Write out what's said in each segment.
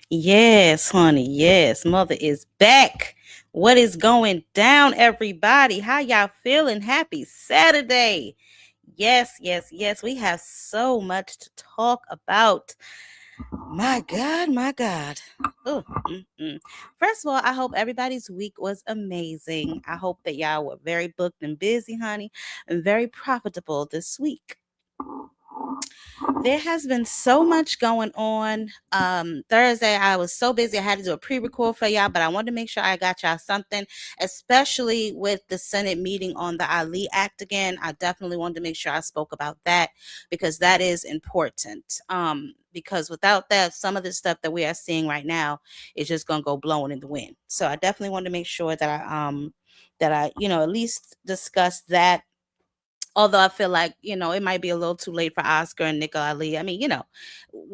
Yes, honey. Yes, mother is back. What is going down, everybody? How y'all feeling? Happy Saturday. Yes, yes, yes. We have so much to talk about. My God, my God. Ooh, First of all, I hope everybody's week was amazing. I hope that y'all were very booked and busy, honey, and very profitable this week. There has been so much going on. Thursday, I was so busy. I had to do a pre-record for y'all, but I wanted to make sure I got y'all something, especially with the Senate meeting on the Ali Act again. I definitely wanted to make sure I spoke about that because that is important. Because without that, some of the stuff that we are seeing right now is just gonna go blowing in the wind. So I definitely wanted to make sure that I at least discuss that, although I feel like, it might be a little too late for Oscar and Nick Ali. I mean,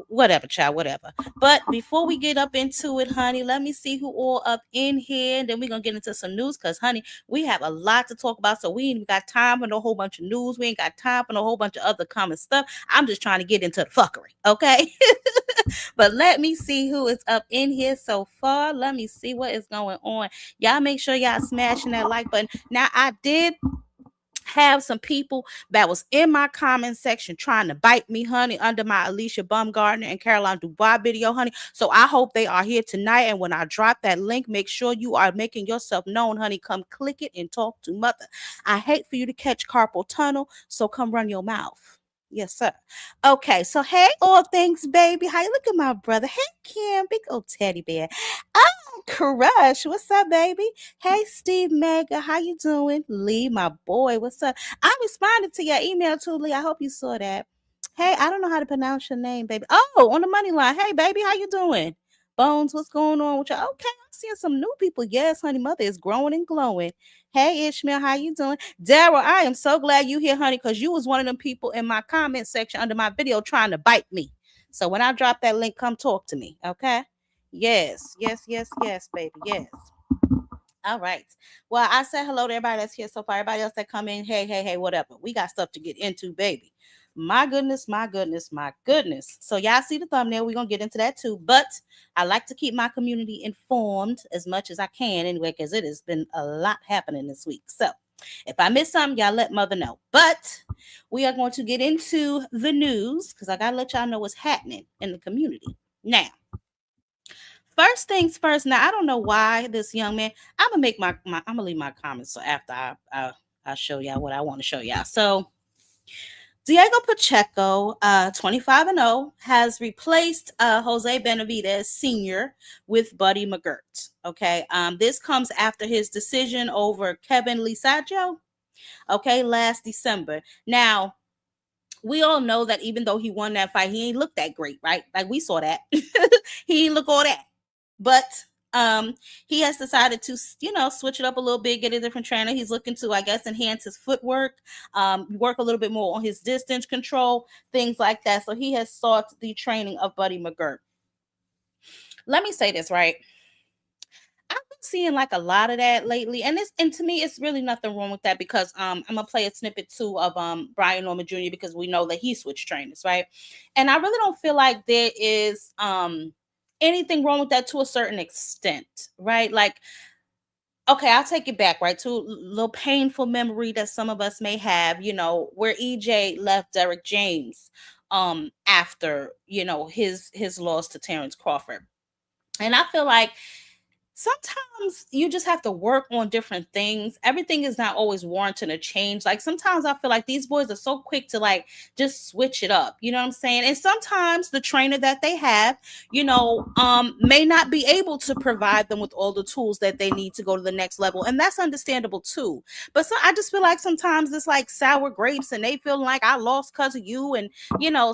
whatever, child, whatever. But before we get up into it, honey, let me see who all up in here. And then we're going to get into some news because, honey, we have a lot to talk about. So we ain't got time for no whole bunch of news. We ain't got time for no whole bunch of other common stuff. I'm just trying to get into the fuckery, okay? But let me see who is up in here so far. Let me see what is going on. Y'all make sure y'all smashing that like button. Now, I did have some people that was in my comment section trying to bite me, honey, under my Alicia Baumgardner and Caroline Dubois video, honey. So I hope they are here tonight. And when I drop that link, make sure you are making yourself known, honey. Come click it and talk to mother. I hate for you to catch carpal tunnel, so come run your mouth. Yes, sir. Okay, so hey, all things, baby. How you look at my brother? Hey, Kim, big old teddy bear. Oh, Crush, what's up, baby? Hey, Steve Mega, how you doing? Lee, my boy, what's up? I responded to your email too, Lee. I hope you saw that. Hey, I don't know how to pronounce your name, baby. Oh, on the money line. Hey, baby, how you doing? Bones, what's going on with you? Okay, I'm seeing some new people. Yes, honey, mother is growing and glowing. Hey, Ishmael, how you doing? Daryl, I am so glad you here, honey, because you was one of them people in my comment section under my video trying to bite me. So when I drop that link, come talk to me, okay? Yes, yes, yes, yes, baby, yes. All right. Well, I said hello to everybody that's here so far. Everybody else that come in, hey, hey, hey, whatever. We got stuff to get into, baby. My goodness, my goodness, my goodness. So y'all see the thumbnail. We're gonna get into that too. But I like to keep my community informed as much as I can anyway, because it has been a lot happening this week. So if I miss something, y'all let mother know. But we are going to get into the news because I gotta let y'all know what's happening in the community. Now, first things first. Now I don't know why this young man. I'm gonna make I'm gonna leave my comments so after I show y'all what I want to show y'all. So Diego Pacheco, 25-0, has replaced Jose Benavidez Sr. with Buddy McGirt. Okay, this comes after his decision over Kevin Lisaccio. Okay, last December. Now we all know that even though he won that fight, he ain't looked that great, right? Like we saw that. He ain't look all that. But he has decided to, switch it up a little bit, get a different trainer. He's looking to, I guess, enhance his footwork, work a little bit more on his distance control, things like that. So he has sought the training of Buddy McGirt. Let me say this, right? I've been seeing like a lot of that lately, and to me, it's really nothing wrong with that because I'm gonna play a snippet too of Brian Norman Jr. because we know that he switched trainers, right? And I really don't feel like there is anything wrong with that to a certain extent, right? Like, okay, I'll take it back, right? To a little painful memory that some of us may have, where EJ left Derek James after, his loss to Terrence Crawford. And I feel like sometimes you just have to work on different things. Everything is not always warranting a change. Like sometimes I feel like these boys are so quick to like just switch it up. You know what I'm saying? And sometimes the trainer that they have, may not be able to provide them with all the tools that they need to go to the next level. And that's understandable too. But so I just feel like sometimes it's like sour grapes and they feel like I lost because of you and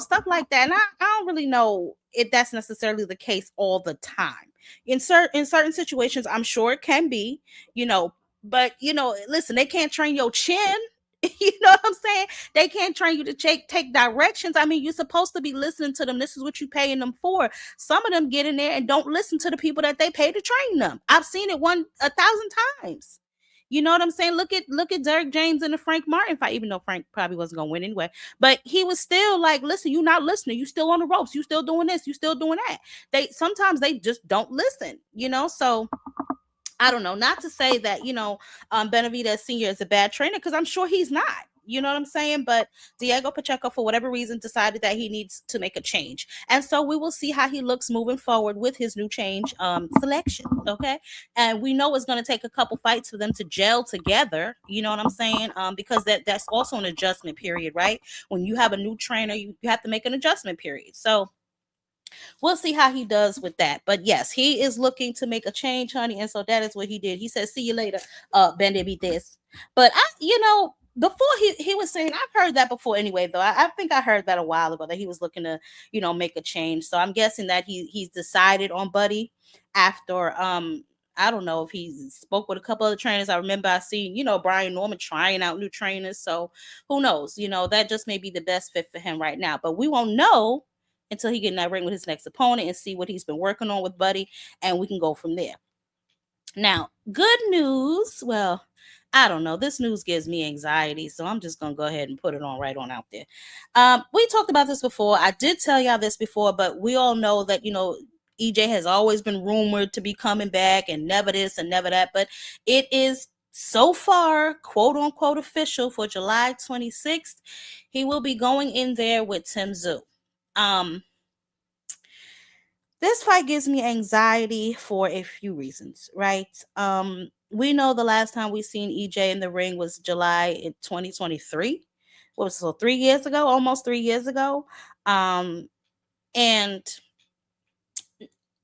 stuff like that. And I don't really know if that's necessarily the case all the time. In certain situations, I'm sure it can be, but listen, they can't train your chin. You know what I'm saying? They can't train you to take directions. I mean, you're supposed to be listening to them. This is what you're paying them for. Some of them get in there and don't listen to the people that they pay to train them. I've seen it 1,000 times. You know what I'm saying? Look at Derek James and the Frank Martin fight, even though Frank probably wasn't gonna win anyway. But he was still like, listen, you not listening. You still on the ropes. You still doing this. You still doing that. They sometimes they just don't listen, you know. So I don't know. Not to say that, Benavidez Sr. is a bad trainer, because I'm sure he's not. You know what I'm saying? But Diego Pacheco, for whatever reason, decided that he needs to make a change. And so we will see how he looks moving forward with his new change selection. Okay. And we know it's going to take a couple fights for them to gel together. You know what I'm saying? Because that's also an adjustment period, right? When you have a new trainer, you have to make an adjustment period. So we'll see how he does with that. But yes, he is looking to make a change, honey. And so that is what he did. He said, see you later, Benavidez. But before he was saying, I've heard that before anyway, though. I think I heard that a while ago, that he was looking to, make a change. So I'm guessing that he's decided on Buddy after I don't know if he spoke with a couple other trainers. I remember I seen, Brian Norman trying out new trainers. So who knows? That just may be the best fit for him right now. But we won't know until he get in that ring with his next opponent and see what he's been working on with Buddy, and we can go from there. Now, good news. Well, I don't know. This news gives me anxiety, so I'm just going to go ahead and put it on right on out there. We talked about this before. I did tell y'all this before, but we all know that, EJ has always been rumored to be coming back, and never this and never that. But it is so far, quote unquote, official for July 26th. He will be going in there with Tim Tszyu. This fight gives me anxiety for a few reasons, right? We know the last time we seen EJ in the ring was July in 2023. What was it, so 3 years ago, almost 3 years ago. And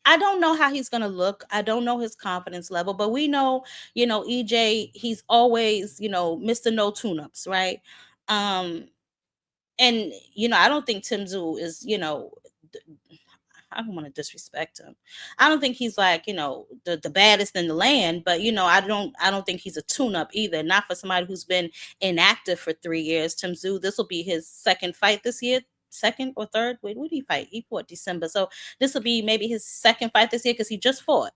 I don't know how he's gonna look. I don't know his confidence level, but we know, EJ, he's always, Mr. No Tune-ups, right? And I don't think Tim Tszyu is, I don't want to disrespect him. I don't think he's like, the baddest in the land, but I don't think he's a tune-up either. Not for somebody who's been inactive for 3 years. Tim Tszyu, this will be his second fight this year. Second or third? Wait, what did he fight? He fought December. So this will be maybe his second fight this year, because he just fought.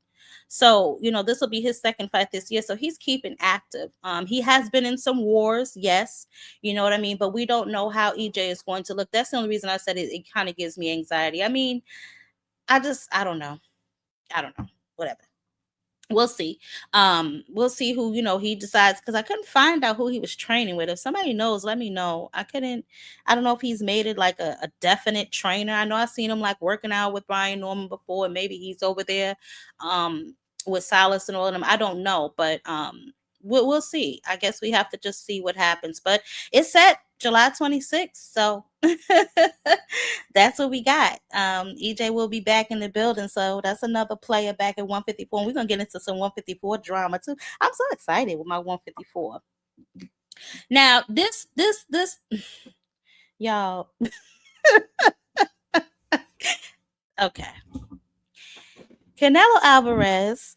So, this will be his second fight this year. So he's keeping active. He has been in some wars, yes. You know what I mean? But we don't know how EJ is going to look. That's the only reason I said it kind of gives me anxiety. I mean, I don't know. I don't know. Whatever. We'll see. We'll see who, he decides, because I couldn't find out who he was training with. If somebody knows, let me know. I don't know if he's made it like a definite trainer. I know I've seen him like working out with Brian Norman before, and maybe he's over there with Silas and all of them. I don't know, but we'll see. I guess we have to just see what happens. But it's set July 26th, so that's what we got. EJ will be back in the building, so that's another player back at 154. And we're gonna get into some 154 drama too. I'm so excited with my 154. Now, this, y'all. Okay. Canelo Alvarez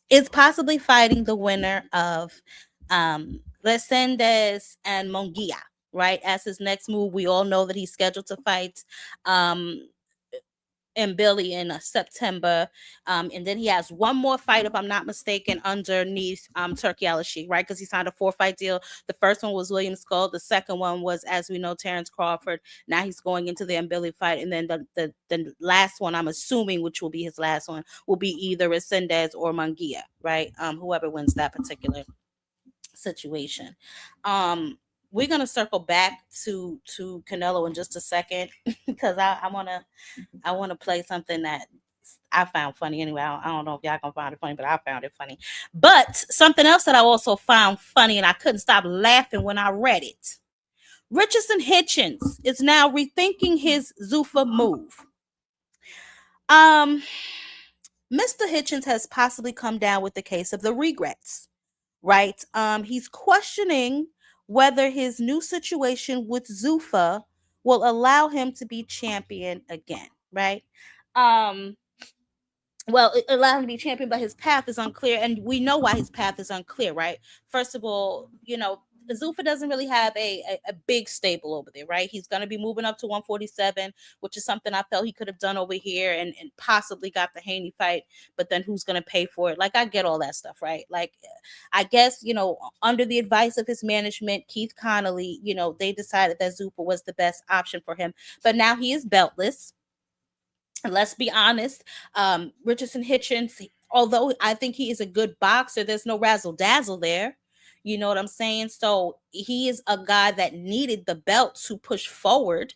is possibly fighting the winner of Resendez and Munguia, right? As his next move. We all know that he's scheduled to fight and Billy in September. And then he has one more fight, if I'm not mistaken, underneath Turkey Al-Sheikh, right? Because he signed a 4-fight deal. The first one was William Skull. The second one was, as we know, Terrence Crawford. Now he's going into the Billy fight. And then the last one, I'm assuming, which will be his last one, will be either Resendez or Munguia, right? Whoever wins that particular situation. We're gonna circle back to Canelo in just a second, because I wanna play something that I found funny anyway. I don't know if y'all gonna find it funny, but I found it funny. But something else that I also found funny, and I couldn't stop laughing when I read it. Richardson Hitchens is now rethinking his Zuffa move. Mr. Hitchens has possibly come down with the case of the regrets, right? He's questioning whether his new situation with Zuffa will allow him to be champion again, right? Well, it allowed him to be champion, but his path is unclear, and we know why his path is unclear, right? First of all, Zuffa doesn't really have a big stable over there, right? He's going to be moving up to 147, which is something I felt he could have done over here and possibly got the Haney fight. But then who's going to pay for it? Like, I get all that stuff, right? Like, I guess, under the advice of his management, Keith Connolly, they decided that Zuffa was the best option for him. But now he is beltless. And let's be honest, Richardson Hitchens, although I think he is a good boxer, there's no razzle dazzle there. You know what I'm saying? So he is a guy that needed the belt to push forward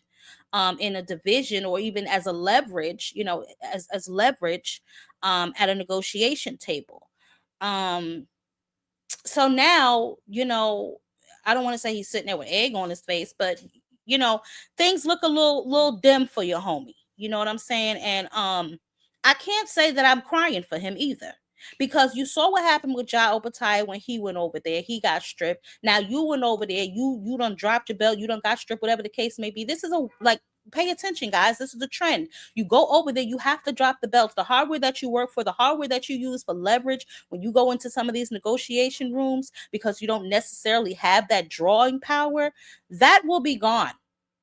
in a division, or even as a leverage, as leverage at a negotiation table. So now, I don't want to say he's sitting there with egg on his face, but things look a little dim for your homie. You know what I'm saying? And I can't say that I'm crying for him either, because you saw what happened with Jai Opetaia when he went over there. He got stripped. Now you went over there. You done dropped your belt. You done got stripped. Whatever the case may be. This is pay attention, guys. This is the trend. You go over there, you have to drop the belts. The hardware that you work for, the hardware that you use for leverage when you go into some of these negotiation rooms, because you don't necessarily have that drawing power, that will be gone.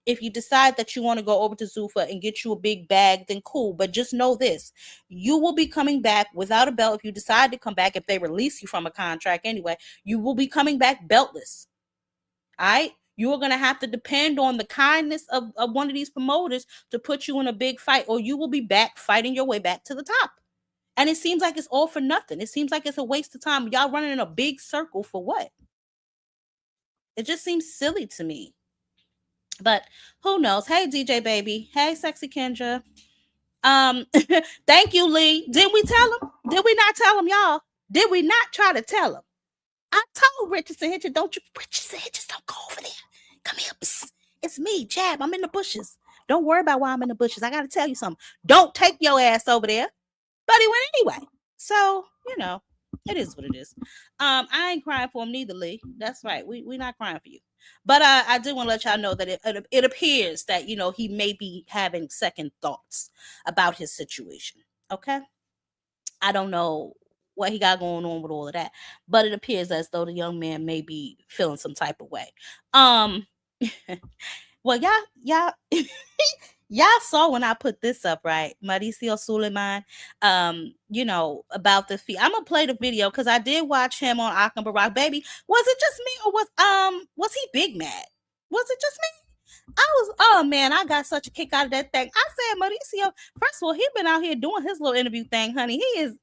If you decide that you want to go over to Zuffa and get you a big bag, then cool. But just know this, you will be coming back without a belt. If you decide to come back, if they release you from a contract anyway, you will be coming back beltless. All right? You are going to have to depend on the kindness of one of these promoters to put you in a big fight, or you will be back fighting your way back to the top. And it seems like it's all for nothing. It seems like it's a waste of time. Y'all running in a big circle for what? It just seems silly to me. But who knows? Hey, DJ Baby. Hey, Sexy Kendra. Thank you, Lee. Didn't we tell him? Did we not tell him, y'all? Did we not try to tell him? I told Richardson Hitchens, Richardson Hitchens, don't go over there. Come here. Psst. It's me, Jab. I'm in the bushes. Don't worry about why I'm in the bushes. I got to tell you something. Don't take your ass over there. But he went anyway. So, it is what it is. I ain't crying for him neither, Lee. That's right. We're not crying for you. But I do want to let y'all know that it appears that, he may be having second thoughts about his situation. Okay? I don't know what he got going on with all of that, but it appears as though the young man may be feeling some type of way. Well, y'all y'all saw when I put this up, right? Mauricio Suleiman, about the fee. I'm gonna play the video because I did watch him on Akam Barak. Baby, was it just me, or was he big mad? Was it just me? Oh man, I got such a kick out of that thing. I said, Mauricio, first of all, he been out here doing his little interview thing, honey. He is.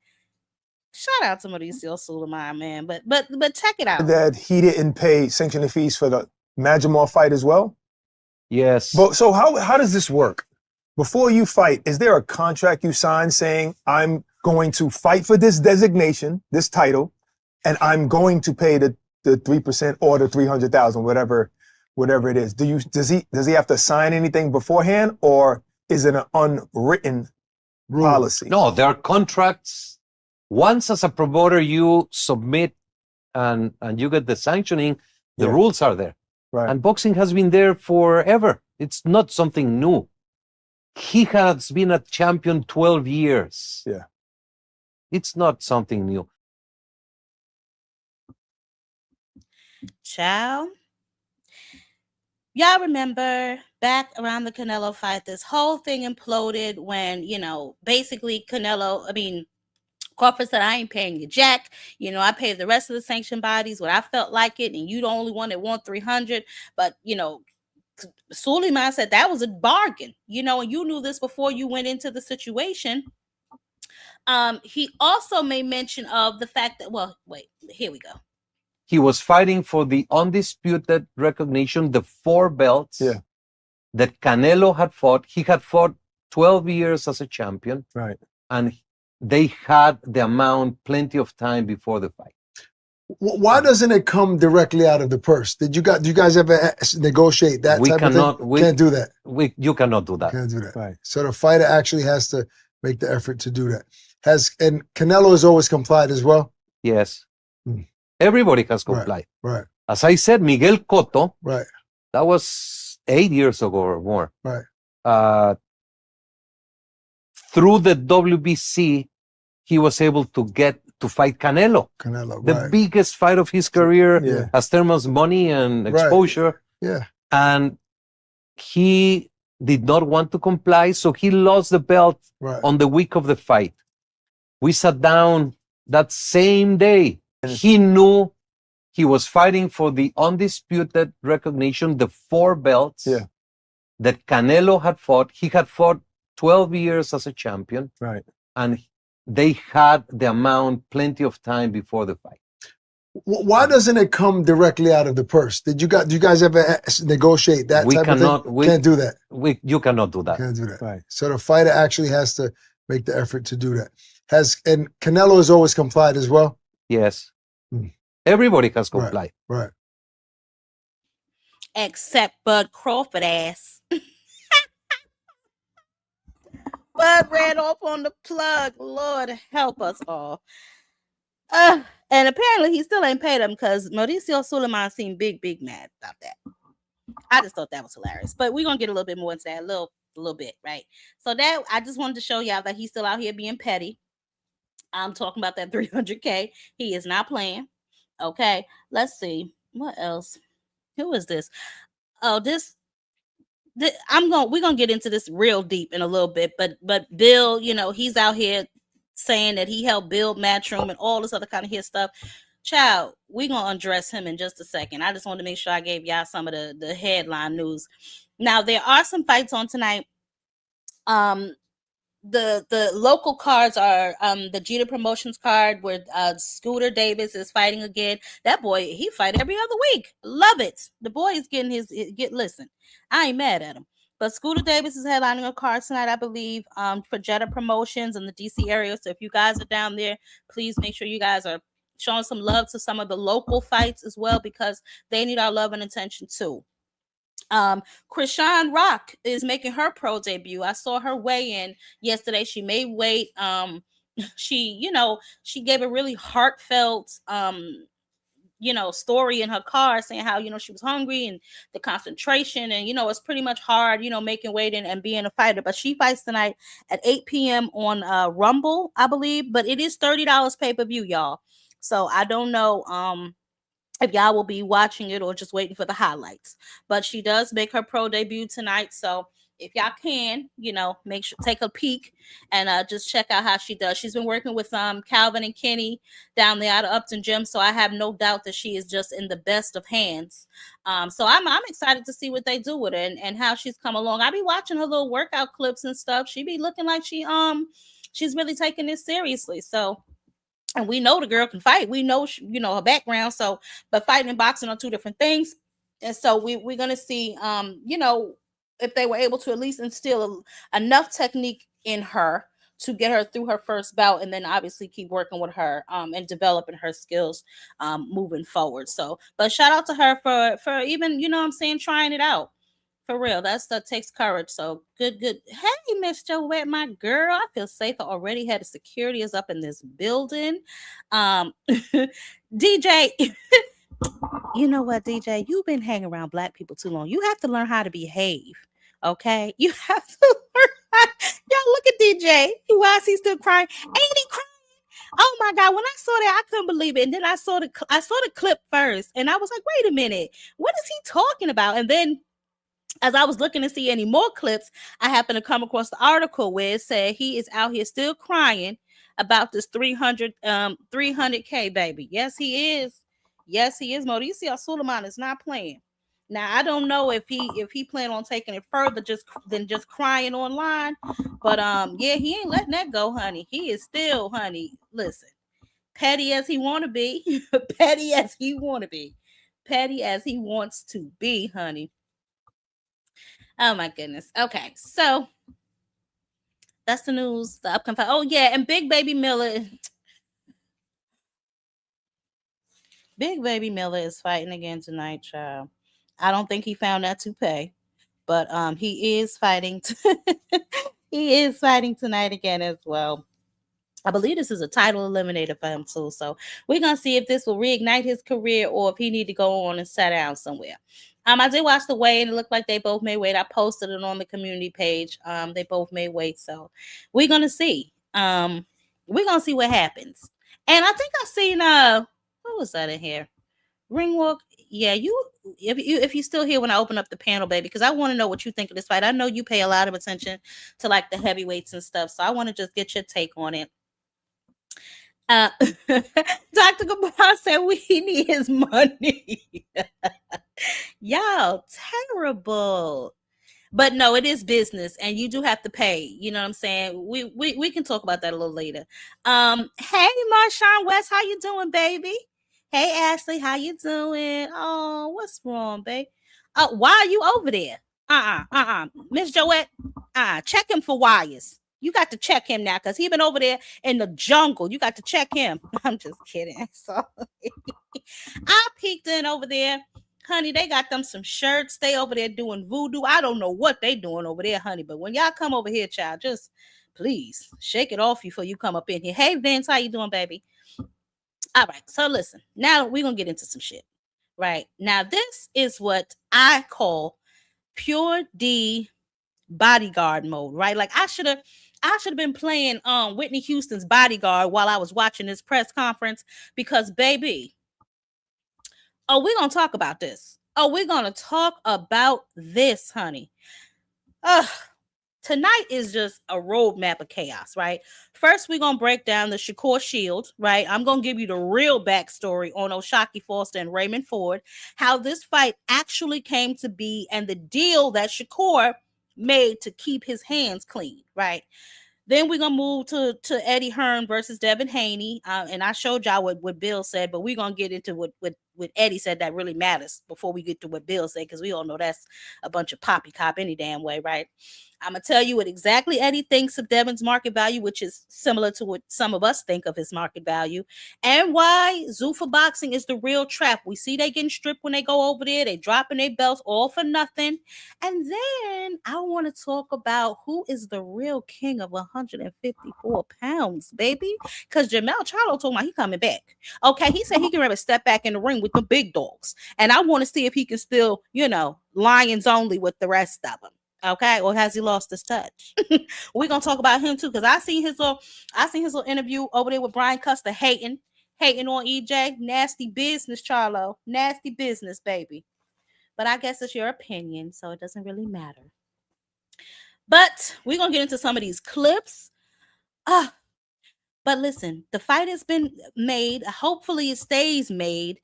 Shout out to Mauricio Suleiman, man. But check it out. That he didn't pay sanctioning fees for the Majamor fight as well? Yes. But so how does this work? Before you fight, is there a contract you sign saying I'm going to fight for this designation, this title, and I'm going to pay the 3% or the 300,000, whatever it is? Does he have to sign anything beforehand, or is it an unwritten policy? No, there are contracts. Once as a promoter you submit and you get the sanctioning, the rules are there. Right. And boxing has been there forever. It's not something new. He has been a champion 12 years. Yeah. It's not something new. Ciao. Y'all remember back around the Canelo fight, this whole thing imploded when, basically Crawford said, I ain't paying you jack. I paid the rest of the sanctioned bodies when I felt like it, and you the only one that want 300. But, Suleiman said that was a bargain, and you knew this before you went into the situation. He also made mention of the fact that, well, wait, here we go. He was fighting for the undisputed recognition, the 4 belts that Canelo had fought. He had fought 12 years as a champion. Right. And they had the amount plenty of time before the fight. Why doesn't it come directly out of the purse? Do you guys ever negotiate that type of thing? We can't do that. You cannot do that. Can't do that. Right. So the fighter actually has to make the effort to do that. And Canelo has always complied as well? Yes. Everybody has complied. Right. As I said, Miguel Cotto, right, that was 8 years ago or more. Right. Through the WBC, he was able to get to fight Canelo. The biggest fight of his career as terms of money and exposure. Yeah. And he did not want to comply, so he lost the belt on the week of the fight. We sat down that same day. He knew he was fighting for the undisputed recognition, the 4 belts that Canelo had fought. He had fought 12 years as a champion. Right. And they had the amount, plenty of time before the fight. Why doesn't it come directly out of the purse? Do you guys ever negotiate that type of thing? We can't do that. You cannot do that. Can't do that. Right. So the fighter actually has to make the effort to do that. And Canelo has always complied as well? Yes. Everybody has complied. Right. Except Bud Crawford ass. Bud ran off on the plug. Lord help us all. And apparently he still ain't paid him because Mauricio Suleiman seemed big mad about that. I just thought that was hilarious. But we're gonna get a little bit more into that, a little bit, right? So that I just wanted to show y'all that he's still out here being petty. I'm talking about that 300K. He is not playing. Okay, let's see what else. Who is this? Oh, we're gonna get into this real deep in a little bit, but Bill, he's out here saying that he helped build Matchroom and all this other kind of his stuff. Child, we're gonna undress him in just a second. I just wanted to make sure I gave y'all some of the headline news. Now there are some fights on tonight. The local cards are the Jeter Promotions card where Scooter Davis is fighting again. That boy, he fight every other week. Love it. The boy is getting listen, I ain't mad at him. But Scooter Davis is headlining a card tonight, I believe, for Jeter Promotions in the DC area. So if you guys are down there, please make sure you guys are showing some love to some of the local fights as well, because they need our love and attention too. Krishan Rock is making her pro debut. I saw her weigh in yesterday. She made weight. She gave a really heartfelt story in her car saying how she was hungry and the concentration, and it's pretty much hard making weight and being a fighter. But she fights tonight at 8 p.m. on Rumble, I believe, but it is $30 pay-per-view, y'all. So I don't know if y'all will be watching it or just waiting for the highlights. But she does make her pro debut tonight. So if y'all can, make sure take a peek and just check out how she does. She's been working with Calvin and Kenny down there out of Upton Gym. So I have no doubt that she is just in the best of hands. So I'm excited to see what they do with her and how she's come along. I be watching her little workout clips and stuff. She be looking like she's really taking this seriously. So, and we know the girl can fight. We know, her background. So, but fighting and boxing are two different things. And so we're going to see, if they were able to at least instill enough technique in her to get her through her first bout, and then obviously keep working with her and developing her skills moving forward. So, but shout out to her for even, trying it out. For real, that takes courage. So good. Hey, Miss Joette, my girl, I feel safer already. Had the security is up in this building. DJ, you know what, DJ? You've been hanging around Black people too long. You have to learn how to behave. Okay, you have to learn. Y'all look at DJ. Why is he still crying? Ain't he crying? Oh my God! When I saw that, I couldn't believe it. And then I saw the clip first, and I was like, wait a minute, what is he talking about? And then, as I was looking to see any more clips, I happened to come across the article where it said he is out here still crying about this 300K baby. Yes, he is. Yes, he is. Mauricio Suleiman is not playing. Now, I don't know if he planned on taking it further than just crying online, but yeah, he ain't letting that go, honey. He is still, honey. Listen, petty as he want to be, petty as he wants to be, honey. Oh my goodness. Okay, so that's the news. The upcoming fight. Oh yeah, and Big Baby Miller is fighting again tonight, child. I don't think he found that to pay, but he is fighting. He is fighting tonight again as well. I believe this is a title eliminator for him too. So we're gonna see if this will reignite his career or if he need to go on and sit down somewhere. I did watch the weigh, and it looked like they both made weight. I posted it on the community page. They both made weight, so we're gonna see. We're gonna see what happens. And I think I seen what was that in here? Ring walk. Yeah, if you still here when I open up the panel, baby, because I want to know what you think of this fight. I know you pay a lot of attention to like the heavyweights and stuff, so I want to just get your take on it. Dr. Gabar said we need his money. Y'all terrible. But no, it is business, and you do have to pay. You know what I'm saying? We can talk about that a little later. Hey, Marshawn West, how you doing, baby? Hey, Ashley, how you doing? Oh, what's wrong, babe? Why are you over there? Miss Joette, check him for wires. You got to check him now, because he been over there in the jungle. You got to check him. I'm just kidding. So I peeked in over there. Honey, they got them some shirts. They over there doing voodoo. I don't know what they doing over there, honey. But when y'all come over here, child, just please shake it off before you come up in here. Hey, Vince, how you doing, baby? All right. So listen, now we're going to get into some shit. Right. Now, this is what I call pure D bodyguard mode, right? Like I should have been playing Whitney Houston's Bodyguard while I was watching this press conference, because baby, we're going to talk about this. We're going to talk about this, honey. Tonight is just a roadmap of chaos, right? First, we're going to break down the Shakur Shield, right? I'm going to give you the real backstory on Oshaque Foster and Raymond Ford, how this fight actually came to be, and the deal that Shakur made to keep his hands clean, right? Then we're going to move to Eddie Hearns versus Devin Haney. And I showed y'all what Bill said, but we're going to get into what Eddie said that really matters before we get to what Bill said, because we all know that's a bunch of poppycock any damn way, right? I'm going to tell you what exactly Eddie thinks of Devin's market value, which is similar to what some of us think of his market value, and why Zuffa Boxing is the real trap. We see they getting stripped when they go over there. They dropping their belts all for nothing. And then I want to talk about who is the real king of 154 pounds, baby. Because Jamel Charlo told me he coming back. Okay, he said he can really step back in the ring with the big dogs. And I want to see if he can still, Lions only with the rest of them. Okay, or has he lost his touch? We're gonna talk about him too, because I seen his little interview over there with Brian Custer hating on EJ. Nasty business, Charlo. Nasty business, baby. But I guess it's your opinion, so it doesn't really matter. But we're gonna get into some of these clips. But listen, the fight has been made. Hopefully it stays made.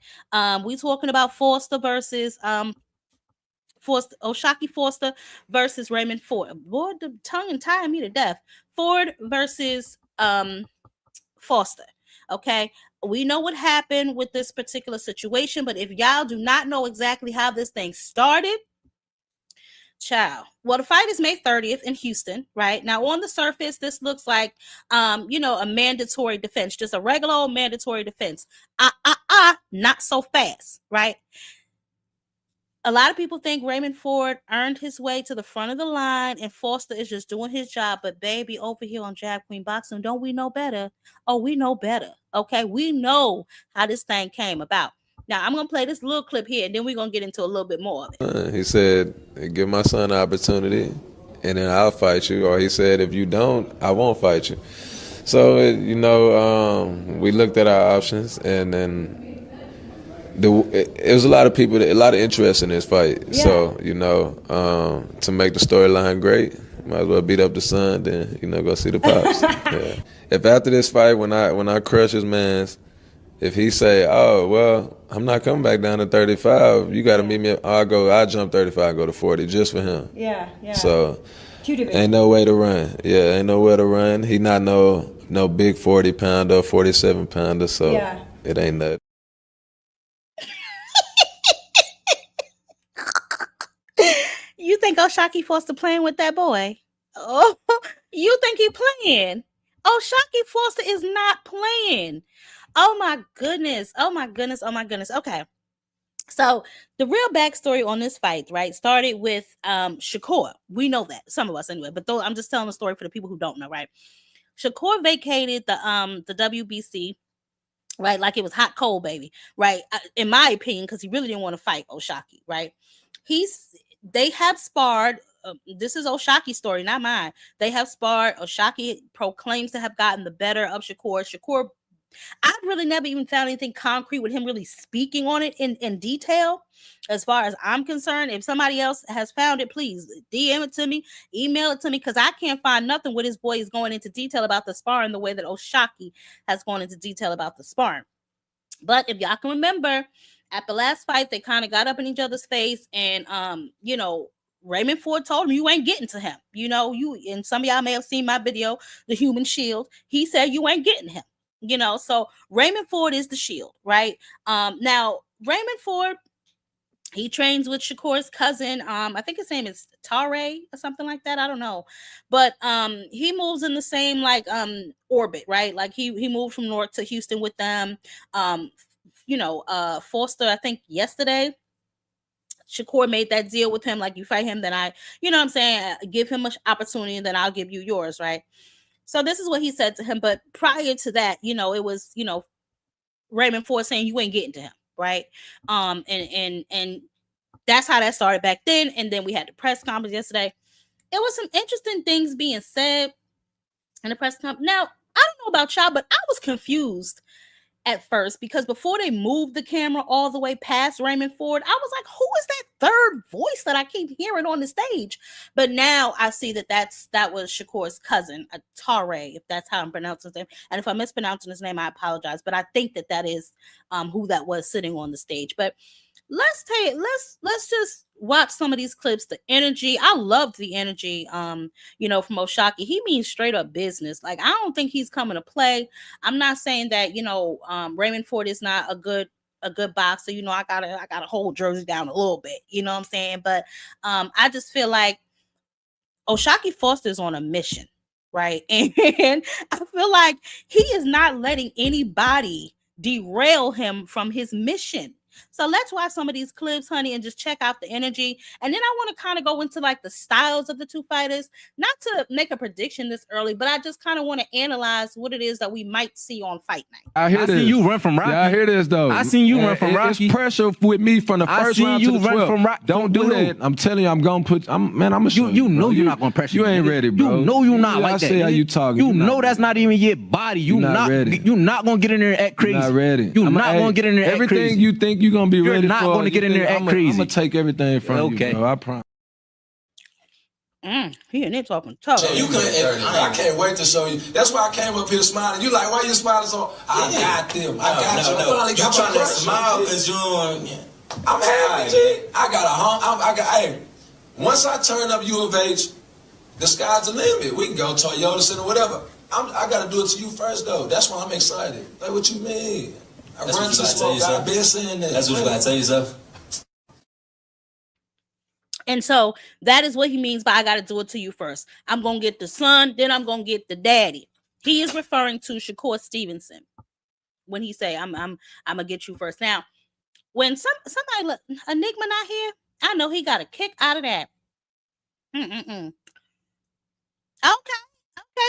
We talking about Foster versus Oshaque Foster versus Raymond Ford. Boy, the tongue and tying me to death. Ford versus Foster. Okay, we know what happened with this particular situation, but if y'all do not know exactly how this thing started, child. Well, the fight is May 30th in Houston, right? Now, on the surface, this looks like, a mandatory defense, just a regular old mandatory defense. Not so fast, right? A lot of people think Raymond Ford earned his way to the front of the line and Foster is just doing his job. But baby, over here on Jab Queen Boxing, don't we know better? Oh, we know better. Okay, we know how this thing came about. Now, I'm going to play this little clip here, and then we're going to get into a little bit more of it. He said, give my son an opportunity, and then I'll fight you. Or he said, if you don't, I won't fight you. So, we looked at our options, and then it was a lot of people, a lot of interest in this fight. Yeah. So, to make the storyline great, might as well beat up the son, then, go see the pops. Yeah. If after this fight, when I crush his man's, if he say, oh, well, I'm not coming back down to 35, you got to meet me. I'll jump 35 and go to 40 just for him. Yeah. So, ain't no way to run. Yeah, ain't nowhere to run. He not no big 40-pounder, 47-pounder, so it ain't nothing. You think Oshaque Foster playing with that boy? Oh, you think he playing? Oshaque Foster is not playing. Oh my goodness. Okay. So the real backstory on this fight, right, started with Shakur. We know that, some of us anyway, but I'm just telling the story for the people who don't know, right? Shakur vacated the WBC, right, like it was hot cold, baby, right? In my opinion, because he really didn't want to fight Oshaque, right? They have sparred. This is Oshaque's story, not mine. They have sparred. Oshaque proclaims to have gotten the better of Shakur. Shakur I've really never even found anything concrete with him really speaking on it in detail. As far as I'm concerned, if somebody else has found it, please DM it to me, email it to me, because I can't find nothing with his boy is going into detail about the sparring the way that oshaque has gone into detail about the sparring. But if y'all can remember, at the last fight, they kind of got up in each other's face, and you know, Raymond Ford told him, you ain't getting to him. You know, and some of y'all may have seen my video, The Human Shield. He said you ain't getting him. You know, so Raymond Ford is the shield, right? Now Raymond Ford, he trains with Shakur's cousin. I think his name is Tare or something like that. I don't know. But he moves in the same like orbit, right? Like he moved from North to Houston with them. You know, Foster, I think yesterday, Shakur made that deal with him. Like, you fight him, then I, you know what I'm saying, give him an opportunity, and then I'll give you yours, right? So this is what he said to him. But prior to that, you know, it was, you know, Raymond Ford saying you ain't getting to him, right? And that's how that started back then. And then we had the press conference yesterday. It was some interesting things being said in the press conference. Now, I don't know about y'all, but I was confused at first, because before they moved the camera all the way past Raymond Ford, I was like, who is that third voice that I keep hearing on the stage? But now I see that that was Shakur's cousin, Tare, if that's how I'm pronouncing his name. And if I'm mispronouncing his name, I apologize. But I think that is who that was sitting on the stage. But let's just watch some of these clips. The energy, I loved the energy, you know, from oshaque. He means straight up business. Like, I don't think he's coming to play. I'm not saying that, you know, Raymond Ford is not a good boxer. You know, I gotta hold Jersey down a little bit, you know what I'm saying? But I just feel like Oshaque Foster's on a mission, right? And I feel like he is not letting anybody derail him from his mission. So let's watch some of these clips, honey, and just check out the energy. And then I want to kind of go into like the styles of the two fighters, not to make a prediction this early, but I just kind of want to analyze what it is that we might see on fight night. I seen you run from Rocky. Yeah, I hear this though. I seen you run from Rocky. It's pressure with me from the first round to the 12th. Run from Rocky. Don't do that. I'm telling you, I'm gonna put. I'm a show you know you're not gonna pressure. You ain't ready, bro. You know you're not like that. I see how you talking. You know that's not even your body. You not ready. You not gonna get in there and act crazy. Not ready. You not gonna get in there and act crazy. Everything you think you're gonna be ready for. You're not gonna get in there and act crazy. I'm gonna take everything from you, bro. I promise. He in there talking tough. I can't wait to show you. That's why I came up here smiling. You like, why you smiling so? I got them. I got you. No. You trying to smile because I'm happy, G. I got a home. Hey, once I turn up U of H, the sky's the limit. We can go Toyota Center, whatever. I got to do it to you first, though. That's why I'm excited. Like, what you mean? I run to smoke. I've been saying that. That's what you got to tell yourself. And so that is what he means by I got to do it to you first. I'm going to get the son, then I'm going to get the daddy. He is referring to Shakur Stevenson when he say, I'm going to get you first. Now, when somebody look, Enigma not here, I know he got a kick out of that. Okay,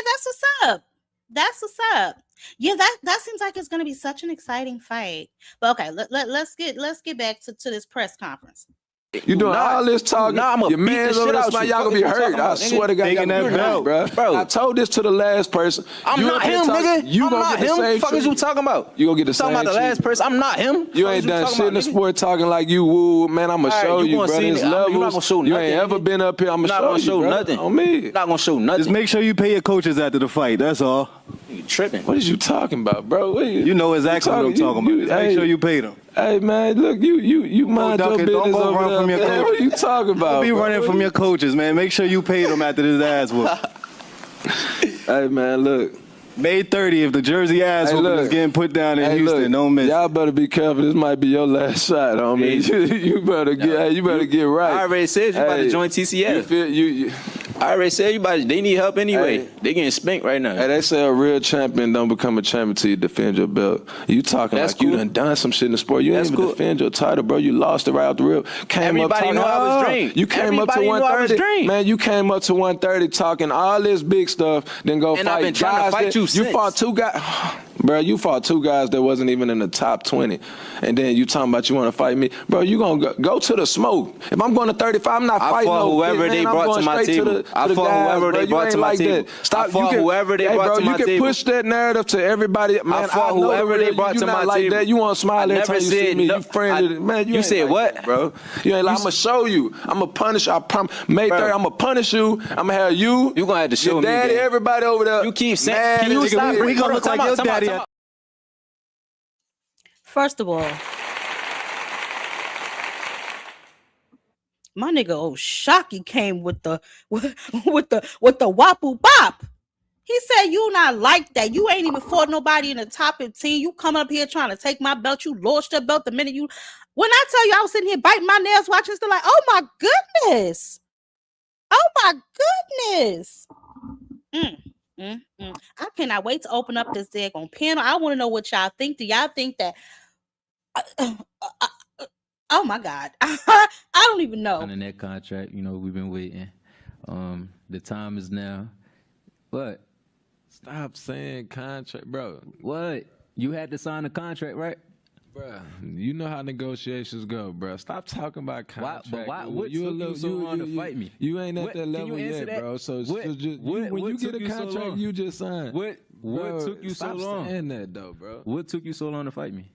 that's what's up. That's what's up. Yeah, that seems like it's going to be such an exciting fight. But okay, let's get back to this press conference. You doing all this talking? Your man's over there, y'all gonna be hurt. I swear to God, y'all gonna be hurt, bro. I told this to the last person. I'm not him, nigga. You gonna get the same treatment. Fuck is you talking about? You gonna get the same treatment. Talking about the last person. I'm not him. You ain't done shit in the sport talking like you woo. Man, I'm gonna show you, brother. It's levels. You're not gonna show nothing. You ain't ever been up here. I'm gonna show you, nothing. On me. Not gonna show nothing. Just make sure you pay your coaches after the fight. That's all. You tripping? What is you talking about, bro? You know exactly what I'm talking about. Make sure you pay them. Hey man, look, you mind your business. Don't go run from your coaches. What are you talking about? Don't be running from your coaches, man. Make sure you pay them after this ass whoop. Hey man, look. May 30th, the Jersey ass whooping is getting put down in Houston. Don't miss. Y'all better be careful. This might be your last shot, homie. You better get right. I already said you about to join TCF. I already said you about. They need help anyway. They getting spanked right now. Hey, they say a real champion don't become a champion till you defend your belt. You talking like you done some shit in the sport. You ain't even defend your title, bro. You lost it right out the rip. Everybody know I was drained. You came up to 130. Man, you came up to 130 talking all this big stuff, then go fight. And I've been trying to fight you since. You fought two guys. Bro, you fought 2 guys that wasn't even in the top 20. And then you talking about you want to fight me. Bro, you going to go to the smoke. If I'm going to 35, I'm not fighting fought no whoever kid, they man. brought to my table. I fought whoever they brought to my table. Stop. I fought whoever they brought to my table. You can push that narrative to everybody. Man, I fought whoever they brought to my table. That. You want to smile every time you see me. You friendly. Man, you said what? That, bro. You ain't like, I'm going to show you. I'm going to punish you. I promise. May 3rd, I'm going to punish you. I'm going to have you. You going to have to show your me. Daddy, everybody over there. You keep saying, can you stop? We going to look like your daddy. First of all, my nigga Oshaque came with the wapu bop. He said, you not like that. You ain't even fought nobody in the top 15. You come up here trying to take my belt. You lost your belt the minute you. When I tell you I was sitting here biting my nails watching still like, oh my goodness. Oh my goodness. I cannot wait to open up this daggone panel. I want to know what y'all think. Do y'all think that oh my God. I don't even know. In that contract, you know, we've been waiting. The time is now. But stop saying contract, bro. What? You had to sign a contract, right? Bro, you know how negotiations go, bro. Stop talking about contract. Why? What took you so long to fight me? You ain't at that level yet, bro. So when you get a contract, you just sign. What took you so long? Stop saying that, though, bro. What took you so long to fight me?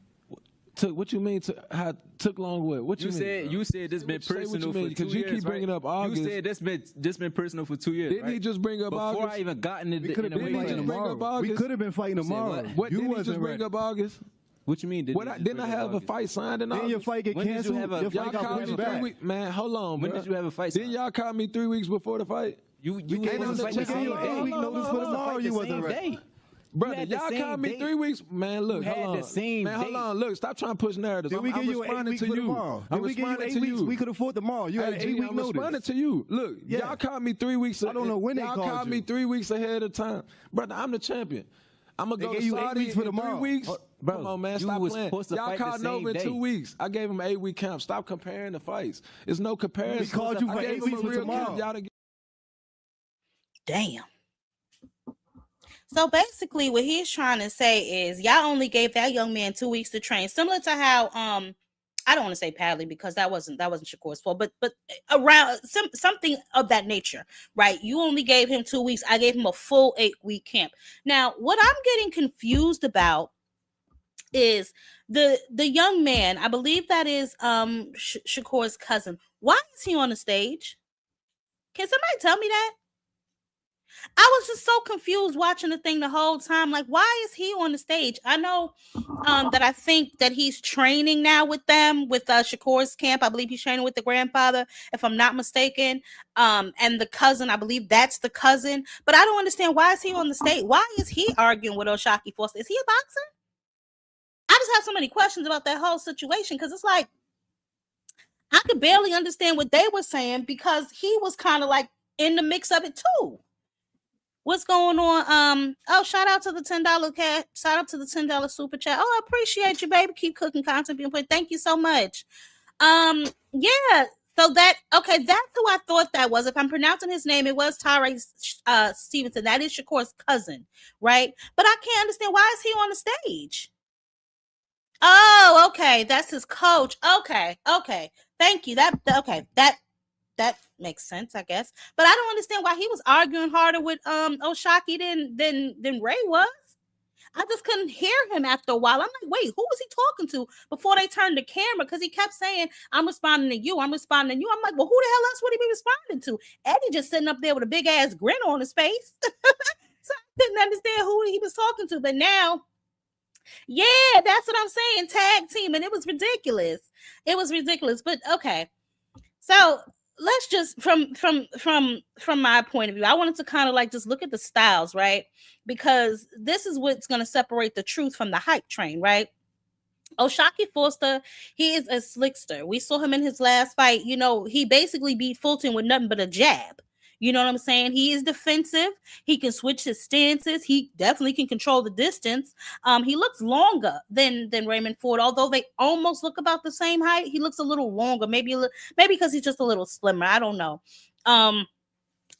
What you mean? How took long? What you mean? You said this been personal for 2 years. Because you keep bringing up August. You said this been personal for 2 years. Didn't he just bring up August? Before I even got in we could have been fighting tomorrow. We could have been fighting tomorrow. What did he just bring up August? What you mean? Didn't I have a fight signed in August? Then your fight get canceled. Y'all called me 3 weeks. Man, hold on, bro. When did you have a fight signed? Didn't y'all call me 3 weeks before the fight? You wasn't fighting the same day. 8-week notice for tomorrow. You wasn't ready. Brother, y'all called me 3 weeks. Man, look, hold on. Hold on. Look, stop trying to push narratives. Did we give you 8 weeks for tomorrow? Did we give you 8 weeks? We could have fought tomorrow. You had an 8-week notice. I'm responding to you. Look, y'all called me 3 weeks. I don't know when they called you. Y'all called me 3 weeks ahead of time. Brother, I'm the champion. I'm going to go to Saudi in 3 weeks. Bro, come on, man. Stop playing. Y'all called Nova in 2 weeks. I gave him an 8-week camp. Stop comparing the fights. There's no comparison. We called you for 8 weeks for tomorrow. Damn. So basically what he's trying to say is y'all only gave that young man 2 weeks to train, similar to how I don't want to say Padley because that wasn't Shakur's fault, but around something of that nature, right? You only gave him 2 weeks. I gave him a full 8-week camp. Now, what I'm getting confused about is the young man. I believe that is Shakur's cousin. Why is he on the stage? Can somebody tell me that? I was just so confused watching the thing the whole time. Like, why is he on the stage? I know that I think that he's training now with them, with Shakur's camp. I believe he's training with the grandfather, if I'm not mistaken. And the cousin, I believe that's the cousin. But I don't understand, why is he on the stage? Why is he arguing with Oshaque Foster? Is he a boxer? I just have so many questions about that whole situation because it's like, I could barely understand what they were saying because he was kind of like in the mix of it too. What's going on? Oh, shout out to the $10 cat. Shout out to the $10 super chat. Oh, I appreciate you, baby. Keep cooking content being put. Thank you so much. Yeah. So that's who I thought that was. If I'm pronouncing his name, it was Tyree Stevenson. That is Shakur's cousin, right? But I can't understand, why is he on the stage? Oh, okay. That's his coach. Okay. Thank you. That makes sense, I guess. But I don't understand why he was arguing harder with Oshaque than Ray was. I just couldn't hear him after a while. I'm like, wait, who was he talking to before they turned the camera? Because he kept saying, I'm responding to you. I'm responding to you. I'm like, well, who the hell else would he be responding to? Eddie just sitting up there with a big ass grin on his face. So I couldn't understand who he was talking to. But now, yeah, that's what I'm saying. Tag team. And it was ridiculous. But okay. So let's just from my point of view, I wanted to kind of like just look at the styles, right? Because this is what's going to separate the truth from the hype train, right? Oshaque Foster, he is a slickster. We saw him in his last fight. You know, he basically beat Fulton with nothing but a jab. You know what I'm saying? He is defensive. He can switch his stances. He definitely can control the distance. He looks longer than Raymond Ford, although they almost look about the same height. He looks a little longer, maybe because he's just a little slimmer. I don't know.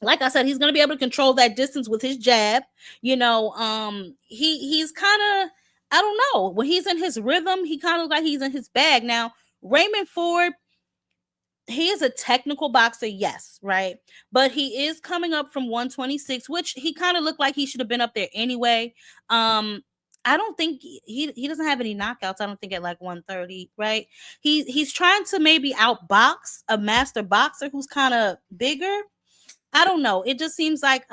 Like I said, he's going to be able to control that distance with his jab. You know, he's kind of I don't know. When he's in his rhythm, he kind of like he's in his bag. Now, Raymond Ford, he is a technical boxer, yes, right? But he is coming up from 126, which he kind of looked like he should have been up there anyway. I don't think he doesn't have any knockouts. I don't think at like 130, right? He's trying to maybe outbox a master boxer who's kind of bigger. I don't know. It just seems like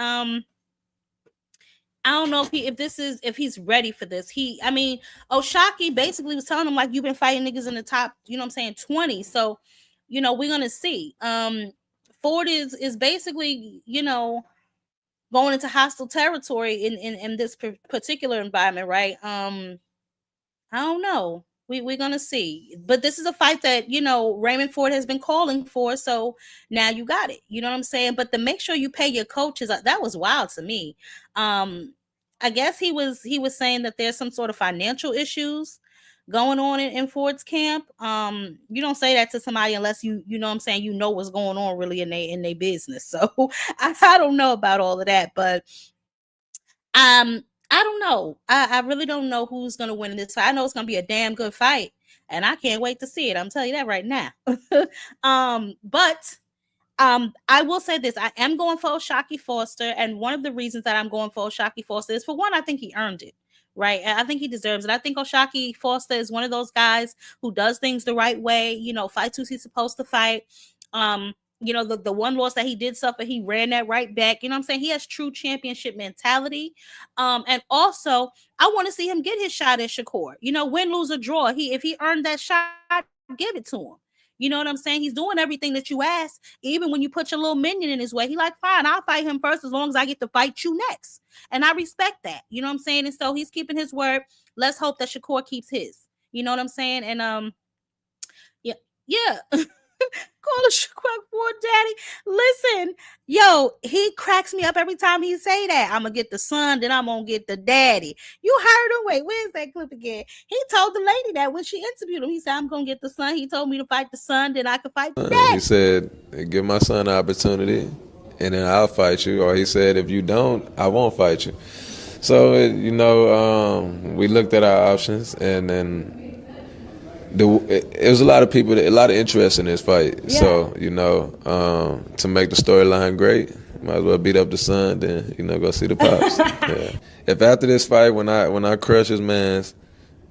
I don't know if he's ready for this. I mean, Oshaque basically was telling him like you've been fighting niggas in the top, you know what I'm saying, 20. So, you know, we're gonna see. Ford is basically, you know, going into hostile territory in this particular environment, right? I don't know. We're gonna see, but this is a fight that, you know, Raymond Ford has been calling for, so now you got it. You know what I'm saying? But to make sure you pay your coaches, that was wild to me. I guess he was saying that there's some sort of financial issues going on in Ford's camp. You don't say that to somebody unless you know what I'm saying, you know what's going on really in their business. So I don't know about all of that, but I don't know. I really don't know who's going to win this fight. I know it's going to be a damn good fight, and I can't wait to see it. I'm telling you that right now. But I will say this. I am going for Oshaque Foster, and one of the reasons that I'm going for Oshaque Foster is, for one, I think he earned it, right? I think he deserves it. I think Oshaque Foster is one of those guys who does things the right way, you know, fights who he's supposed to fight. You know, the one loss that he did suffer, he ran that right back. You know what I'm saying? He has true championship mentality. And also, I want to see him get his shot at Shakur. You know, win, lose, or draw. If he earned that shot, give it to him. You know what I'm saying? He's doing everything that you ask. Even when you put your little minion in his way, he like, fine, I'll fight him first as long as I get to fight you next. And I respect that. You know what I'm saying? And so he's keeping his word. Let's hope that Shakur keeps his. You know what I'm saying? And yeah. Call a Shakur Ford daddy. Listen, yo, he cracks me up every time he say that. I'm gonna get the son, then I'm gonna get the daddy. You heard him? Wait, where's that clip again? He told the lady that when she interviewed him, he said, I'm gonna get the son. He told me to fight the son, then I could fight the daddy. He said, give my son an opportunity, and then I'll fight you. Or he said, if you don't, I won't fight you. So, you know, we looked at our options, and then it was a lot of people, a lot of interest in this fight. Yeah. So, you know, to make the storyline great, might as well beat up the son, then, you know, go see the pops. Yeah. If after this fight, when I crush his mans,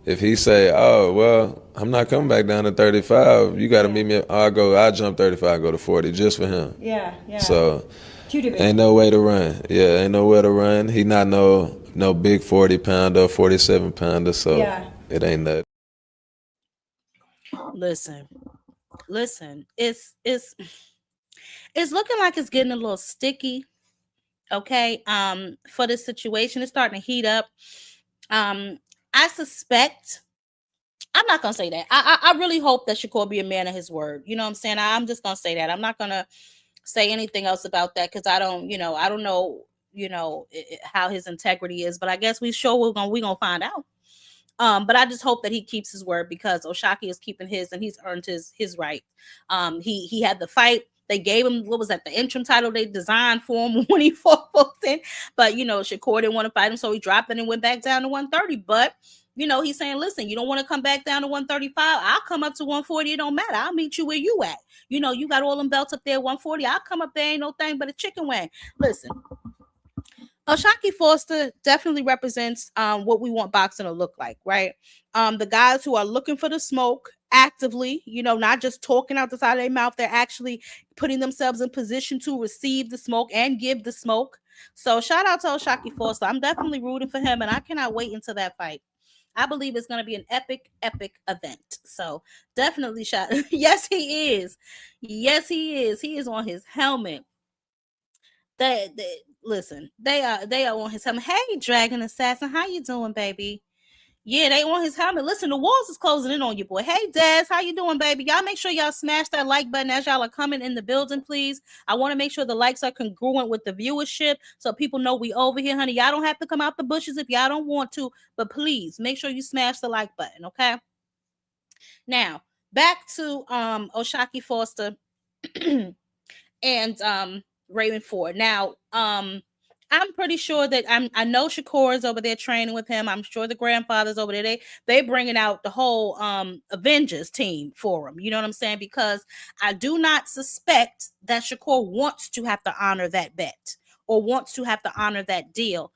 if he say, oh, well, I'm not coming back down to 35, you got to meet me, I'll jump 35, go to 40 just for him. Yeah. So, ain't no way to run. Yeah, ain't nowhere to run. He not no big 40-pounder, 47-pounder, so it ain't that. Listen, it's looking like it's getting a little sticky, okay? For this situation, it's starting to heat up. I suspect, I'm not gonna say that. I really hope that Shakur be a man of his word. You know what I'm saying? I'm just gonna say that. I'm not gonna say anything else about that because I don't know, how his integrity is, but I guess we're gonna find out. But I just hope that he keeps his word because Oshaque is keeping his, and he's earned his right. He had the fight. They gave him, what was that, the interim title they designed for him when he fought Fulton. But, you know, Shakur didn't want to fight him, so he dropped it and went back down to 130. But, you know, he's saying, listen, you don't want to come back down to 135. I'll come up to 140. It don't matter. I'll meet you where you at. You know, you got all them belts up there, 140. I'll come up there. Ain't no thing but a chicken wing. Listen. Oshaque Foster definitely represents what we want boxing to look like, right? The guys who are looking for the smoke actively, you know, not just talking out the side of their mouth, they're actually putting themselves in position to receive the smoke and give the smoke. So shout out to Oshaque Foster. I'm definitely rooting for him, and I cannot wait until that fight. I believe it's going to be an epic event. So definitely shout. Yes, he is. Yes, he is. He is on his helmet. Listen, they are on his helmet. Hey, Dragon Assassin, how you doing, baby? Yeah, they on his helmet. Listen, the walls is closing in on you, boy. Hey, Des, how you doing, baby? Y'all make sure y'all smash that like button as y'all are coming in the building, please. I want to make sure the likes are congruent with the viewership so people know we over here, honey. Y'all don't have to come out the bushes if y'all don't want to, but please make sure you smash the like button, okay? Now, back to Oshaque Foster and Raymond Ford. Now, I'm pretty sure that I know Shakur is over there training with him. I'm sure the grandfather's over there. They bringing out the whole Avengers team for him. You know what I'm saying? Because I do not suspect that Shakur wants to have to honor that bet or wants to have to honor that deal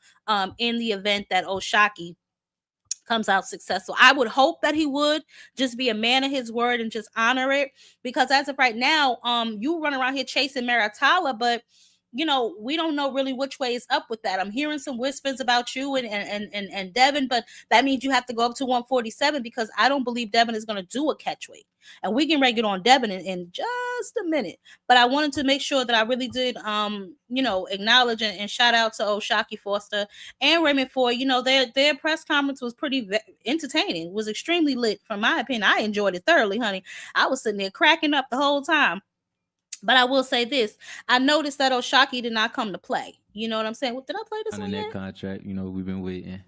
in the event that Oshaque comes out successful. I would hope that he would just be a man of his word and just honor it, because as of right now, you run around here chasing Maratala, but you know, we don't know really which way is up with that. I'm hearing some whispers about you and Devin, but that means you have to go up to 147 because I don't believe Devin is going to do a catch weight. And we can get on Devin in just a minute. But I wanted to make sure that I really did, you know, acknowledge and shout out to Oshaque Foster and Raymond Ford. You know, their press conference was pretty entertaining. It was extremely lit, from my opinion. I enjoyed it thoroughly, honey. I was sitting there cracking up the whole time. But I will say this. I noticed that Oshaque did not come to play. You know what I'm saying? What, did I play this one yet? Contract, you know, we've been waiting.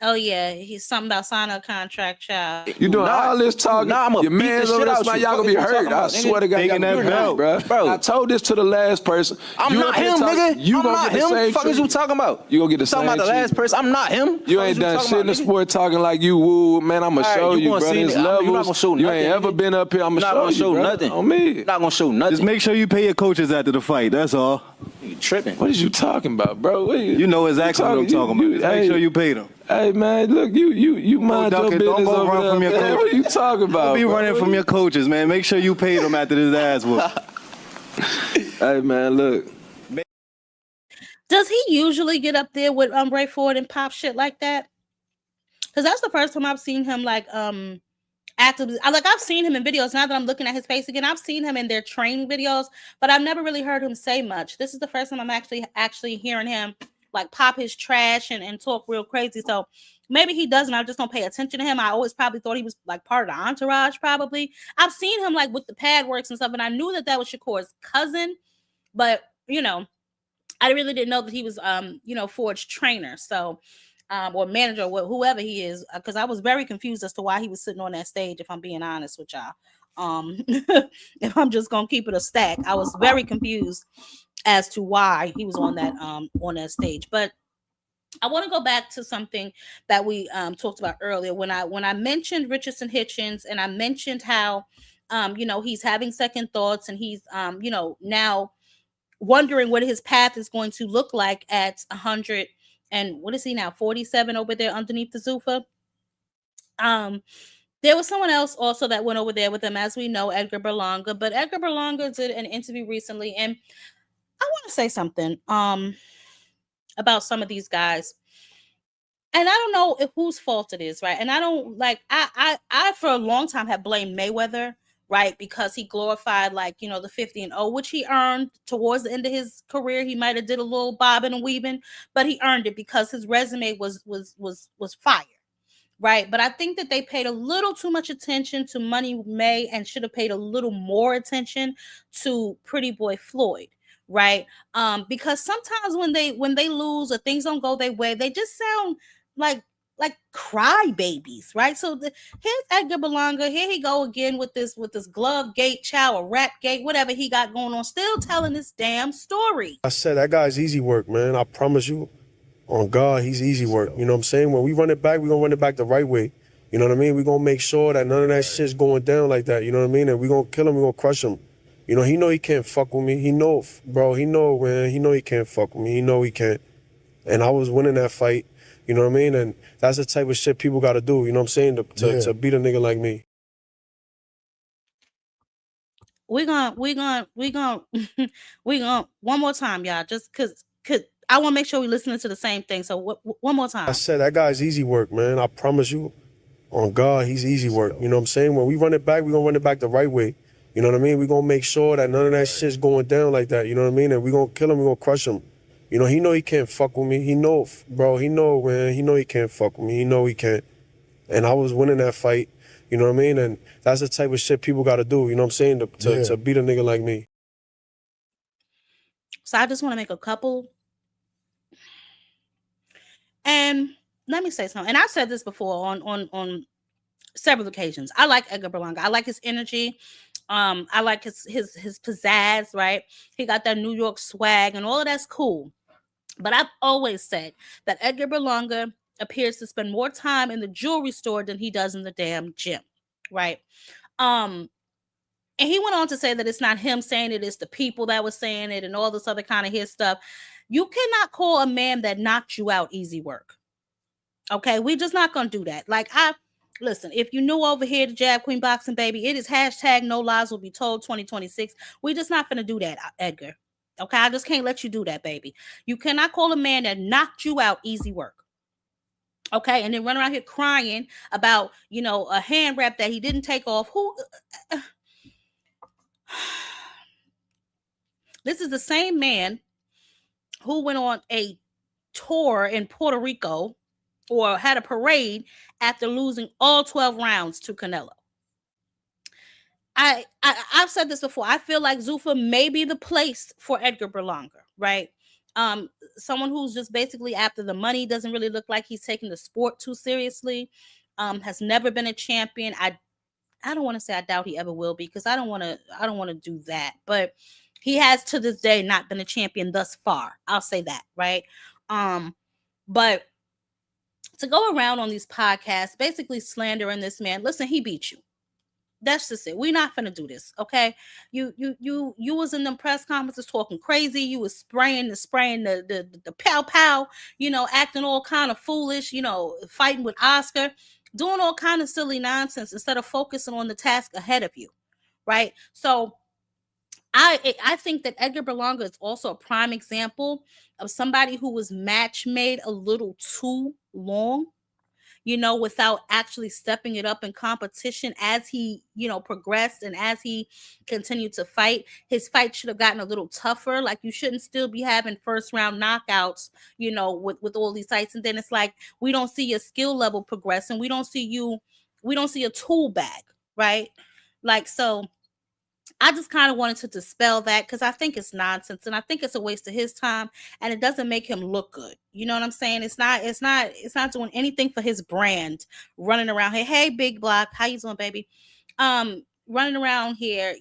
Oh, yeah. He's something about signing a contract, child. You doing all this talking? Nah, I'm a your man's over there, y'all gonna be hurt. I swear to God, y'all gonna be hurt, bro. I told this to the last person. I'm not him, nigga. You I'm not him. What the fuck is you talking about? You gonna get the same talking about the last person. I'm not him. You ain't done shit in the sport talking like you woo, man. I'm gonna show you, bro. There's levels. You're not gonna show nothing. You ain't ever been up here. I'm gonna show you, nothing. On me. Not gonna show nothing. Just make sure you pay your coaches after the fight. That's all. You tripping? What is you talking about, bro? You know exactly what I'm talking about. Just make sure you pay them. Hey man, look, you mind your business. Don't go run from your coaches. What are you talking about? Don't be running from your coaches, man. Make sure you pay them after this ass whoop. Hey man, look. Does he usually get up there with Ray Ford and pop shit like that? Because that's the first time I've seen him like actively. I've seen him in videos. Now that I'm looking at his face again, I've seen him in their training videos, but I've never really heard him say much. This is the first time I'm actually hearing him like pop his trash and talk real crazy. So maybe he doesn't. I just don't pay attention to him. I always probably thought he was like part of the entourage. Probably I've seen him like with the pad works and stuff, and I knew that was Shakur's cousin, but you know, I really didn't know that he was you know, Ford's trainer. So or manager, or whoever he is, because I was very confused as to why he was sitting on that stage, if I'm being honest with y'all. If I'm just gonna keep it a stack, I was very confused as to why he was on that stage. But I want to go back to something that we talked about earlier when I mentioned Richardson Hitchens, and I mentioned how you know, he's having second thoughts, and he's you know, now wondering what his path is going to look like at 100 and what is he now, 47 over there underneath the Zuffa. There was someone else also that went over there with him, as we know, Edgar Berlanga. But Edgar Berlanga did an interview recently, and I want to say something about some of these guys. And I don't know if whose fault it is, right? And I don't like, I for a long time have blamed Mayweather, right? Because he glorified, like, you know, the 50-0, which he earned towards the end of his career. He might have did a little bobbing and weaving, but he earned it because his resume was fire. Right. But I think that they paid a little too much attention to Money May and should have paid a little more attention to Pretty Boy Floyd. Right. Because sometimes when they lose or things don't go their way, they just sound like cry babies. Right. So here's Edgar Berlanga. Here he go again with this glove gate, chow, or rap gate, whatever he got going on, still telling this damn story. I said, that guy's easy work, man. I promise you. On God, he's easy work. You know what I'm saying? When we run it back, we're going to run it back the right way. You know what I mean? We're going to make sure that none of that shit's going down like that. You know what I mean? And we're going to kill him. We're going to crush him. You know, he know he can't fuck with me. He know, bro. He know, man. He know he can't fuck with me. He know he can't. And I was winning that fight. You know what I mean? And that's the type of shit people got to do. You know what I'm saying? To beat a nigga like me. We're gonna one more time, y'all. Just cause I want to make sure we listening to the same thing. So one more time. I said, that guy's easy work, man. I promise you. On God, he's easy work. You know what I'm saying? When we run it back, we're going to run it back the right way. You know what I mean? We're going to make sure that none of that shit's going down like that. You know what I mean? And we're going to kill him. We're going to crush him. You know, he know he can't fuck with me. He know, bro. He know, man. He know he can't fuck with me. He know he can't. And I was winning that fight. You know what I mean? And that's the type of shit people got to do. You know what I'm saying? To beat a nigga like me. So I just want to make a couple. And let me say something. And I've said this before on several occasions. I like Edgar Berlanga. I like his energy. I like his pizzazz, right? He got that New York swag and all of that's cool. But I've always said that Edgar Berlanga appears to spend more time in the jewelry store than he does in the damn gym, right? And he went on to say that it's not him saying it, it's the people that were saying it and all this other kind of his stuff. You cannot call a man that knocked you out easy work. Okay, we're just not gonna do that. Like, listen, if you new over here to Jab Queen Boxing, baby, it is hashtag no lies will be told 2026. We're just not gonna do that, Edgar. Okay, I just can't let you do that, baby. You cannot call a man that knocked you out easy work. Okay, and then run around here crying about, a hand wrap that he didn't take off. This is the same man who went on a tour in Puerto Rico or had a parade after losing all 12 rounds to Canelo. I've said this before. I feel like Zuffa may be the place for Edgar Berlanga, right? Someone who's just basically after the money, doesn't really look like he's taking the sport too seriously, has never been a champion. I don't want to say I doubt he ever will be, because I don't want to do that, but he has to this day not been a champion thus far. I'll say that, right? But to go around on these podcasts basically slandering this man, listen, he beat you. That's just it. We're not gonna do this, okay? You was in them press conferences talking crazy. You was spraying the pow pow, acting all kind of foolish, fighting with Oscar, doing all kind of silly nonsense instead of focusing on the task ahead of you, right? So I think that Edgar Berlanga is also a prime example of somebody who was match made a little too long, without actually stepping it up in competition as he, progressed and as he continued to fight. His fight should have gotten a little tougher. Like, you shouldn't still be having first round knockouts, with all these fights. And then it's like, we don't see your skill level progressing. We don't see a tool bag, right? Like, so I just kind of wanted to dispel that, because I think it's nonsense and I think it's a waste of his time, and it doesn't make him look good. You know what I'm saying? It's not doing anything for his brand, running around here. Hey, Big Block, how you doing, baby? Running around here,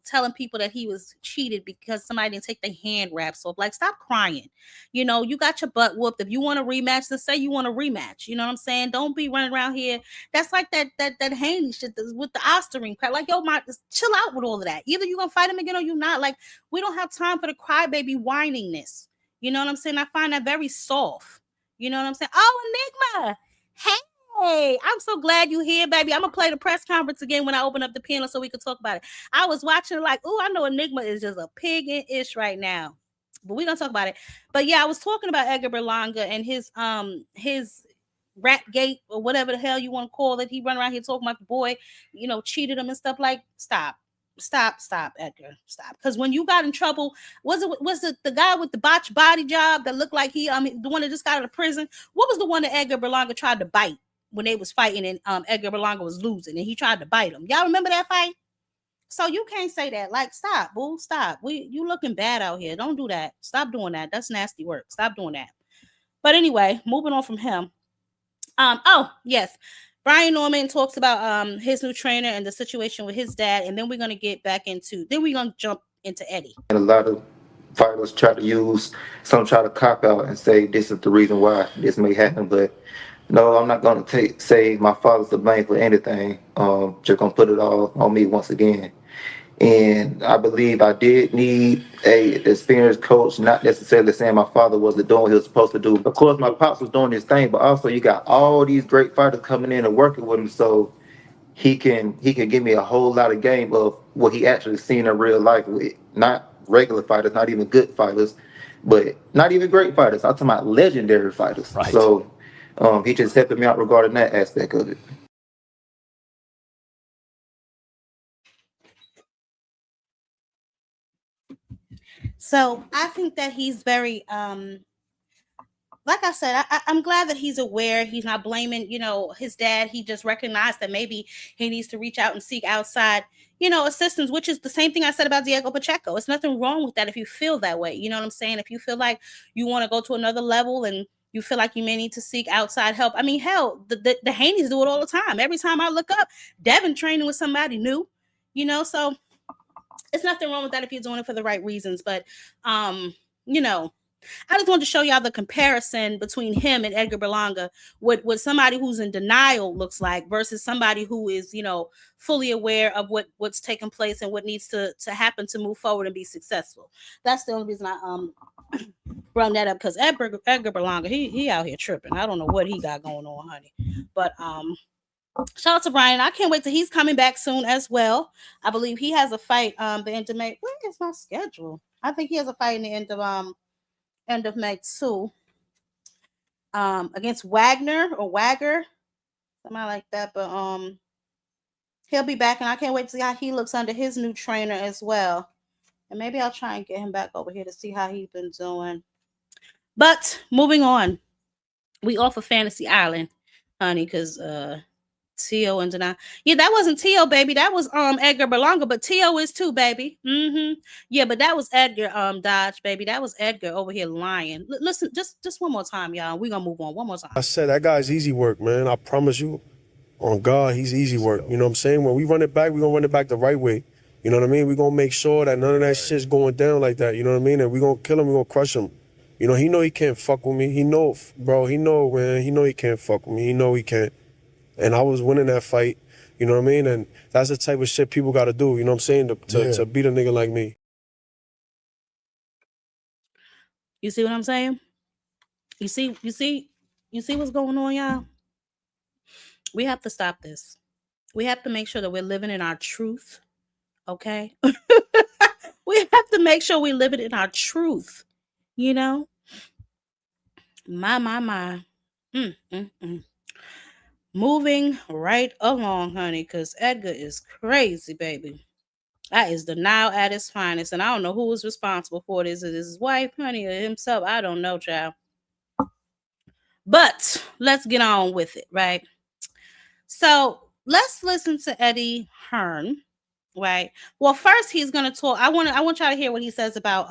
telling people that he was cheated because somebody didn't take the hand wraps off. Like, stop crying. You got your butt whooped. If you want a rematch, then say you want a rematch. You know what I'm saying? Don't be running around here. That's like that Haney shit with the Osterine crap. Like, yo, just chill out with all of that. Either you're gonna fight him again or you're not. Like, we don't have time for the crybaby whiningness. You know what I'm saying? I find that very soft. You know what I'm saying? Oh, Enigma. Hey, I'm so glad you're here, baby. I'm gonna play the press conference again when I open up the panel so we can talk about it. I was watching like, I know Enigma is just a pig in ish right now, but we're gonna talk about it. But yeah, I was talking about Edgar Berlanga and his rat gate or whatever the hell you want to call it. He run around here talking about the boy, cheated him and stuff. Like, stop, Edgar, stop. Because when you got in trouble, was it the guy with the botched body job that looked like the one that just got out of prison? What was the one that Edgar Berlanga tried to bite when they was fighting and Edgar Berlanga was losing and he tried to bite him? Y'all remember that fight? So you can't say that. Like, stop, boo, stop. You looking bad out here. Don't do that. Stop doing that. That's nasty work. Stop doing that. But anyway, moving on from him. Oh yes, Brian Norman talks about his new trainer and the situation with his dad, and then we're gonna jump into Eddie. And a lot of fighters try to cop out and say this is the reason why this may happen, but no, I'm not gonna say my father's to blame for anything. Just gonna put it all on me once again. And I believe I did need a experienced coach, not necessarily saying my father wasn't doing what he was supposed to do. Of course, my pops was doing his thing, but also you got all these great fighters coming in and working with him, so he can give me a whole lot of game of what he actually seen in real life with not regular fighters, not even good fighters, but not even great fighters. I'm talking about legendary fighters. Right. So he just helping me out regarding that aspect of it. So I think that he's very, like I said, I'm glad that he's aware. He's not blaming, his dad. He just recognized that maybe he needs to reach out and seek outside, assistance, which is the same thing I said about Diego Pacheco. It's nothing wrong with that if you feel that way. You know what I'm saying? If you feel like you want to go to another level and you feel like you may need to seek outside help. I mean, hell, the Haneys do it all the time. Every time I look up, Devin training with somebody new, so it's nothing wrong with that if you're doing it for the right reasons. But, I just wanted to show y'all the comparison between him and Edgar Berlanga, what somebody who's in denial looks like versus somebody who is, fully aware of what's taking place and what needs to happen to move forward and be successful. That's the only reason I brought that up, because Edgar Berlanga, he out here tripping. I don't know what he got going on, honey. But shout out to Brian. I can't wait till he's coming back soon as well. I believe he has a fight the end of May. Where is my schedule? I think he has a fight in the end of May too. Against Wagner or Wagger, something like that. But he'll be back, and I can't wait to see how he looks under his new trainer as well. And maybe I'll try and get him back over here to see how he's been doing. But moving on, we off of Fantasy Island, honey, because T.O. and Deny. Yeah, that wasn't T.O., baby. That was Edgar Berlanga, but T.O. is too, baby. Yeah, but that was Edgar Dodge, baby. That was Edgar over here lying. Listen, just one more time, y'all. We're gonna move on. One more time. I said that guy's easy work, man. I promise you. On God, he's easy work. You know what I'm saying? When we run it back, we're gonna run it back the right way. You know what I mean? We're gonna make sure that none of that shit's going down like that. You know what I mean? And we're gonna kill him, we're gonna crush him. You know, he know he can't fuck with me. He know, bro, he know, man. He know he can't fuck with me. He know he can't. And I was winning that fight. You know what I mean? And that's the type of shit people gotta do, you know what I'm saying? To beat a nigga like me. You see what I'm saying? You see what's going on, y'all? We have to stop this. We have to make sure that we're living in our truth. Okay? We have to make sure we live it in our truth. You know? My. Moving right along, honey, because Edgar is crazy, baby. That is denial at its finest. And I don't know who was responsible for this. Is it his wife, honey, or himself? I don't know, child. But let's get on with it, right? So let's listen to Eddie Hearn, right? Well, first he's gonna talk. I want y'all to hear what he says about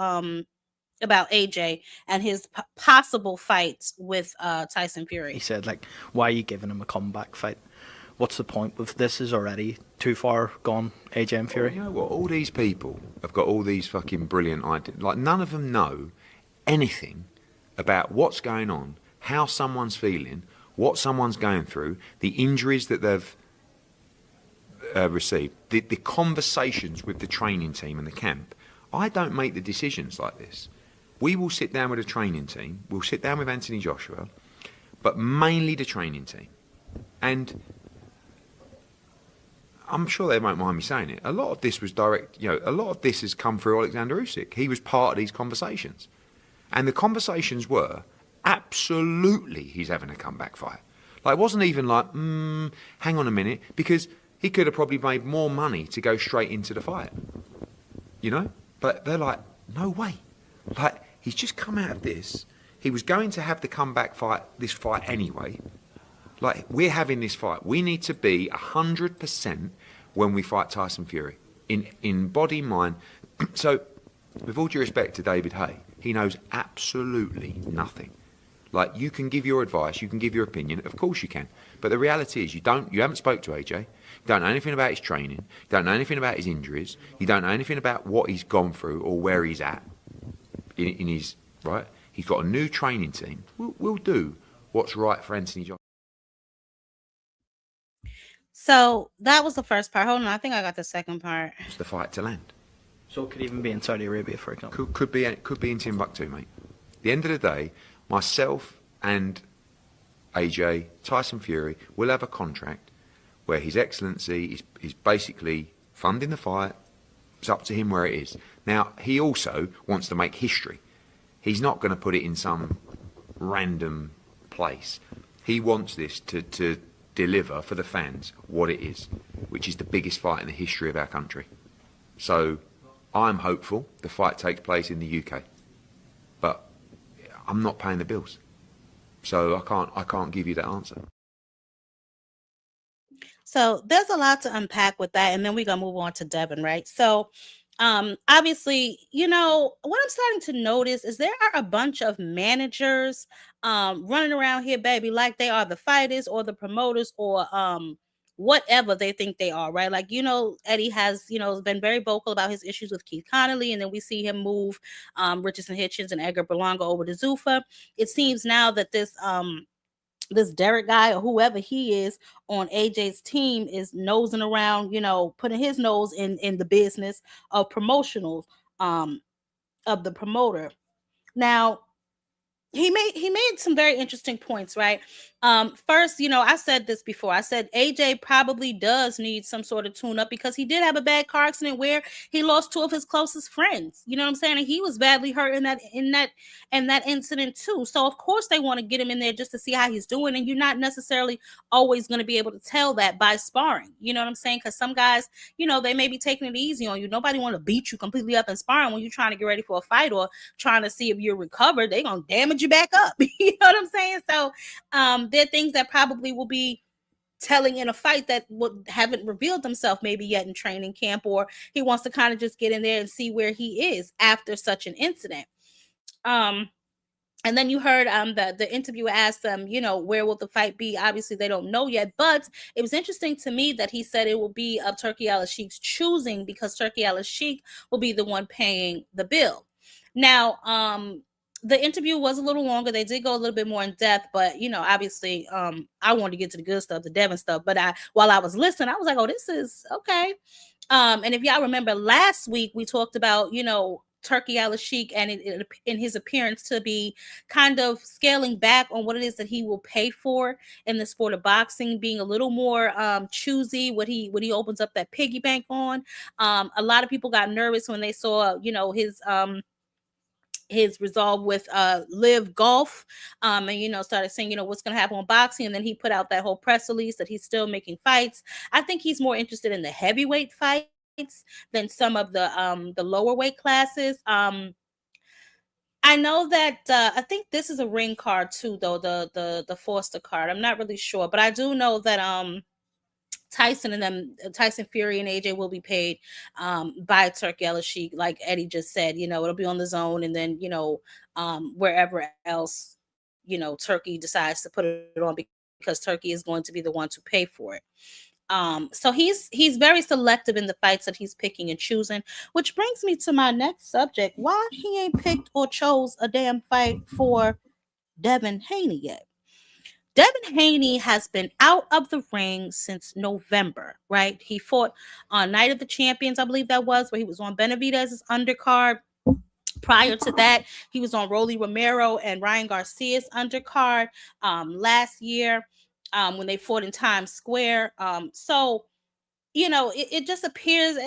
AJ and his possible fights with Tyson Fury. He said, like, why are you giving him a comeback fight? What's the point with this? Is already too far gone, AJ and Fury. You know what? All these people have got all these fucking brilliant ideas. Like, none of them know anything about what's going on, how someone's feeling, what someone's going through, the injuries that they've received, the conversations with the training team and the camp. I don't make the decisions like this. We will sit down with a training team. We'll sit down with Anthony Joshua, but mainly the training team. And I'm sure they won't mind me saying it. A lot of this was direct, a lot of this has come through Alexander Usyk. He was part of these conversations. And the conversations were, absolutely he's having a comeback fight. Like, it wasn't even like, hang on a minute, because he could have probably made more money to go straight into the fight. But they're like, no way. Like, he's just come out of this. He was going to have the comeback fight, this fight anyway. Like, we're having this fight. We need to be 100% when we fight Tyson Fury. In body, mind. So, with all due respect to David Haye, he knows absolutely nothing. Like, you can give your advice, you can give your opinion, of course you can. But the reality is you haven't spoke to AJ, you don't know anything about his training, you don't know anything about his injuries, you don't know anything about what he's gone through or where he's at in his, right? He's got a new training team. We'll do what's right for Anthony Joshua. So that was the first part. Hold on, I think I got the second part. It's the fight to land. So it could even be in Saudi Arabia, for example. Could be in Timbuktu, mate. At the end of the day, myself and AJ, Tyson Fury, will have a contract where His Excellency is basically funding the fight. It's up to him where it is. Now, he also wants to make history. He's not going to put it in some random place. He wants this to deliver for the fans what it is, which is the biggest fight in the history of our country. So I'm hopeful the fight takes place in the UK, but I'm not paying the bills, so I can't give you that answer. So there's a lot to unpack with that, and then we're gonna move on to Devin, right? So obviously, what I'm starting to notice is there are a bunch of managers running around here, baby, like they are the fighters or the promoters or whatever they think they are, right? Like, Eddie has, been very vocal about his issues with Keith Connolly, and then we see him move Richardson Hitchens and Edgar Berlanga over to Zuffa. It seems now that this Derek guy or whoever he is on AJ's team is nosing around, putting his nose in the business of promotionals of the promoter. Now, he made some very interesting points, right? First, I said this before. I said AJ probably does need some sort of tune up because he did have a bad car accident where he lost 2 of his closest friends. You know what I'm saying? And he was badly hurt in that incident too. So of course they want to get him in there just to see how he's doing. And you're not necessarily always going to be able to tell that by sparring. You know what I'm saying? Because some guys, they may be taking it easy on you. Nobody want to beat you completely up in sparring when you're trying to get ready for a fight or trying to see if you're recovered. They're gonna damage you back up. You know what I'm saying? So there are things that probably will be telling in a fight that haven't revealed themselves maybe yet in training camp, or he wants to kind of just get in there and see where he is after such an incident. And then you heard the interviewer asked them, where will the fight be? Obviously, they don't know yet, but it was interesting to me that he said it will be of Turki Al-Ashik's choosing because Turki Al-Ashik will be the one paying the bill. Now, the interview was a little longer. They did go a little bit more in depth, but obviously, I wanted to get to the good stuff, the Devin stuff. But while I was listening, I was like, "Oh, this is okay." And if y'all remember last week, we talked about Turki Al-Ashik and in his appearance to be kind of scaling back on what it is that he will pay for in the sport of boxing, being a little more choosy what he opens up that piggy bank on. A lot of people got nervous when they saw his resolve with Live Golf, and started saying what's going to happen on boxing, and then he put out that whole press release that he's still making fights. I think he's more interested in the heavyweight fights than some of the lower weight classes. I know that I think this is a ring card too, though, the Forster card. I'm not really sure, but I do know that Tyson Fury and AJ will be paid by Turki Al-Ashik, like Eddie just said. It'll be on the zone, and then wherever else Turki decides to put it on, because Turki is going to be the one to pay for it. So he's very selective in the fights that he's picking and choosing, which brings me to my next subject. Why he ain't picked or chose a damn fight for Devin Haney yet? Devin Haney has been out of the ring since November, right? He fought on Night of the Champions, I believe that was, where he was on Benavidez's undercard. Prior to that, he was on Rolly Romero and Ryan Garcia's undercard last year when they fought in Times Square. So, it just appears.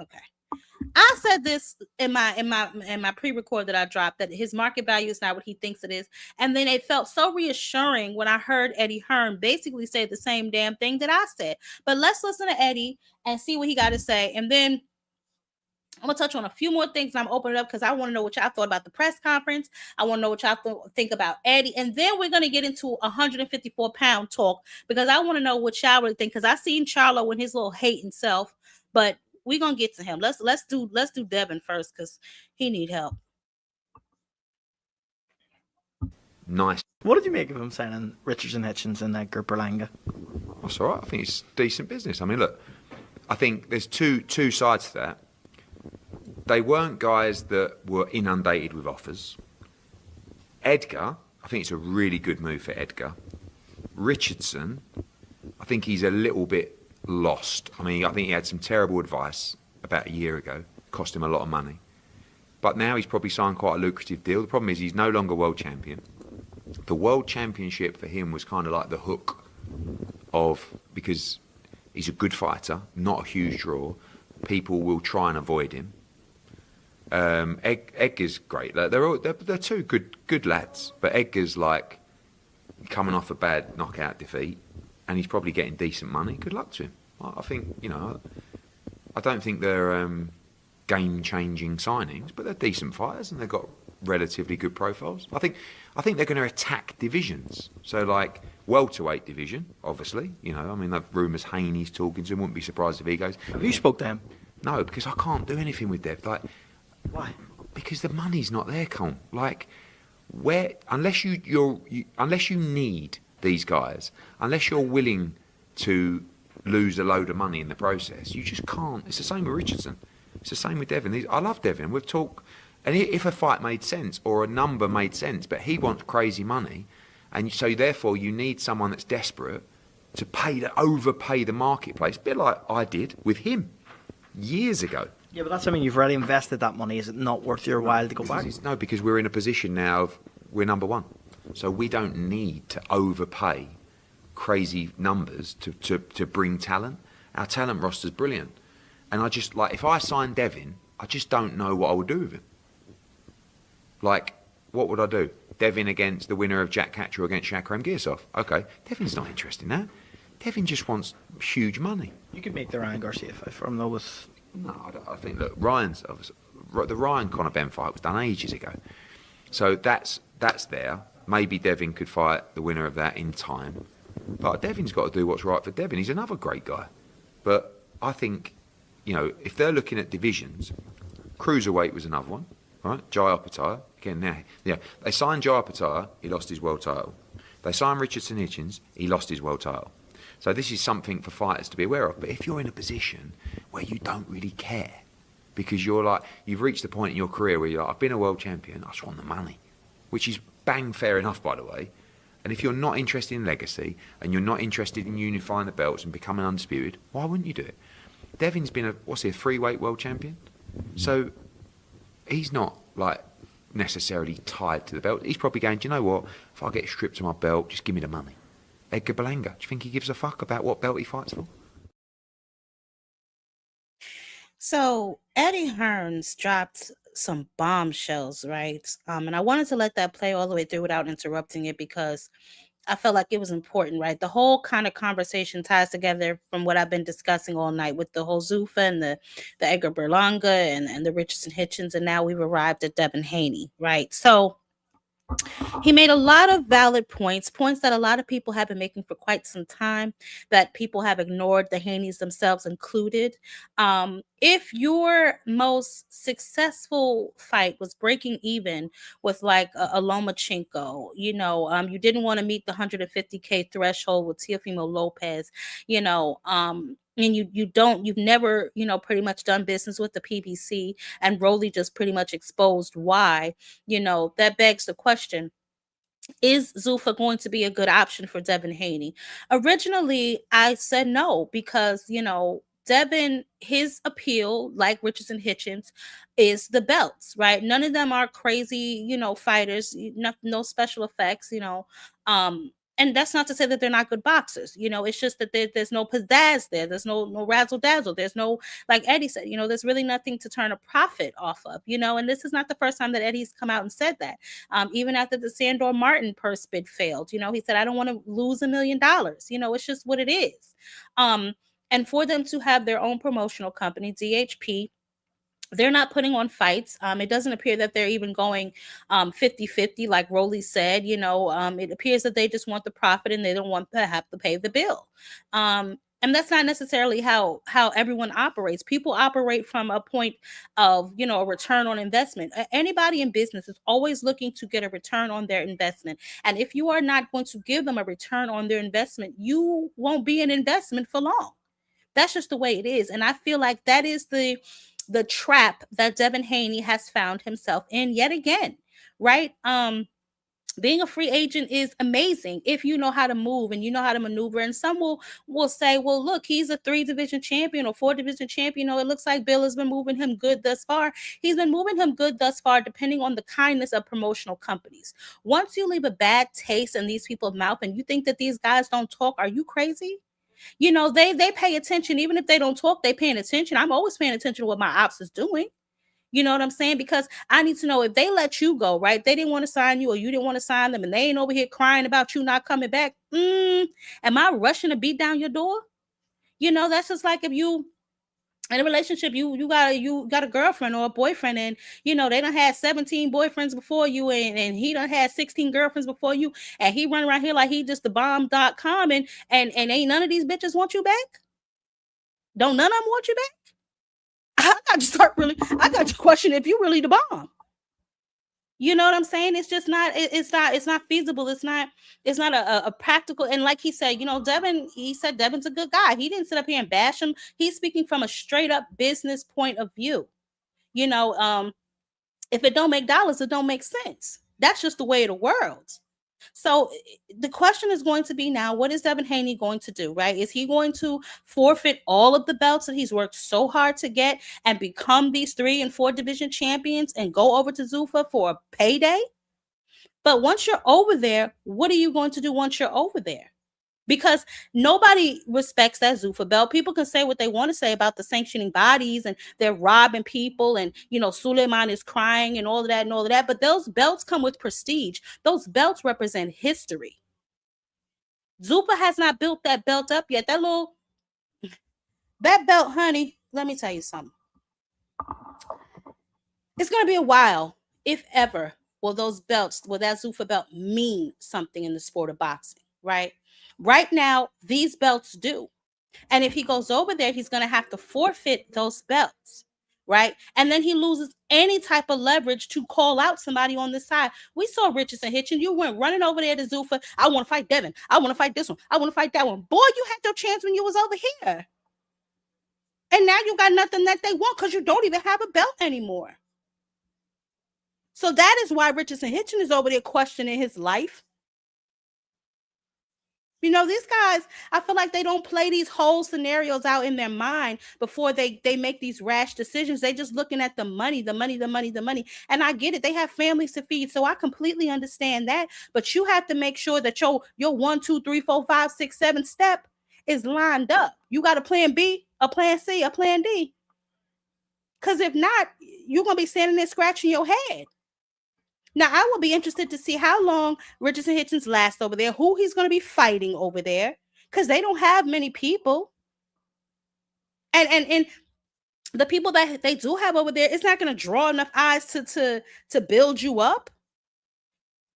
Okay. I said this in my pre-record that I dropped, that his market value is not what he thinks it is. And then it felt so reassuring when I heard Eddie Hearn basically say the same damn thing that I said. But let's listen to Eddie and see what he got to say. And then I'm going to touch on a few more things, and I'm opening it up because I want to know what y'all thought about the press conference. I want to know what y'all think about Eddie. And then we're going to get into 154-pound talk, because I want to know what y'all really think, because I seen Charlo with his little hating self, but we're going to get to him. Let's do Devin first, because he need help. Nice. What did you make of him signing Richardson Hitchens and Edgar Berlanga? That's all right. I think it's decent business. I mean, look, I think there's two sides to that. They weren't guys that were inundated with offers. Edgar, I think it's a really good move for Edgar. Richardson, I think he's a little bit lost. I mean, I think he had some terrible advice about a year ago, cost him a lot of money. But now he's probably signed quite a lucrative deal. The problem is he's no longer world champion. The world championship for him was kind of like the hook because he's a good fighter, not a huge draw. People will try and avoid him. Edgar's great. They're two good lads, but Edgar's like coming off a bad knockout defeat, and he's probably getting decent money. Good luck to him. I think I don't think they're game-changing signings, but they're decent fighters and they've got relatively good profiles. I think they're going to attack divisions. So like welterweight division, obviously. I mean, the rumours Haney's talking to him. Wouldn't be surprised if he goes. Have you spoke to him? No, because I can't do anything with Dev. Like, why? Because the money's not there, Con. Like, unless you need these guys, unless you're willing to lose a load of money in the process. You just can't. It's the same with Richardson. It's the same with Devin. I love Devin. We've talked, and if a fight made sense or a number made sense, but he wants crazy money, and so therefore you need someone that's desperate to overpay the marketplace, a bit like I did with him years ago. Yeah, but that's, I mean, you've already invested that money. Is it not worth your while to go back? No, because we're in a position now of we're number one. So we don't need to overpay crazy numbers to bring talent. Our talent roster's brilliant. And I just, like, if I signed Devin, I just don't know what I would do with him. Like, what would I do? Devin against the winner of Jack Catcher against Shakur Girsov. Okay, Devin's not interested in that. Devin just wants huge money. You could make the Ryan Garcia fight for him, though, with... No, I think, look, the Ryan Conor Ben fight was done ages ago. So that's there. Maybe Devin could fight the winner of that in time. But Devin's got to do what's right for Devin. He's another great guy. But I think, you know, if they're looking at divisions, cruiserweight was another one, right? Jai Opetaia, again, now, yeah, they signed Jai Opetaia, he lost his world title. They signed Richardson Hitchens, he lost his world title. So this is something for fighters to be aware of. But if you're in a position where you don't really care, because you're like, you've reached the point in your career where you're like, I've been a world champion, I just want the money, which is bang fair enough, by the way. And if you're not interested in legacy and you're not interested in unifying the belts and becoming undisputed, why wouldn't you do it? Devin's been a 3-weight world champion. So he's not like necessarily tied to the belt. He's probably going, do you know what? If I get stripped of my belt, just give me the money. Edgar Berlanga, do you think he gives a fuck about what belt he fights for? So Eddie Hearns dropped some bombshells, right? And I wanted to let that play all the way through without interrupting it because I felt like it was important, right? The whole kind of conversation ties together from what I've been discussing all night with the whole Zuffa and the Edgar Berlanga and the Richardson Hitchens, and now we've arrived at Devin Haney, right? So he made a lot of valid points that a lot of people have been making for quite some time, that people have ignored, the Haneys themselves included. If your most successful fight was breaking even with like a Lomachenko, you know, you didn't want to meet the 150K threshold with Teofimo Lopez, you know, and you've never, you know, pretty much done business with the PBC, and Rolly just pretty much exposed why, you know, that begs the question, is Zuffa going to be a good option for Devin Haney? Originally, I said no, because, you know, Devin, his appeal, like Richardson Hitchens, is the belts, right? None of them are crazy, you know, fighters, no special effects, you know, and that's not to say that they're not good boxers. You know, it's just that there's no pizzazz there. There's no razzle dazzle. There's no, like Eddie said, you know, there's really nothing to turn a profit off of, you know, and this is not the first time that Eddie's come out and said that. Even after the Sandor Martin purse bid failed, you know, he said, I don't want to lose $1 million. You know, it's just what it is. And for them to have their own promotional company, DHP, they're not putting on fights. It doesn't appear that they're even going 50-50, like Rolly said. You know, it appears that they just want the profit and they don't want to have to pay the bill. And that's not necessarily how everyone operates. People operate from a point of, you know, a return on investment. Anybody in business is always looking to get a return on their investment. And if you are not going to give them a return on their investment, you won't be an investment for long. That's just the way it is. And I feel like that is the trap that Devin Haney has found himself in yet again, right? Being a free agent is amazing if you know how to move and you know how to maneuver. And some will say, well, look, he's a 3-division champion or 4-division champion. You know, it looks like Bill has been moving him good thus far. He's been moving him good thus far, depending on the kindness of promotional companies. Once you leave a bad taste in these people's mouth and you think that these guys don't talk, are you crazy? You know, they pay attention. Even if they don't talk, they paying attention. I'm always paying attention to what my ops is doing. You know what I'm saying? Because I need to know if they let you go, right? They didn't want to sign you or you didn't want to sign them and they ain't over here crying about you not coming back. Am I rushing to beat down your door? You know, that's just like if you in a relationship, you got a girlfriend or a boyfriend, and you know they done had 17 boyfriends before you, and he done had 16 girlfriends before you, and he run around here like he just the bomb.com, and ain't none of these bitches want you back? Don't none of them want you back? I got to question if you really the bomb. You know what I'm saying? It's just not. It's not feasible. It's not a practical. And like he said, Devin. He said Devin's a good guy. He didn't sit up here and bash him. He's speaking from a straight up business point of view. If it don't make dollars, it don't make sense. That's just the way of the world. So the question is going to be now, what is Devin Haney going to do, right? Is he going to forfeit all of the belts that he's worked so hard to get and become these 3 and 4 division champions and go over to Zuffa for a payday? But once you're over there, what are you going to do once you're over there? Because nobody respects that Zuffa belt. People can say what they want to say about the sanctioning bodies and they're robbing people and, Suleiman is crying and all of that. But those belts come with prestige. Those belts represent history. Zuffa has not built that belt up yet. That belt, honey, let me tell you something. It's going to be a while, if ever, will that Zuffa belt mean something in the sport of boxing, right? Right now, these belts do. And if he goes over there, he's going to have to forfeit those belts, right? And then he loses any type of leverage to call out somebody on the side. We saw Richardson Hitchin. You went running over there to Zuffa. I want to fight Devin. I want to fight this one. I want to fight that one. Boy, you had your chance when you was over here. And now you got nothing that they want because you don't even have a belt anymore. So that is why Richardson Hitchin is over there questioning his life. These guys, I feel like they don't play these whole scenarios out in their mind before they make these rash decisions. They just looking at the money. And I get it. They have families to feed. So I completely understand that. But you have to make sure that your 1, 2, 3, 4, 5, 6, 7 step is lined up. You got a plan B, a plan C, a plan D. Because if not, you're going to be standing there scratching your head. Now, I will be interested to see how long Richardson Hitchens lasts over there, who he's going to be fighting over there, because they don't have many people. And the people that they do have over there, it's not going to draw enough eyes to build you up.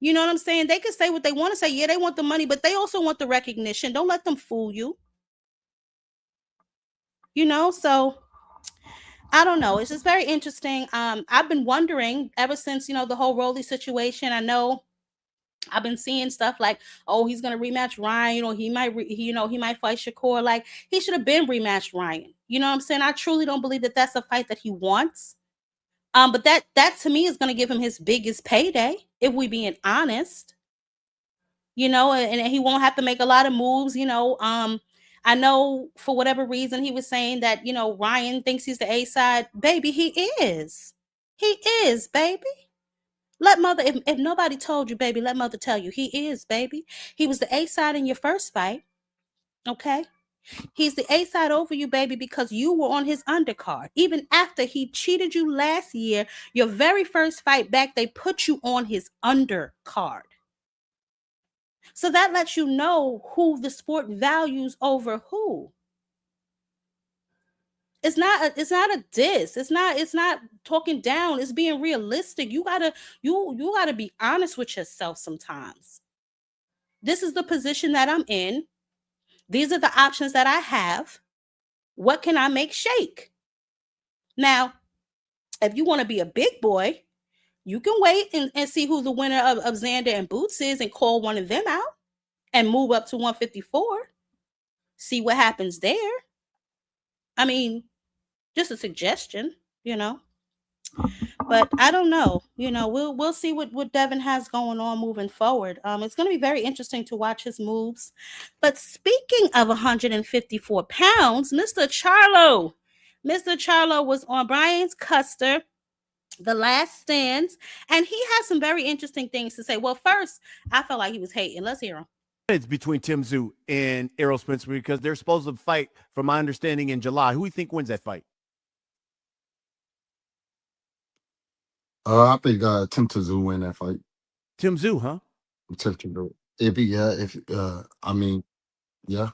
You know what I'm saying? They can say what they want to say. Yeah, they want the money, but they also want the recognition. Don't let them fool you. So I don't know. It's just very interesting. I've been wondering ever since, the whole Rolly situation. I know I've been seeing stuff like, oh, he's going to rematch Ryan, he might fight Shakur. Like, he should have been rematched Ryan. You know what I'm saying? I truly don't believe that that's a fight that he wants. But that to me is going to give him his biggest payday, if we being honest. And he won't have to make a lot of moves. I know for whatever reason he was saying that, Ryan thinks he's the A side. Baby, he is. He is, baby. Let mother, if nobody told you, baby, let mother tell you. He is, baby. He was the A side in your first fight. Okay? He's the A side over you, baby, because you were on his undercard. Even after he cheated you last year, your very first fight back, they put you on his undercard. So that lets you know who the sport values over who. It's not a diss. It's not talking down. It's being realistic. You gotta be honest with yourself sometimes. This is the position that I'm in. These are the options that I have. What can I make shake? Now, if you want to be a big boy, you can wait and see who the winner of Xander and Boots is and call one of them out and move up to 154. See what happens there. I mean, just a suggestion, But I don't know. We'll see what Devin has going on moving forward. It's going to be very interesting to watch his moves. But speaking of 154 pounds, Mr. Charlo was on Brian Custer, The Last Stands, and he has some very interesting things to say. Well, first, I felt like he was hating. Let's hear him. It's between Tim Tszyu and Errol Spence because they're supposed to fight, from my understanding, in July. Who do you think wins that fight? I think Tim Tszyu win that fight. Tim Tszyu, huh? I mean, yeah.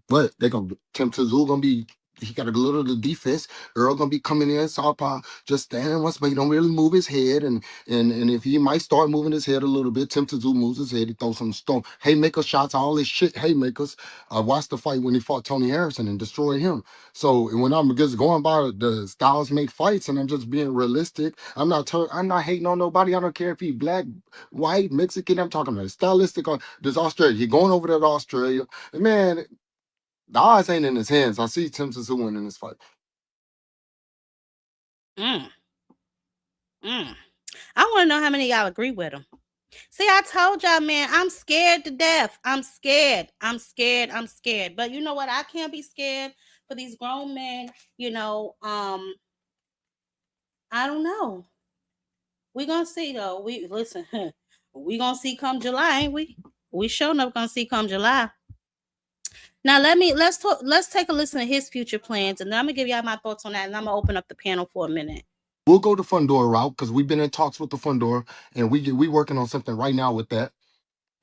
But Tim Tszyu gonna be he got a little of the defense. Earl gonna be coming in southpaw, just standing once, but he don't really move his head. And if he might start moving his head a little bit, Tim Tszyu moves his head. He throws some stone haymaker shots, all this shit haymakers. I watched the fight when he fought Tony Harrison and destroyed him. So when I'm just going by the styles make fights, and I'm just being realistic, I'm not hating on nobody. I don't care if he black, white, Mexican. I'm talking about it. Stylistic. This Australia, he going over there to Australia, and man. The odds ain't in his hands. I see Tim Tszyu winning this fight. I want to know how many of y'all agree with him. See, I told y'all, man, I'm scared to death. I'm scared. But you know what? I can't be scared for these grown men. You know, I don't know. We gonna see though. We gonna see come July, ain't we? We sure enough gonna see come July. Now let's take a listen to his future plans, and then I'm gonna give y'all my thoughts on that, and I'm gonna open up the panel for a minute. We'll go the Fundora route because we've been in talks with the Fundora, and we working on something right now with that,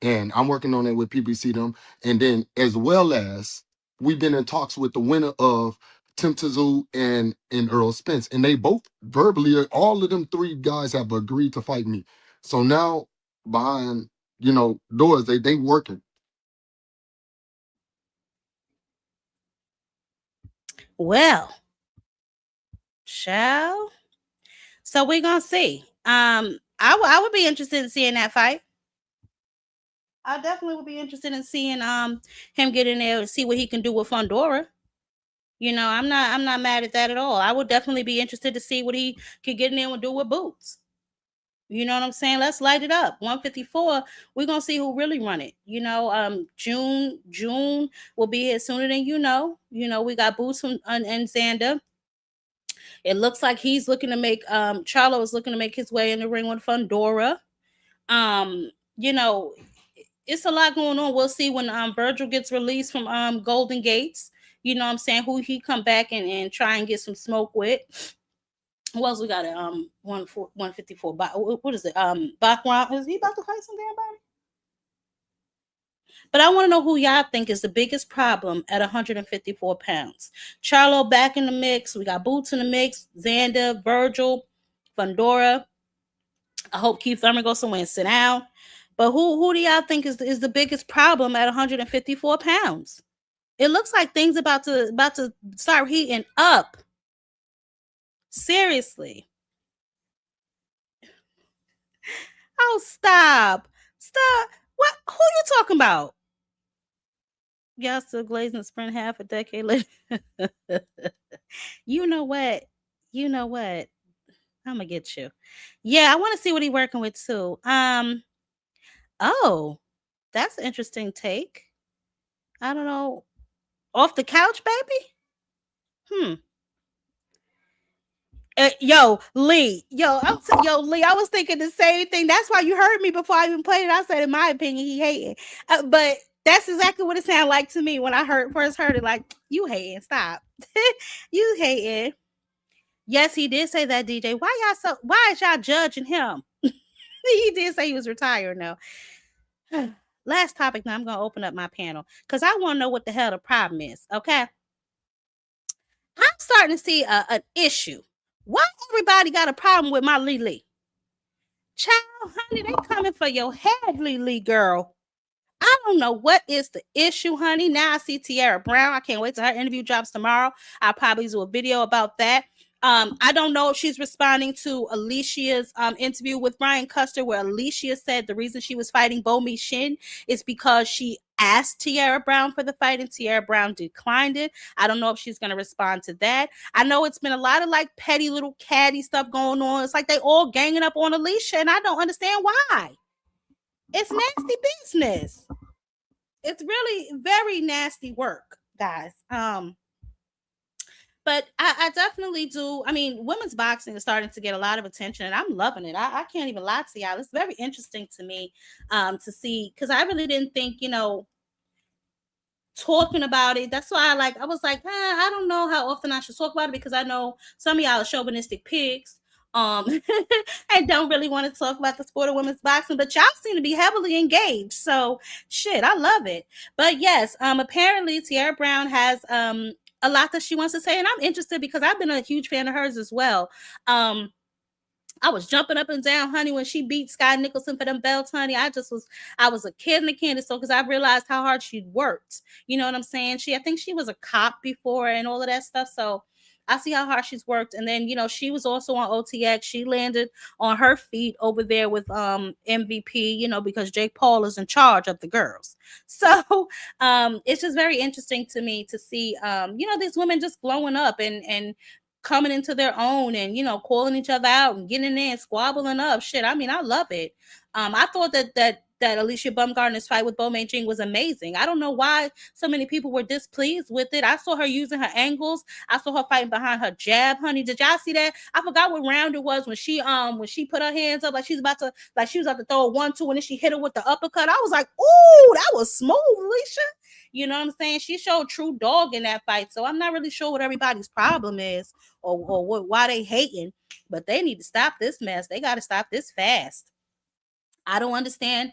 and I'm working on it with PBC them, and then as well as we've been in talks with the winner of Tim Tszyu and Earl Spence, and they both verbally, all of them three guys have agreed to fight me. So now behind doors, they working. Well, so we're gonna see. I would be interested in seeing that fight. I definitely would be interested in seeing him get in there and see what he can do with Fundora. You know, I'm not mad at that at all. I would definitely be interested to see what he could get in there and do with Boots. You know what I'm saying? Let's light it up. 154. We're gonna see who really run it. You know, June will be here sooner than you know. You know, we got Boots and Xander. It looks like he's looking to make Charlo is looking to make his way in the ring with Fundora. You know, it's a lot going on. We'll see when Virgil gets released from Golden Gates. You know what I'm saying? Who he come back and try and get some smoke with. Who else we got at 154? What is it? Bachran, is he about to fight some damn body? But I want to know who y'all think is the biggest problem at 154 pounds. Charlo back in the mix. We got Boots in the mix. Xander, Virgil, Fundora. I hope Keith Thurman goes somewhere and sit down. But who do y'all think is the biggest problem at 154 pounds? It looks like things about to start heating up. Seriously. Oh, stop. What? Who you talking about? Y'all still glazing the sprint half a decade later. You know what? I'm gonna get you. Yeah, I want to see what he's working with too. Oh, that's an interesting take. I don't know. Off the couch, baby? Yo, Lee. Lee, I was thinking the same thing. That's why you heard me before I even played it. I said, in my opinion, he hating. But that's exactly what it sounded like to me when I first heard it. Like, you hating. Stop. You hating. Yes, he did say that, DJ. Why is y'all judging him? He did say he was retired now. Last topic. Now I'm going to open up my panel because I want to know what the hell the problem is. Okay. I'm starting to see an issue. Why everybody got a problem with my Lee? Child, honey, they coming for your head, Lee girl. I don't know what is the issue, honey. Now I see Tiara Brown. I can't wait till her interview drops tomorrow. I'll probably do a video about that. I don't know if she's responding to Alicia's interview with Brian Custer, where Alicia said the reason she was fighting Bo Mi Shin is because she asked Tiara Brown for the fight and Tiara Brown declined it. I don't know if she's going to respond to that. I know it's been a lot of like petty little catty stuff going on. It's like they all ganging up on Alicia, and I don't understand why. It's nasty business. It's really very nasty work, guys. But I definitely do. I mean, women's boxing is starting to get a lot of attention, and I'm loving it. I can't even lie to y'all. It's very interesting to me to see, because I really didn't think, talking about it. That's why I was like, I don't know how often I should talk about it, because I know some of y'all are chauvinistic pigs. And don't really want to talk about the sport of women's boxing, but y'all seem to be heavily engaged. So shit, I love it. But yes, apparently Tiara Brown has a lot that she wants to say, and I'm interested because I've been a huge fan of hers as well. I was jumping up and down, honey, when she beat Sky Nicholson for them belts, honey. I was a kid in the candy store because I realized how hard she'd worked. You know what I'm saying? I think she was a cop before and all of that stuff. So I see how hard she's worked. And then, she was also on OTX. She landed on her feet over there with MVP, because Jake Paul is in charge of the girls. So it's just very interesting to me to see these women just glowing up and coming into their own and calling each other out and getting in there and squabbling up shit. I mean, I love it. I thought that Alicia Baumgardner's fight with Bo Jing was amazing. I don't know why so many people were displeased with it. I saw her using her angles. I saw her fighting behind her jab, honey. Did y'all see that? I forgot what round it was when she put her hands up like she was about to throw a 1-2 and then she hit her with the uppercut. I was like, ooh, that was smooth, Alicia. You know what I'm saying? She showed true dog in that fight. So I'm not really sure what everybody's problem is or why they hating, but they need to stop this mess. They got to stop this fast. I don't understand,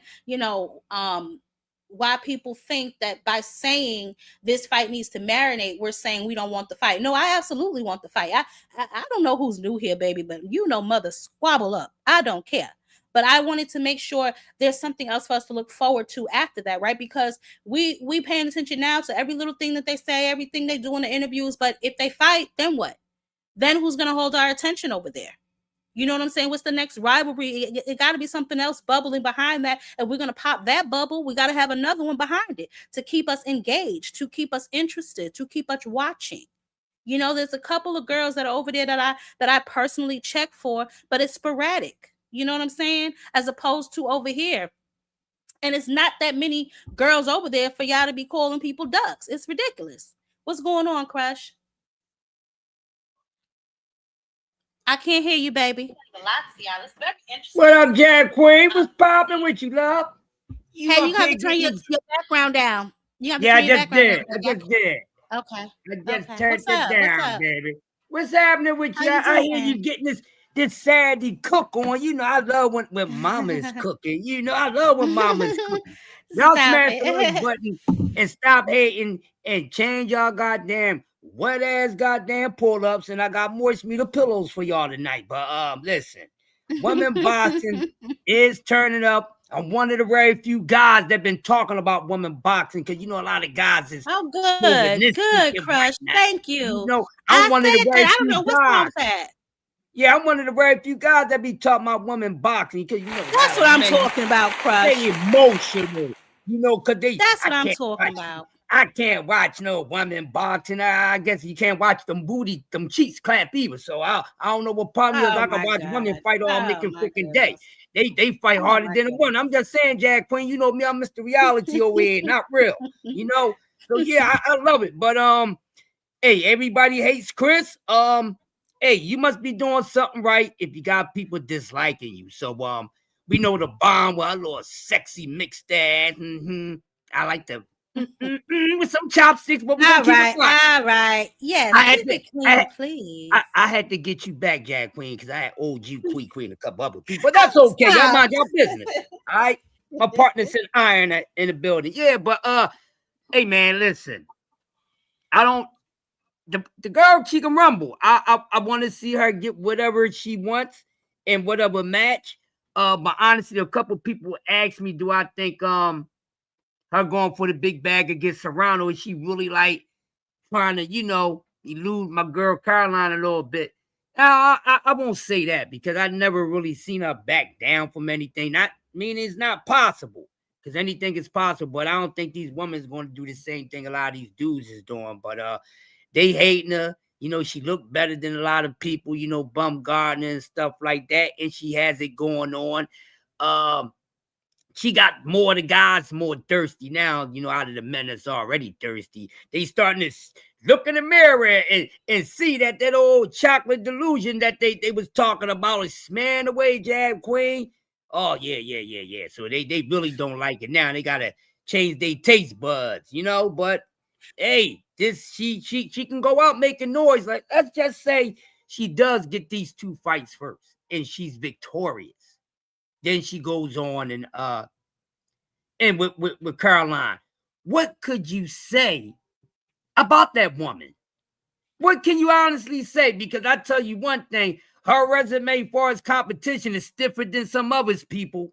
why people think that by saying this fight needs to marinate, we're saying we don't want the fight. No, I absolutely want the fight. I don't know who's new here, baby, but mother, squabble up. I don't care. But I wanted to make sure there's something else for us to look forward to after that, right? Because we paying attention now to every little thing that they say, everything they do in the interviews. But if they fight, then what? Then who's going to hold our attention over there? You know what I'm saying? What's the next rivalry? It got to be something else bubbling behind that. If we're going to pop that bubble, we got to have another one behind it to keep us engaged, to keep us interested, to keep us watching. There's a couple of girls that are over there that I personally check for, but it's sporadic. You know what I'm saying? As opposed to over here. And it's not that many girls over there for y'all to be calling people ducks. It's ridiculous. What's going on, Crush? I can't hear you, baby. What up, Jack Queen? What's popping with you, love? You have to turn your background down. You have to I turn your just background did. down. I just did. Okay. I just turned it down, baby. What's happening with you? I hear you getting this Saturday cook on. I love when mama is cooking. I love when mama is cooking. Y'all smash the like button and stop hating and change y'all goddamn wet ass goddamn pull-ups, and I got moist meter pillows for y'all tonight. But listen, women boxing is turning up. I'm one of the very few guys that been talking about women boxing because a lot of guys is good, Crush. Right. Thank you. I'm one of the very few guys. What's wrong with that? Yeah, I'm one of the very few guys that be talking about women boxing because that's what I'm talking about, Crush. They emotional, because they. That's what I'm talking about. I can't watch no women boxing. I guess you can't watch them cheeks clap either. So I don't know what problem is. I can watch women fight all making freaking day. They fight harder than a woman. I'm just saying, Jack Queen, you know me, I'm Mr. Reality over here, not real. So yeah, I love it. But hey, everybody hates Chris. Hey, you must be doing something right if you got people disliking you. So we know the bomb with a little sexy mixed ass. I like to with some chopsticks, but we're gonna keep it fly. All right. Yes, please. I had to get you back, Jack Queen, because I had owed you Queen a couple other people. But that's okay. Y'all mind your business. All right. My partner's in iron in the building. Yeah, but hey man, listen. I don't the girl she can rumble. I want to see her get whatever she wants in whatever match. But honestly, a couple people asked me, do I think her going for the big bag against Serrano, is she really like trying to, elude my girl Caroline a little bit? Now, I won't say that because I never really seen her back down from anything. Not meaning it's not possible because anything is possible, but I don't think these women are going to do the same thing a lot of these dudes is doing. But they hating her. She looked better than a lot of people, Baumgardner and stuff like that, and she has it going on. She got more of the guys more thirsty now, out of the men that's already thirsty. They starting to look in the mirror and see that old chocolate delusion that they was talking about is smearing away, Jab Queen. Oh, yeah. So they really don't like it now. They got to change their taste buds, But, hey, she can go out making noise. Like, let's just say she does get these 2 fights first and she's victorious. Then she goes on and with Caroline. What could you say about that woman? What can you honestly say? Because I tell you one thing, her resume for his competition is stiffer than some others people.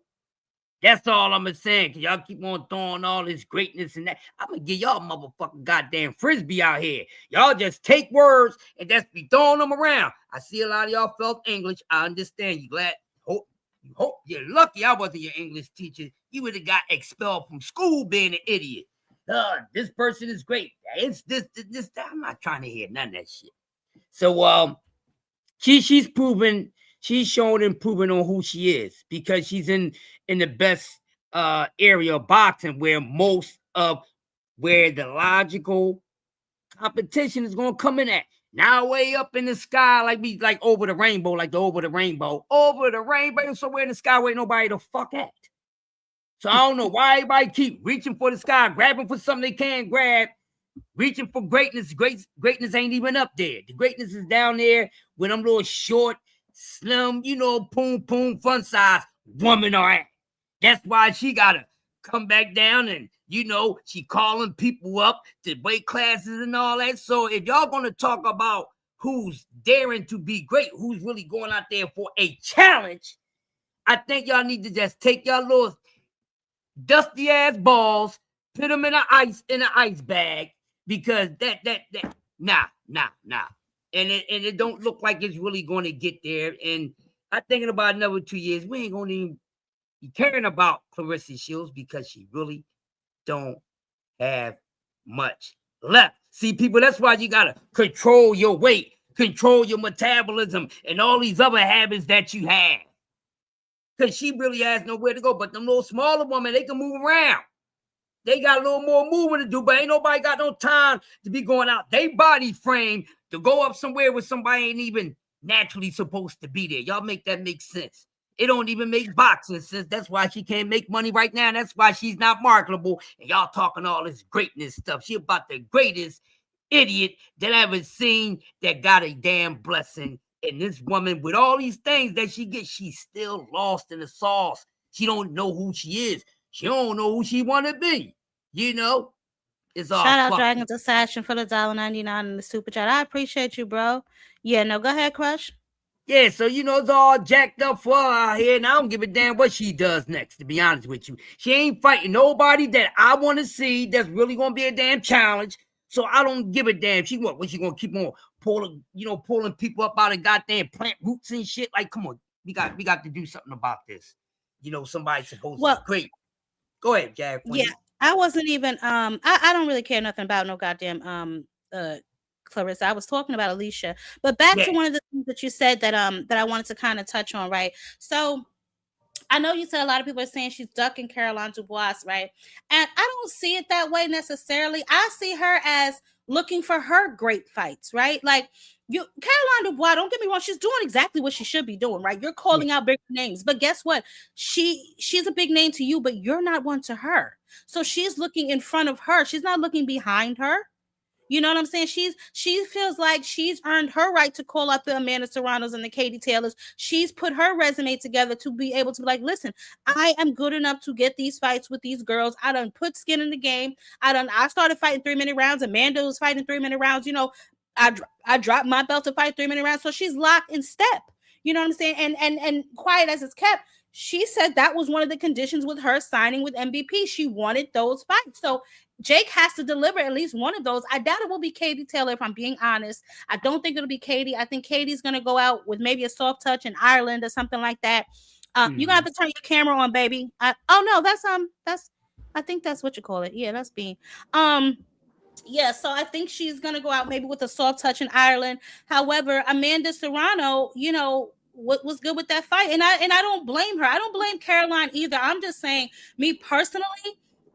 That's all I'm saying. Cause y'all keep on throwing all this greatness and that. I'm gonna give y'all motherfucking goddamn frisbee out here. Y'all just take words and just be throwing them around. I see a lot of y'all felt English. I understand. You glad? Hope you're lucky I wasn't your English teacher. You would have got expelled from school being an idiot. This person is great. It's this, that. I'm not trying to hear none of that shit. So she's proven. She's shown and proven on who she is because she's in the best area of boxing where where the logical competition is gonna come in at. Now way up in the sky, like over the rainbow, over the rainbow, somewhere in the sky where nobody the fuck at. So I don't know why everybody keep reaching for the sky, grabbing for something they can't grab, reaching for greatness. Greatness ain't even up there. The greatness is down there with them little short, slim, poom, fun size woman are at. That's why she gotta come back down and, she calling people up to weight classes and all that. So if y'all gonna talk about who's daring to be great, who's really going out there for a challenge, I think y'all need to just take y'all little dusty ass balls, put them in an ice bag, because nah. And it don't look like it's really going to get there. And I'm thinking about another 2 years, we ain't going to even be caring about Clarissa Shields because she really don't have much left. See, people, that's why you got to control your weight, control your metabolism, and all these other habits that you have. Because she really has nowhere to go. But them little smaller women, they can move around. They got a little more moving to do, but ain't nobody got no time to be going out. They body frame to go up somewhere where somebody ain't even naturally supposed to be there. Y'all make that make sense. It don't even make boxing sense. That's why she can't make money right now. That's why she's not marketable. And y'all talking all this greatness stuff. She about the greatest idiot that I ever seen that got a damn blessing. And this woman, with all these things that she gets, she's still lost in the sauce. She don't know who she is. She don't know who she want to be. It's all shout out Dragon's Assassin for the $1.99 in the super chat. I appreciate you, bro. Yeah, no, go ahead, Crush. Yeah, so it's all jacked up for her out here, and I don't give a damn what she does next, to be honest with you. She ain't fighting nobody that I want to see that's really gonna be a damn challenge. So I don't give a damn. She gonna keep on pulling people up out of goddamn plant roots and shit. Like, come on, we got to do something about this. Somebody's supposed to be great. Go ahead, Jack. Yeah, I wasn't even I don't really care nothing about no goddamn Clarissa. I was talking about Alicia. But back to one of the things that you said that I wanted to kind of touch on, right? So I know you said a lot of people are saying she's ducking Caroline Dubois, right? And I don't see it that way necessarily. I see her as looking for her great fights, right? Like Caroline Dubois, don't get me wrong, she's doing exactly what she should be doing, right? You're calling out big names, but guess what? She's a big name to you, but you're not one to her. So she's looking in front of her. She's not looking behind her. You know what I'm saying? She feels like she's earned her right to call out the Amanda Serranos and the Katie Taylors. She's put her resume together to be able to be like, listen, I am good enough to get these fights with these girls. I done put skin in the game. I started fighting 3-minute rounds. Amanda was fighting 3-minute rounds. I dropped my belt to fight 3-minute rounds. So she's locked in step. You know what I'm saying? And quiet as it's kept, she said that was one of the conditions with her signing with MVP. She wanted those fights. So Jake has to deliver at least one of those. I doubt it will be Katie Taylor, if I'm being honest. I don't think it'll be Katie. I think Katie's going to go out with maybe a soft touch in Ireland or something like that. You're going to have to turn your camera on, baby. I think that's what you call it. Yeah, that's being. Yeah, so I think she's going to go out maybe with a soft touch in Ireland. However, Amanda Serrano, what was good with that fight. And I don't blame her. I don't blame Caroline either. I'm just saying, me personally,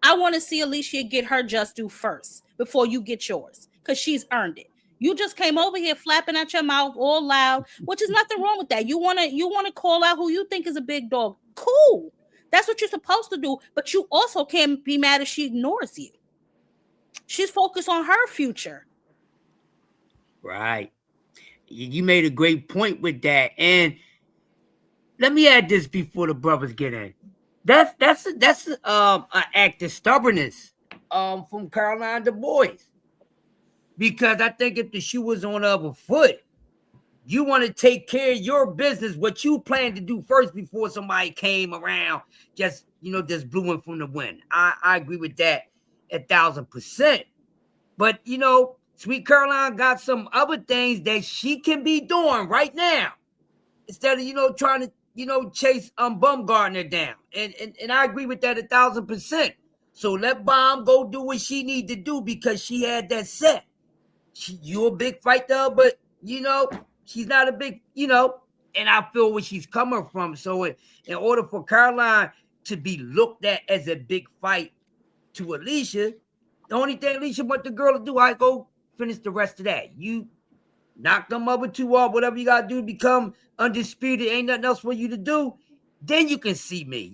I want to see Alicia get her just due first before you get yours, because she's earned it. You just came over here flapping at your mouth all loud, which is nothing wrong with that. You want to call out who you think is a big dog. Cool. That's what you're supposed to do. But you also can't be mad if she ignores you. She's focused on her future. Right. You made a great point with that. And let me add this before the brothers get in. That's an act of stubbornness from Caroline Dubois. Because I think if the shoe was on the other foot, you want to take care of your business, what you plan to do first before somebody came around, just blew in from the wind. I agree with that 1,000%. But Sweet Caroline got some other things that she can be doing right now instead of trying to chase Baumgardner down. And I agree with that 1,000%. So let Baum go do what she need to do because she had that set. You're a big fighter, but she's not a big, and I feel where she's coming from. So in order for Caroline to be looked at as a big fight to Alicia, the only thing Alicia want the girl to do, I go finish the rest of that. You knock them other two off, whatever you gotta do to become undisputed, ain't nothing else for you to do. Then you can see me.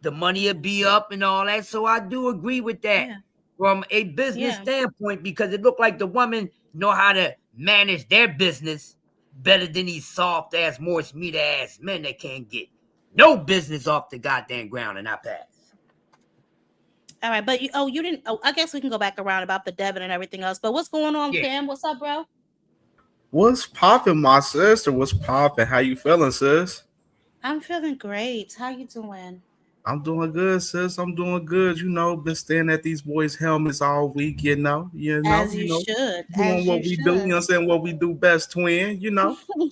The money will be up and all that. So I do agree with that. Yeah. From a business standpoint, because it looked like the women know how to manage their business better than these soft ass, moist meat ass men that can't get no business off the goddamn ground, and I pass. All right, but you didn't. Oh, I guess we can go back around about the Devin and everything else. But what's going on, Cam? What's up, bro? What's popping, my sister? What's popping? How you feeling, sis? I'm feeling great. How you doing? I'm doing good, sis. I'm doing good. Been staring at these boys' helmets all week, As you should. Doing what we do, what I'm saying? What we do best, twin, you know what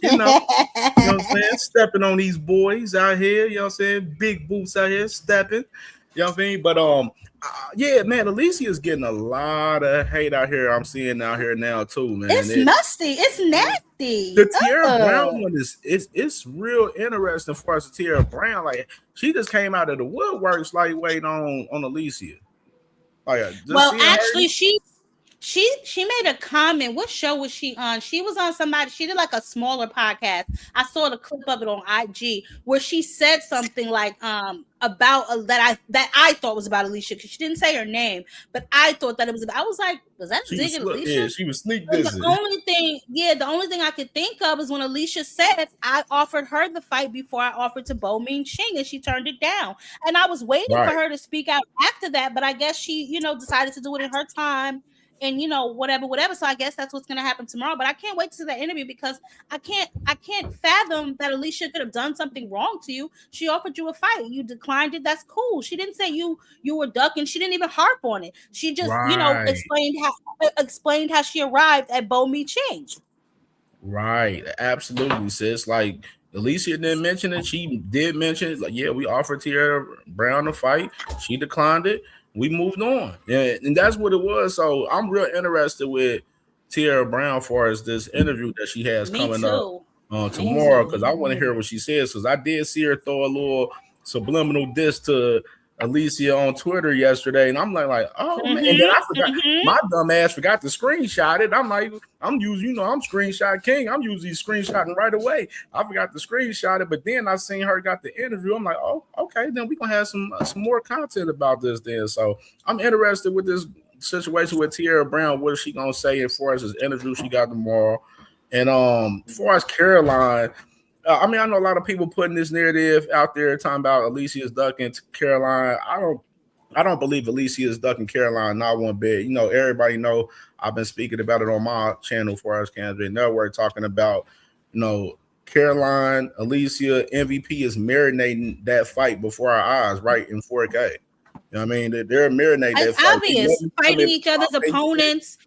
I'm saying? Stepping on these boys out here, you know what I'm saying? Big boots out here stepping, you know what I mean? But yeah, man, Alicia's getting a lot of hate out here. I'm seeing out here now too, man. It's musty. It's nasty. The Tierra Brown one it's real interesting for us. Tierra Brown, like she just came out of the woodworks, like waiting on Alicia. Well, actually, she made a comment. What show was she on? She was on somebody. She did like a smaller podcast. I saw the clip of it on IG where she said something like about that I thought was about Alicia, because she didn't say her name, but I thought that it was about. I was like, was that a dig at Alicia? Yeah, she was sneak dissing. The only thing I could think of is when Alicia said I offered her the fight before I offered to Bo Min Ching, and she turned it down. And I was waiting for her to speak out after that, but I guess she, decided to do it in her time. And whatever. So I guess that's what's gonna happen tomorrow. But I can't wait to see that interview because I can't fathom that Alicia could have done something wrong to you. She offered you a fight, you declined it. That's cool. She didn't say you were ducking. She didn't even harp on it. She just explained how she arrived at Bo Mi Ching. Right, absolutely, sis. Like Alicia didn't mention it. She did mention it. Like, yeah, we offered Tierra Brown a fight. She declined it. We moved on. Yeah, and that's what it was. So I'm real interested with Tierra Brown as far as this interview that she has coming up tomorrow, because I want to hear what she says, because I did see her throw a little subliminal diss to Alicia on Twitter yesterday, and I'm like, oh man, and then I forgot, my dumb ass forgot to screenshot it. I'm like, I'm using, I'm screenshot king. I'm usually screenshotting right away. I forgot to screenshot it, but then I seen her got the interview. I'm like, oh, okay, then we gonna have some more content about this then. So I'm interested with this situation with Tierra Brown. What is she gonna say as far as this interview she got tomorrow? And as far as Caroline, I mean, I know a lot of people putting this narrative out there talking about Alicia's ducking Caroline. I don't believe Alicia is ducking Caroline, not one bit. Everybody know I've been speaking about it on my channel for us, Kansas Network, talking about, Caroline, Alicia, MVP is marinating that fight before our eyes, right, in 4K. You know what I mean? They're marinating that it's fight. Obvious. Fighting each other's opponents.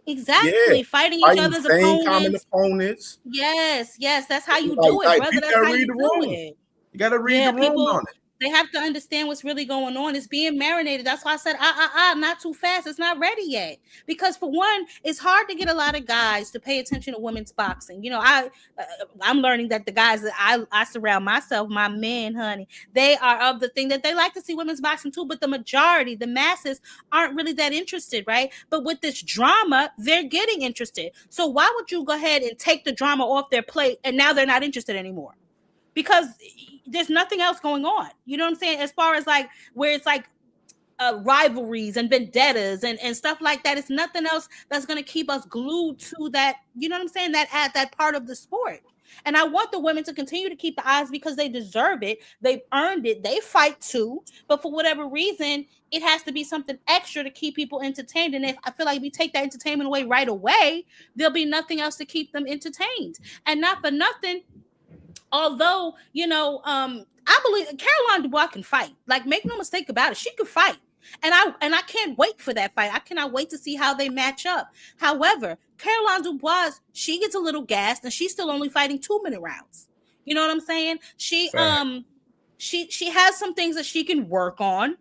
Exactly, fighting each other's opponents. Yes, that's how you do it, brother. That's how you do it. You gotta read the room on it. They have to understand what's really going on. It's being marinated. That's why I said, not too fast. It's not ready yet. Because for one, it's hard to get a lot of guys to pay attention to women's boxing. I'm learning that the guys that I surround myself, my men, honey, they are of the thing that they like to see women's boxing too. But the majority, the masses, aren't really that interested, right? But with this drama, they're getting interested. So why would you go ahead and take the drama off their plate and now they're not interested anymore? Because there's nothing else going on. You know what I'm saying? As far as like where it's like rivalries and vendettas and stuff like that. It's nothing else that's going to keep us glued to that. You know what I'm saying? That part of the sport. And I want the women to continue to keep the eyes because they deserve it. They've earned it. They fight too. But for whatever reason, it has to be something extra to keep people entertained. And if I feel like we take that entertainment away right away, there'll be nothing else to keep them entertained. And not for nothing, although, I believe Caroline Dubois can fight. Like, make no mistake about it. She can fight. And I can't wait for that fight. I cannot wait to see how they match up. However, Caroline Dubois, she gets a little gassed and she's still only fighting 2-minute rounds. You know what I'm saying? She has some things that she can work on.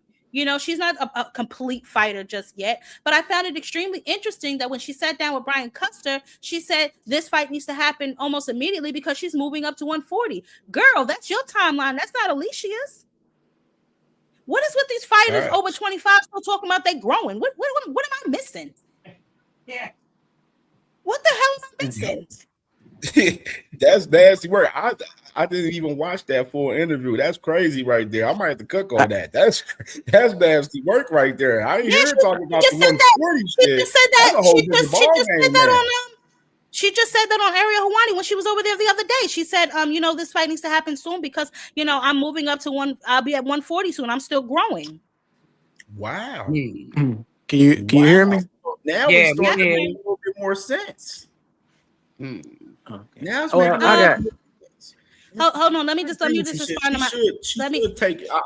She's not a complete fighter just yet, but I found it extremely interesting that when she sat down with Brian Custer, she said this fight needs to happen almost immediately because she's moving up to 140. Girl, that's your timeline. That's not Alicia's. What is with these fighters over 25 still talking about they growing? What am I missing? Yeah. What the hell am I missing? That's nasty work. I didn't even watch that full interview. That's crazy right there. I might have to cook on that. That's nasty work right there. I ain't hear her talking about the 140 shit. She just said that on Ariel Helwani when she was over there the other day. She said, this fight needs to happen soon because, I'm moving up to I'll be at 140 soon. I'm still growing. Wow. Can you hear me? Now it's starting to make a little bit more sense. Okay. Now it's making hold on. Let me just respond to my.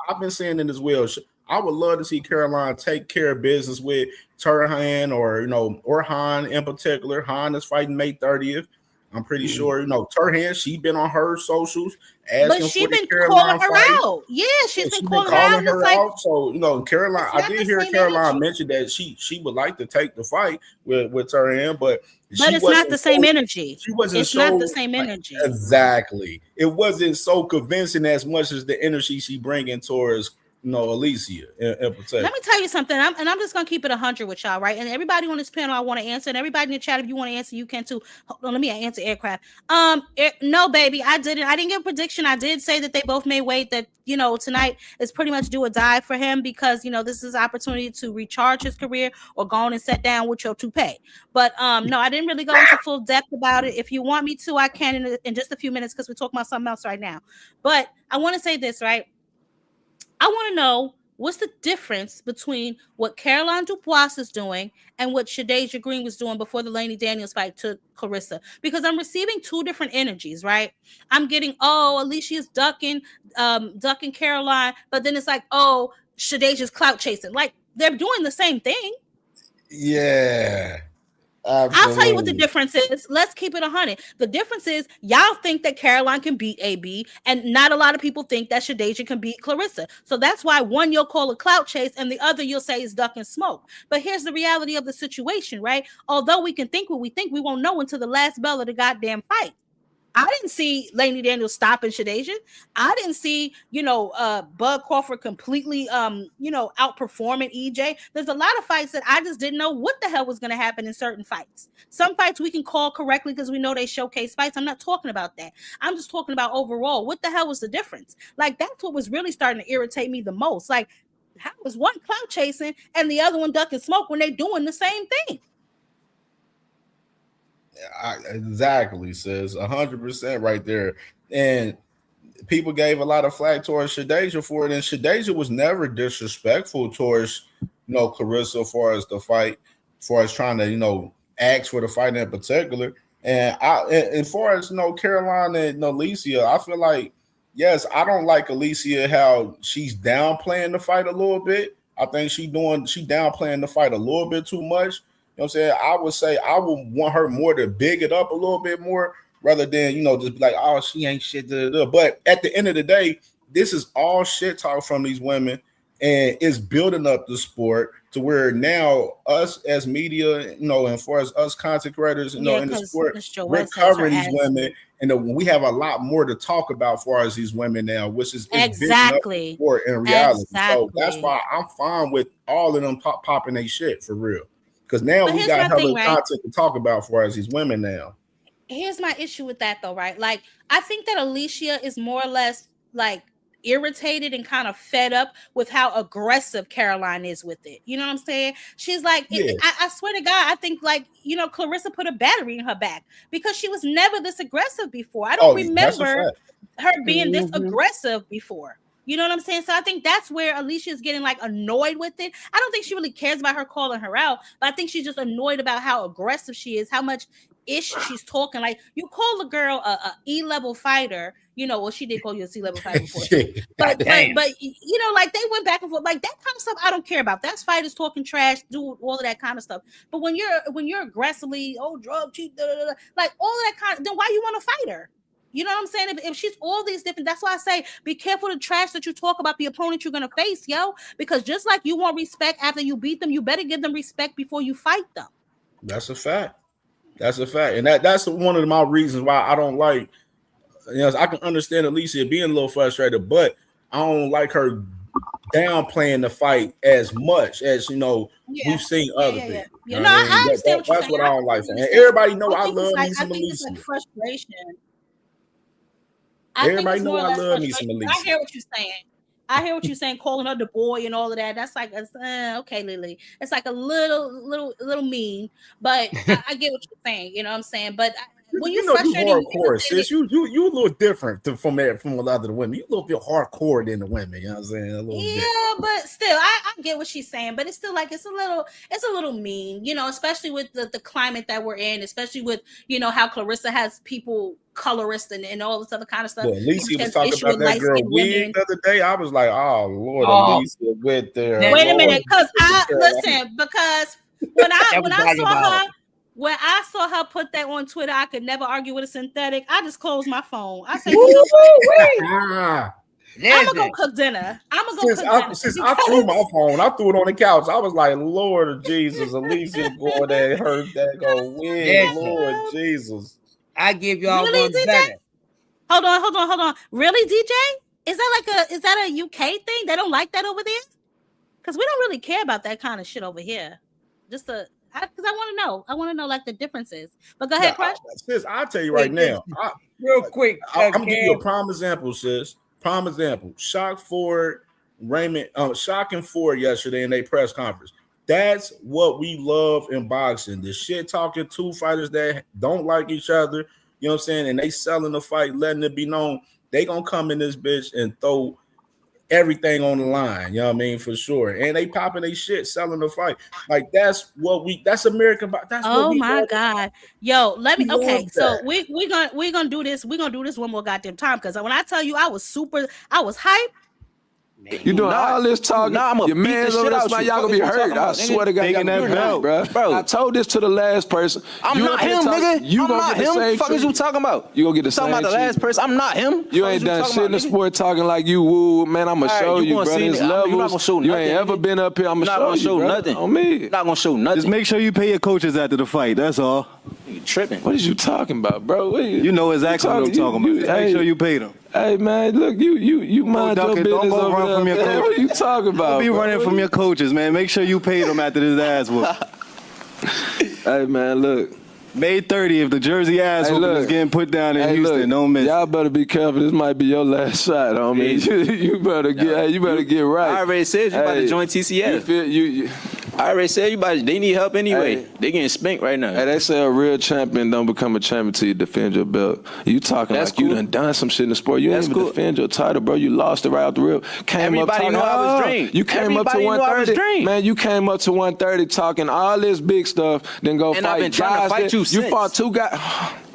I've been saying it as well. I would love to see Caroline take care of business with Turhan or Han in particular. Han is fighting May 30th. I'm pretty sure, Turhan, she's been on her socials asking for the Caroline fight. Out. Yeah, she's been calling her out. So, Caroline, I did hear Caroline mention that she would like to take the fight with Turhan, but it's not the same energy. She wasn't not the same energy. Exactly. It wasn't so convincing as much as the energy she bringing towards Alicia in particular. Let me tell you something. I'm just gonna keep it 100 with y'all, right? And everybody on this panel, I want to answer, and everybody in the chat, if you want to answer, you can too. Hold on, let me answer aircraft. No, baby, I didn't give a prediction. I did say that they both made weight. That tonight is pretty much do or die for him because this is an opportunity to recharge his career or go on and sit down with your toupee. But no, I didn't really go into full depth about it. If you want me to, I can in just a few minutes because we're talking about something else right now. But I want to say this, right? I want to know what's the difference between what Caroline Dubois is doing and what Shadeja Green was doing before the Lainey Daniels fight to Clarissa, because I'm receiving two different energies, right? I'm getting, Alicia's ducking Caroline, but then it's like, Shadeja's clout chasing. Like, they're doing the same thing. Yeah. Absolutely. I'll tell you what the difference is. Let's keep it 100. The difference is y'all think that Caroline can beat AB, and not a lot of people think that Shadeja can beat Clarissa. So that's why one you'll call a clout chase and the other you'll say is duck and smoke. But here's the reality of the situation, right? Although we can think what we think, we won't know until the last bell of the goddamn fight. I didn't see Lainey Daniels stopping Shadeja. I didn't see, Bud Crawford completely, outperforming EJ. There's a lot of fights that I just didn't know what the hell was going to happen in certain fights. Some fights we can call correctly because we know they showcase fights. I'm not talking about that. I'm just talking about overall. What the hell was the difference? Like, that's what was really starting to irritate me the most. Like, how was one clout chasing and the other one duck and smoke when they doing the same thing? Exactly, sis. 100% right there. And people gave a lot of flack towards Shadeja for it, and Shadeja was never disrespectful towards Clarissa as far as the fight, as far as trying to ask for the fight in particular. And as far as Caroline and Alicia, I feel like, yes, I don't like Alicia how she's downplaying the fight a little bit. I think she downplaying the fight a little bit too much. You know what I'm saying? I would say I would want her more to big it up a little bit more rather than, just be like, oh, she ain't shit. But at the end of the day, this is all shit talk from these women, and it's building up the sport to where now us as media, and far as us content creators, in the sport, we're covering these women, and we have a lot more to talk about as far as these women now, which is exactly sport in reality. Exactly. So that's why I'm fine with all of them popping their shit for real. Because now we got hella content to talk about for us, these women now. Here's my issue with that, though, right? Like, I think that Alicia is more or less like irritated and kind of fed up with how aggressive Caroline is with it. You know what I'm saying? She's like, I swear to God, I think like, you know, Clarissa put a battery in her back because she was never this aggressive before. I don't remember her being this aggressive before. You know what I'm saying? So I think that's where Alicia's getting like annoyed with it. I don't think she really cares about her calling her out, but I think she's just annoyed about how aggressive she is, how much ish she's talking. Like, you call the girl a E-level fighter, you know, well, she did call you a C-level fighter before. but you know, like, they went back and forth. Like, that kind of stuff I don't care about. That's fighters talking trash, do all of that kind of stuff. But when you're aggressively, drug cheat, like all of that kind of, then why you want to fight her? You know what I'm saying? If she's all these different, that's why I say be careful the trash that you talk about the opponent you're gonna face, yo. Because just like you want respect after you beat them, you better give them respect before you fight them. That's a fact. That's a fact, and that's one of my reasons why I don't like. You know, I can understand Alicia being a little frustrated, but I don't like her downplaying the fight as much as, you know, we've seen other people. You know, I understand what you're saying. That's what I don't like. And everybody know I love me some Alicia. It's like frustration. Everybody know I love me some Alicia. I hear what you're saying. I hear what you're saying, calling her Dubois and all of that. That's like, okay, Lily. It's like a little mean, but I get what you're saying. You know what I'm saying? But when you know, you hardcore, sis. You a little different from a lot of the women. You a little bit hardcore than the women. You know what I'm saying? A little bit. But still, I get what she's saying. But it's still like it's a little mean. You know, especially with the climate that we're in, especially with, you know, how Clarissa has people colorist and all this other kind of stuff. Well, Alicia was talking about that girl wig the other day. I was like, oh Lord, Alicia went there. Wait a minute, because when I saw her put that on Twitter, I could never argue with a synthetic. I just closed my phone. I said, I'm gonna go cook dinner. Since I threw my phone, I threw it on the couch. I was like, Lord Jesus, Alicia going there, heard that go win. Lord Jesus. I give y'all really, one DJ? better. Hold on. Really, DJ? Is that a UK thing? They don't like that over there? Because we don't really care about that kind of shit over here. Just because I want to know. I want to know like the differences. But go ahead, Crush. Sis, I'll tell you right now. Real quick. I'm gonna give you a prime example, sis. Prime example. Shakur and Ford yesterday in their press conference. That's what we love in boxing. The shit talking two fighters that don't like each other, you know what I'm saying? And they selling the fight, letting it be known they gonna come in this bitch and throw everything on the line, you know what I mean, for sure. And they popping their shit, selling the fight. Like that's American. That's what my God. Yo, let me so we're gonna do this. We're gonna do this one more goddamn time. Because when I tell you I was hyped. You doing all this talking? Nah, I'm your man's over there, y'all gonna be hurt. I swear to God, y'all gonna be hurt, bro. I told this to the last person. I'm not him, nigga. You gonna get the same. Fuck is you talking about? You gonna get the same. Talking about the last person. I'm not him. You ain't done shit in the sport talking like you woo, man. I'm gonna show you, bro. There's levels. You ain't ever been up here. I'm gonna show you nothing on me. Not gonna show nothing. Just make sure you pay your coaches after the fight. That's all. You tripping? What is you talking about, bro? You know exactly what I'm talking about. Just make sure you pay them. Hey man, look, you mind your business. Don't go run from your coaches. What are you talking about? Don't be running from your coaches, man. Make sure you pay them after this ass whoop. Hey man, look. May 30th, the Jersey ass whooping is getting put down in Houston. Don't miss. Y'all better be careful. This might be your last shot, homie. You better get right. I already said you about to join TCF. I already said they need help anyway. They getting spanked right now. Hey, they say a real champion don't become a champion till you defend your belt. You talking like you done some shit in the sport. You ain't even defend your title, bro. You lost it right out the rip. Everybody know I was dream. You came up to 130. Man, you came up to 130 talking all this big stuff, then go and fight. I've been trying to fight you since. You fought two guys.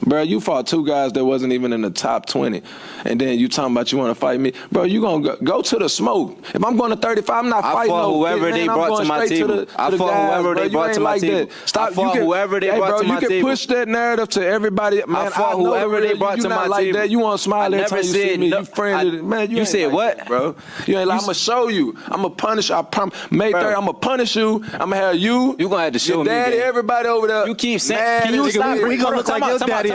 Bro, you fought two guys that wasn't even in the top 20. And then you talking about you want to fight me. Bro, you going to go to the smoke. If I'm going to 35, I'm not fighting no whoever they brought to my table. I fought whoever they brought to my table. Stop. Whoever they brought to my table. You can push that narrative to everybody. Man, I fought whoever they brought to my table. That. You want to smile every time you see me. You friendly. Man, you said what? Bro. You ain't like, I'm going to show you. I'm going to punish you. I promise. May 3rd, I'm going to punish you. I'm going to have you. You going to have to show me. Daddy, everybody over there. You keep saying, can you stop? We going to look like your daddy.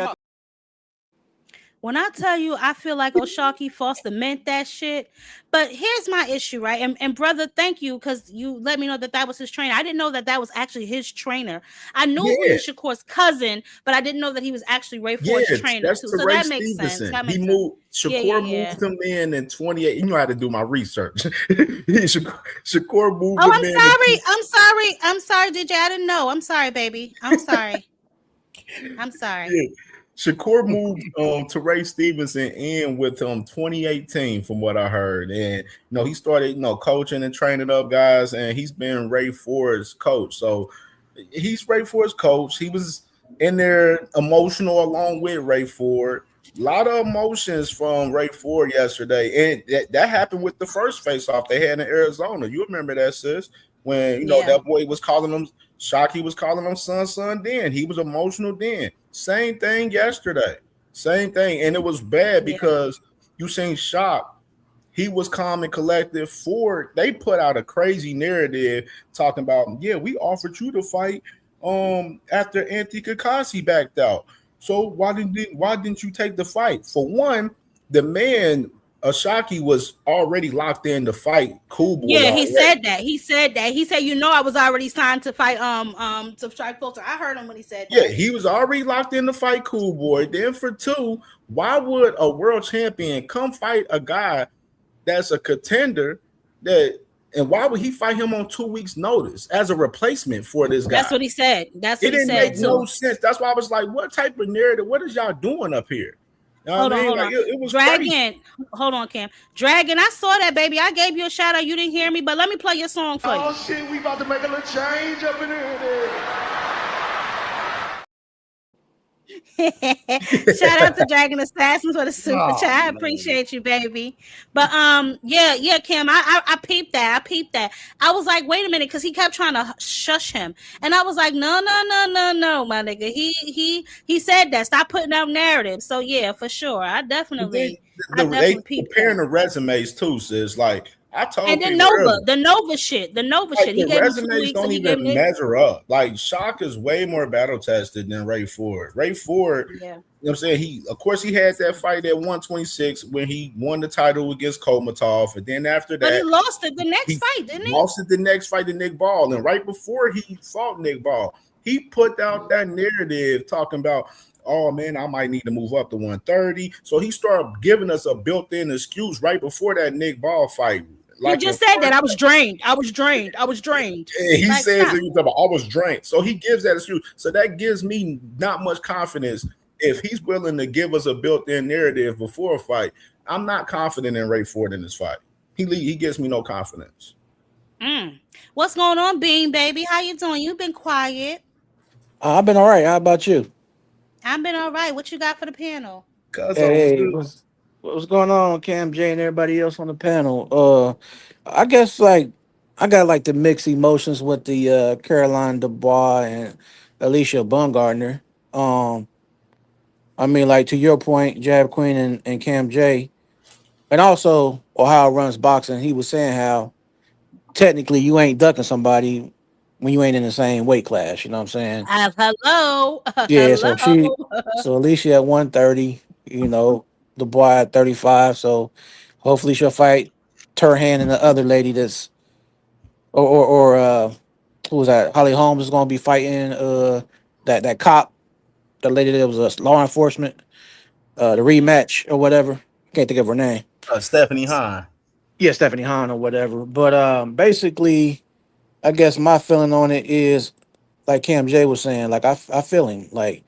When I tell you, I feel like Oshaque Foster meant that shit. But here's my issue, right? And brother, thank you, because you let me know that was his trainer. I didn't know that was actually his trainer. I knew he was Shakur's cousin, but I didn't know that he was actually Ray Ford's trainer that's too. So Ray that makes sense. Stevenson. That He makes sense. moved. Shakur moved him in 28. You know how to do my research. Shakur moved him in. I'm sorry, DJ. I didn't know. I'm sorry, baby. I'm sorry. I'm sorry. Yeah. Shakur moved to Ray Stevenson in with him 2018, from what I heard. And he started, coaching and training up guys, and he's been Ray Ford's coach. So he's Ray Ford's coach. He was in there emotional along with Ray Ford. A lot of emotions from Ray Ford yesterday. And that happened with the first face-off they had in Arizona. You remember that, sis? When that boy was calling him Shockey, was calling him son then. He was emotional then. Same thing yesterday. Same thing. And it was bad because you seen Shock. He was calm and collected. Ford, they put out a crazy narrative talking about, we offered you to fight after Anthony Kakasi backed out. So why didn't you take the fight? For one, the man Oshaque was already locked in to fight Cool Boy. Yeah, he said that. He said, I was already signed to fight to strike Fulton. I heard him when he said that. Yeah, he was already locked in to fight Cool Boy. Then for two, why would a world champion come fight a guy that's a contender and why would he fight him on 2 weeks notice as a replacement for this guy? That's what he said. That's what he said. It didn't make no too. sense. That's why I was like, what type of narrative? What is y'all doing up here? Hold on. It was Dragon. crazy. Hold on, Cam. Dragon, I saw that, baby. I gave you a shout out. You didn't hear me, but let me play your song for you. Oh shit, we about to make a little change up in here. Shout out to Dragon Assassins for the super chat. I appreciate you, baby. But yeah, Kim, I peeped that. I was like, wait a minute, because he kept trying to shush him, and I was like, no, my nigga. He said that. Stop putting out narratives. So yeah, for sure, I definitely comparing the resumes too, sis. Like I told you, and then the Nova shit. He gave resumes don't even measure up. Like Shock is way more battle tested than Ray Ford. Ray Ford, you know what I'm saying? He had that fight at 126 when he won the title against Komatov, and then after that, but he lost it the next fight, didn't he? Lost it the next fight to Nick Ball, and right before he fought Nick Ball, he put out that narrative talking about, oh man, I might need to move up to 130. So he started giving us a built-in excuse right before that Nick Ball fight. Like he just said that I was drained. And he says that I was drained. So he gives that excuse. So that gives me not much confidence if he's willing to give us a built-in narrative before a fight. I'm not confident in Ray Ford in this fight. He gives me no confidence. What's going on, Bean baby? How you doing? You've been quiet. I've been all right. How about you? I've been all right. What you got for the panel? Hey, what's going on, Cam J and everybody else on the panel? I guess I got the mixed emotions with the Caroline Dubois and Alicia Baumgardner. I mean, to your point, Jab Queen and Cam J, and also Ohio Runs Boxing. He was saying how technically you ain't ducking somebody when you ain't in the same weight class. You know what I'm saying? Hello. Yeah. Hello. So Alicia at 130. Dubois at 35. So hopefully she'll fight Turhan and the other lady that's or who was that? Holly Holmes is gonna be fighting that cop, the lady that was a law enforcement, the rematch or whatever. Can't think of her name. Stephanie Hahn. Yeah, Stephanie Hahn or whatever. But basically, I guess my feeling on it is like Cam J was saying, I feel him. Like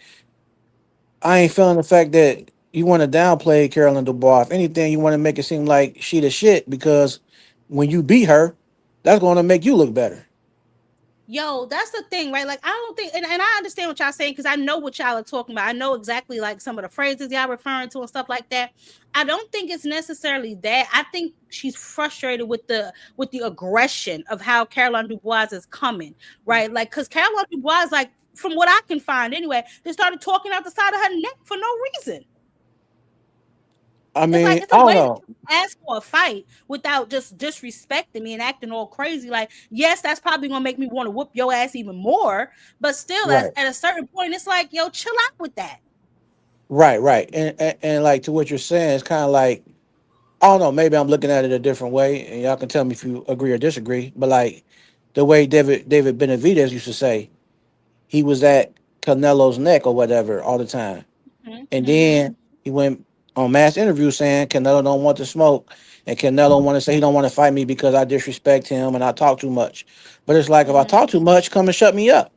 I ain't feeling the fact that you want to downplay Caroline Dubois. If anything, you want to make it seem like she the shit because when you beat her, that's going to make you look better. Yo, that's the thing, right? Like, I don't think, and I understand what y'all saying because I know what y'all are talking about. I know exactly some of the phrases y'all referring to and stuff like that. I don't think it's necessarily that. I think she's frustrated with the aggression of how Caroline Dubois is coming, right? Like, because Caroline Dubois, from what I can find anyway, they started talking out the side of her neck for no reason. I mean, it's a way to ask for a fight without just disrespecting me and acting all crazy. Like, yes, that's probably gonna make me want to whoop your ass even more. But still, at a certain point, it's like, yo, chill out with that. Right. And like to what you're saying, it's kind of like I don't know, maybe I'm looking at it a different way, and y'all can tell me if you agree or disagree. But like the way David Benavidez used to say, he was at Canelo's neck or whatever all the time. And then he went on mass interview saying Canelo don't want to smoke, and Canelo want to say he don't want to fight me because I disrespect him and I talk too much. But it's like if I talk too much, come and shut me up.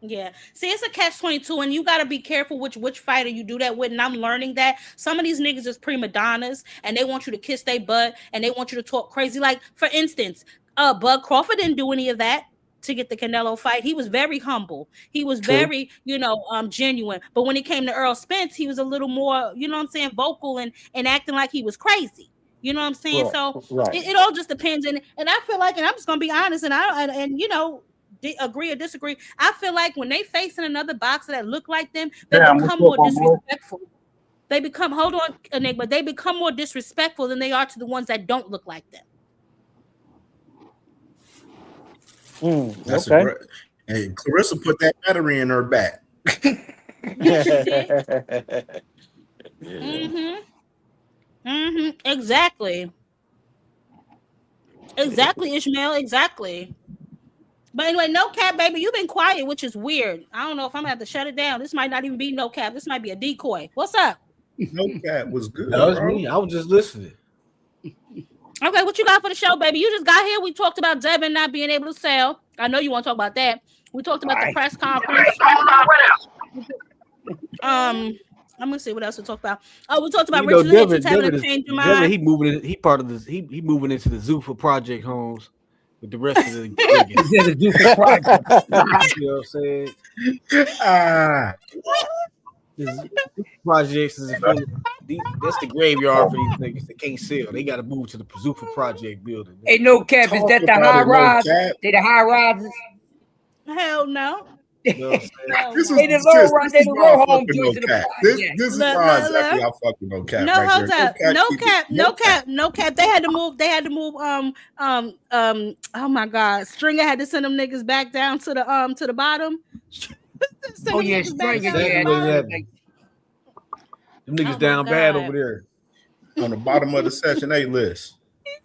Yeah. See, it's a catch-22, and you got to be careful which fighter you do that with. And I'm learning that some of these niggas is prima donnas, and they want you to kiss their butt, and they want you to talk crazy. Like, for instance, Bud Crawford didn't do any of that to get the Canelo fight. He was very humble. He was very, genuine. But when it came to Earl Spence, he was a little more, vocal and acting like he was crazy. You know what I'm saying? So it all just depends. And I feel like, and I'm just gonna be honest, agree or disagree. I feel like when they facing another boxer that look like them, they become more disrespectful. They become Enigma. They become more disrespectful than they are to the ones that don't look like them. That's a great. And Clarissa put that battery in her back. Yes, she did. Exactly, Ishmael. Exactly. But anyway, no cap, baby. You've been quiet, which is weird. I don't know if I'm gonna have to shut it down. This might not even be no cap. This might be a decoy. What's up? No cap was good. That was me. I was just listening. Okay, what you got for the show, baby? You just got here. We talked about Devin not being able to sell. I know you want to talk about that. We talked about the press conference. I'm gonna see what else we talked about. Oh, we talked about Richard Hitchens having to change your mind. He moving. He part of this. He moving into the Zuffa Project homes with the rest of the niggas. The Zuffa Project. You know what I'm saying? Projects is that's the graveyard for these niggas that can't sell. They got to move to the Zuffa Project building. Hey, no cap. Is that the high rise? They the high rises? Hell no. This is why I fuck with no cap. No, right hold there. up. No cap. They had to move. Oh my God. Stringer had to send them niggas back down to the bottom. Oh yeah, Stringer. Them niggas down bad over there on the bottom of the Section 8 list.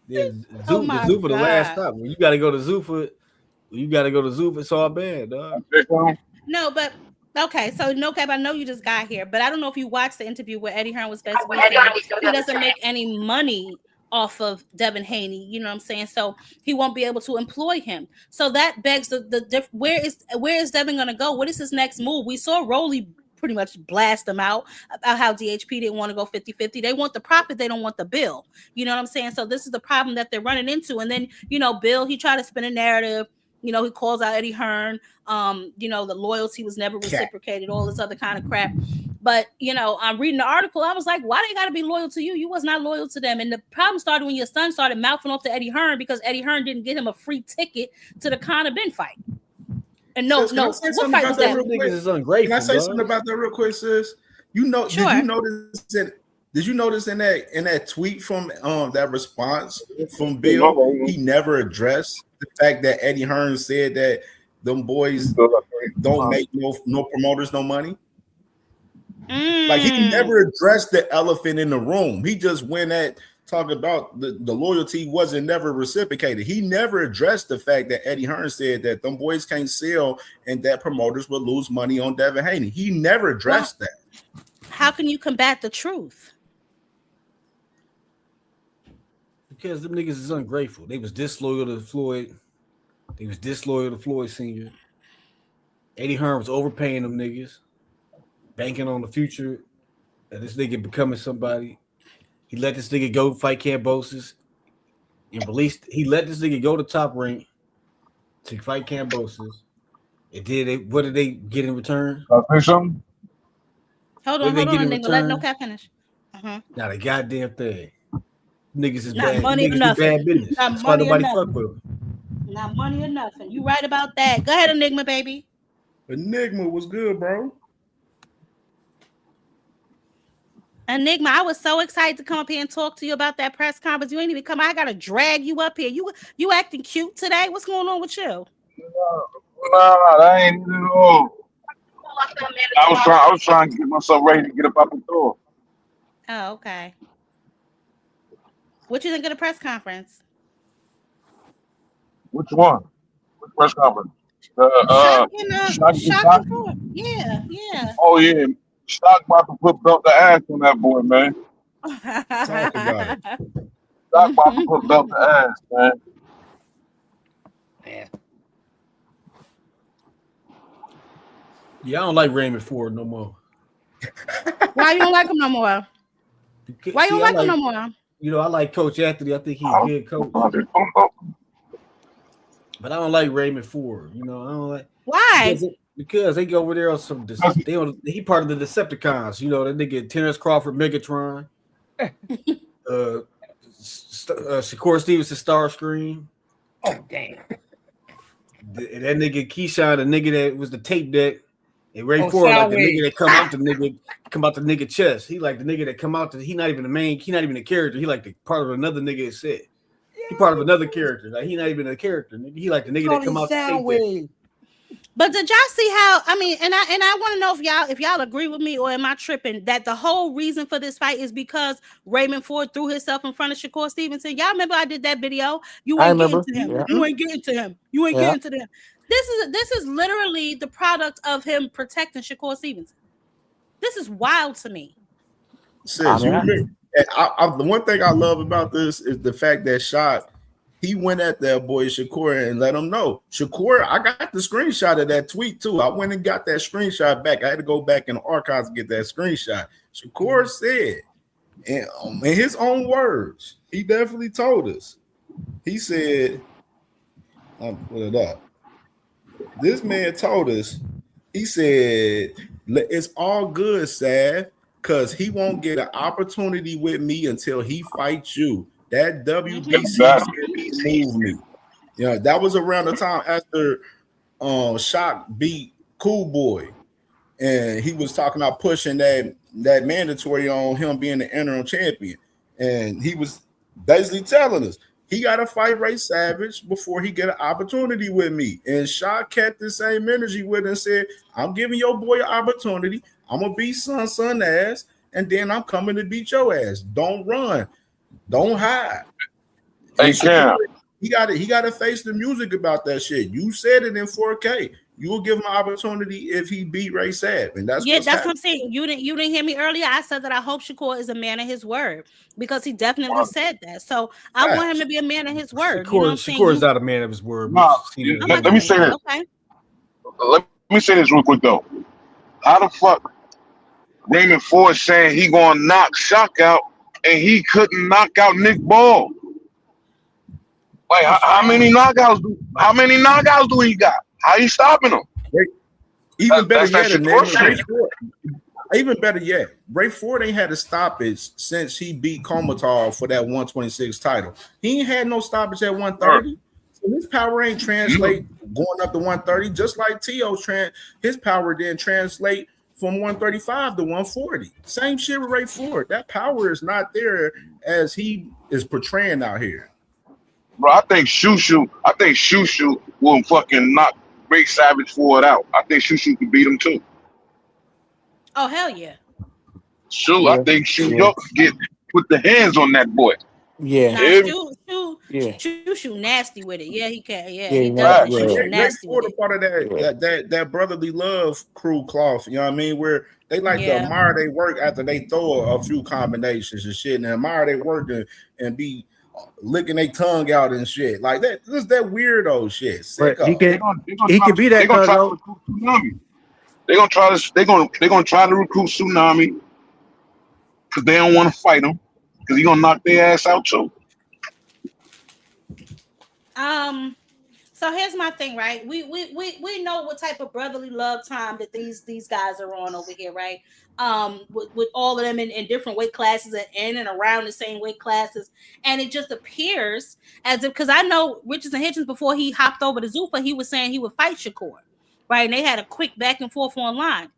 Yeah, Zuffa the last stop. When you got to go to Zuffa. It's all bad, dog. No, but okay. So no cap. I know you just got here, but I don't know if you watched the interview where Eddie Hearns was basically saying he doesn't make any money off of Devin Haney. You know what I'm saying? So he won't be able to employ him. So that begs the where is Devin going to go? What is his next move? We saw Rolly pretty much blast them out about how DHP didn't want to go 50-50. They want the profit. They don't want the bill. You know what I'm saying? So this is the problem that they're running into. And then, Bill, he tried to spin a narrative. He calls out Eddie Hearn. The loyalty was never reciprocated, all this other kind of crap. But, I'm reading the article. I was like, why they got to be loyal to you? You was not loyal to them. And the problem started when your son started mouthing off to Eddie Hearn because Eddie Hearn didn't get him a free ticket to the Conor Ben fight. And what fight was that? Can I say something about that real quick, sis? Sure. Did you notice in that tweet from that response from Bill, he never addressed the fact that Eddie Hearns said that them boys don't make no promoters no money? Like he never addressed the elephant in the room. He just went at talking about the loyalty wasn't never reciprocated. He never addressed the fact that Eddie Hearns said that them boys can't sell and that promoters will lose money on Devin Haney. He never addressed that. How can you combat the truth? Because them niggas is ungrateful. They was disloyal to Floyd. They was disloyal to Floyd Sr. Eddie Hearn was overpaying them niggas, banking on the future of this nigga becoming somebody. He let this nigga go fight Cambosis and released. He let this nigga go to Top Rank to fight Cambosis. And what did they get in return? Can I say something? Hold on, nigga. Let no cap finish. Not a goddamn thing. Niggas is not bad. Money Niggas or nothing. Bad business. Not That's why money nobody or fuck with them. Not money or nothing. You right about that. Go ahead, Enigma, baby. Enigma was good, bro. Enigma, I was so excited to come up here and talk to you about that press conference. You ain't even come. I gotta drag you up here. You acting cute today. What's going on with you? No, that ain't it at all. I was trying to get myself ready to get up out the door. Oh, okay. What you think of the press conference? Which one? Which press conference? Shocking for yeah. Oh yeah, Stock about to put belt the ass on that boy, man. Talk about it. Stock about to put belt the ass, man. Yeah, I don't like Raymond Ford no more. Why you don't like him no more? Why you don't like him no more? You know, I like Coach Anthony. I think he's a good coach. But I don't like Raymond Ford. You know, I don't like. Why? Because they go over there on some. He part of the Decepticons. You know, that nigga Terrence Crawford, Megatron. Shakur Stevenson, Starscream. Oh damn! And that nigga Keyshawn, the nigga that was the tape deck. And Ray Ford, like the nigga that come out the nigga chest. He like the nigga that come out. He not even the main. He not even a character. He like the part of another nigga that said. He part of another character. Like he not even a character. He like the nigga that come out the tape. But did y'all see how? I mean, and I want to know if y'all agree with me or am I tripping that the whole reason for this fight is because Raymond Ford threw himself in front of Shakur Stevenson. Y'all remember I did that video? You ain't getting to him. Yeah. You ain't getting to him. You ain't getting to them. This is literally the product of him protecting Shakur Stevenson. This is wild to me. Sis, the one thing I love about this is the fact that he went at that boy Shakur and let him know. Shakur, I got the screenshot of that tweet too. I went and got that screenshot back. I had to go back in the archives to get that screenshot. Shakur said, in his own words, he definitely told us. He said, I'll put it up. This man told us, he said, it's all good, Sav, because he won't get an opportunity with me until he fights you. That WBC moved me. Yeah, that was around the time after Shock beat Cool Boy. And he was talking about pushing that mandatory on him being the interim champion. And he was basically telling us, he got to fight Ray Savage before he get an opportunity with me. And Shaw kept the same energy with it and said, I'm giving your boy an opportunity. I'm going to beat son ass, and then I'm coming to beat your ass. Don't run. Don't hide. Hey, Cam. He got to face the music about that shit. You said it in 4K. You will give him an opportunity if he beat Ray Sav, and that's what I'm saying. You didn't hear me earlier. I said that I hope Shakur is a man of his word because he definitely said that. So I want him to be a man of his word. Shakur is not a man of his word. Let me say that. Okay. Let me say this real quick though. How the fuck Raymond Ford saying he gonna knock Shock out and he couldn't knock out Nick Ball? Like how many knockouts do he got? How you stopping him? Even better yet, Ray Ford ain't had a stoppage since he beat Komatar for that 126 title. He ain't had no stoppage at 130. So his power ain't translate going up to 130, just like T.O.'s his power didn't translate from 135 to 140. Same shit with Ray Ford. That power is not there as he is portraying out here. Bro, I think Shushu will fucking knock Ray Savage Ford out. I think Shushu could beat him too. Oh hell yeah. I think Shushu get put the hands on that boy. Yeah. Shushu nasty with it. Yeah, he can. Yeah, he does. Shushu nasty with it. Part of that brotherly love crew cloth. You know what I mean? Where they like to admire their work after they throw a few combinations and shit, and admire their work and be licking their tongue out and shit like that. This is that weirdo shit. He can be that. They're gonna try to recruit Tsunami because they don't want to fight him because he's gonna knock their ass out too. So here's my thing, right? We know what type of brotherly love time that these guys are on over here, right? With all of them in different weight classes and in and around the same weight classes, and it just appears as if, because I know Richardson Hitchens before he hopped over to Zuffa, he was saying he would fight Shakur, right? And they had a quick back and forth online.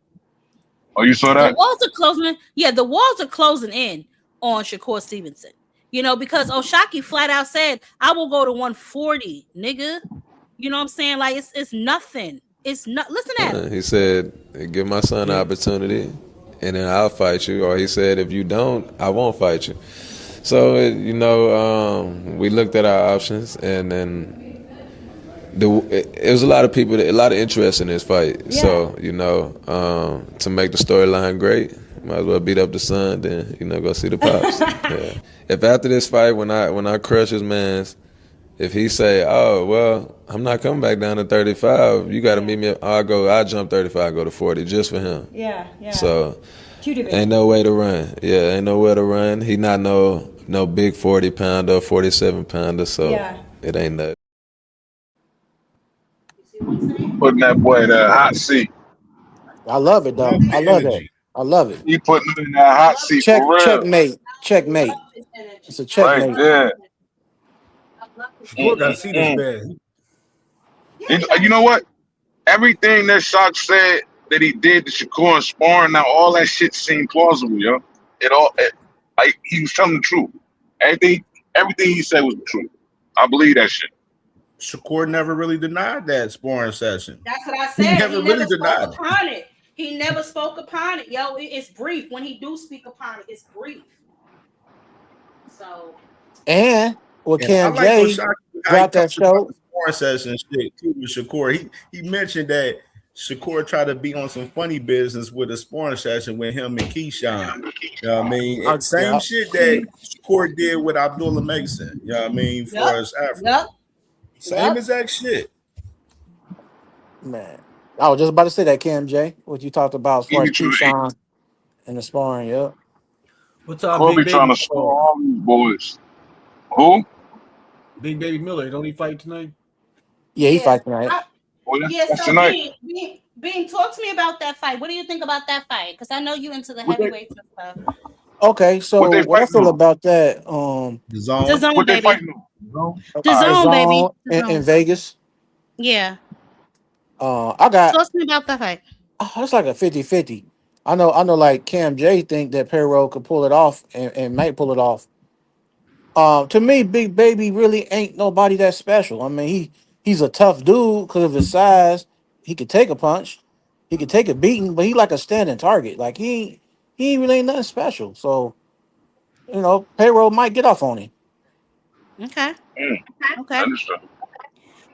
Oh, you saw that? The walls are closing. Yeah, the walls are closing in on Shakur Stevenson. You know, because Oshaque flat out said, "I will go to 140, nigga." You know what I'm saying? Like it's nothing. It's not. Listen at him. He said, "Give my son an opportunity, and then I'll fight you." Or he said, "If you don't, I won't fight you." So we looked at our options, and then it was a lot of people, a lot of interest in this fight. Yeah. So to make the storyline great, might as well beat up the son, then go see the pops. Yeah. If after this fight, when I crush his man's, if he say, "Oh well, I'm not coming back down to 35. You got to meet me," I jump 35, go to 40 just for him. Yeah. So ain't no way to run. Yeah, ain't nowhere to run. He not no big 40-pounder, 47-pounder. So it ain't that. Putting that boy in that hot seat. I love it though. I love it. I love it. He putting him in that hot seat for real. Checkmate. It's a checkmate. Right there. Shakur got to see this man. You know what? Everything that Shock said that he did to Shakur and sparring, now all that shit seemed plausible, yo. Like he was telling the truth. Everything he said was the truth. I believe that shit. Shakur never really denied that sparring session. That's what I said. He never really spoke upon it. He never spoke upon it. Yo, it's brief. When he do speak upon it, it's brief. So. And Cam J dropped that show. Sparring session shit too with Shakur. He mentioned that Shakur tried to be on some funny business with a sparring session with him and Keyshawn. You know what I mean? Same shit that Shakur did with Abdullah Mason. You know what I mean? For his Africa. Same exact shit. Man, I was just about to say that, Cam J. What you talked about as far as Keyshawn and the sparring, yeah. What time Kobe Big Baby trying to score all these boys. Who? Big Baby Miller, don't he fight tonight? Yeah, he fight tonight. That's tonight. Bean, talk to me about that fight. What do you think about that fight? Because I know you into the heavyweights and stuff. Okay, so what I feel about that, the zone, what they baby. Fighting on? The zone, baby. In Vegas. Yeah. I got. Talk to me about that fight. It's like a 50-50. I know. Like Cam J think that Perro could pull it off and might pull it off. To me, Big Baby really ain't nobody that special. I mean, he's a tough dude because of his size. He could take a punch, he could take a beating, but he like a standing target. Like he really ain't nothing special. So, Perro might get off on him. Okay. Okay. Understood.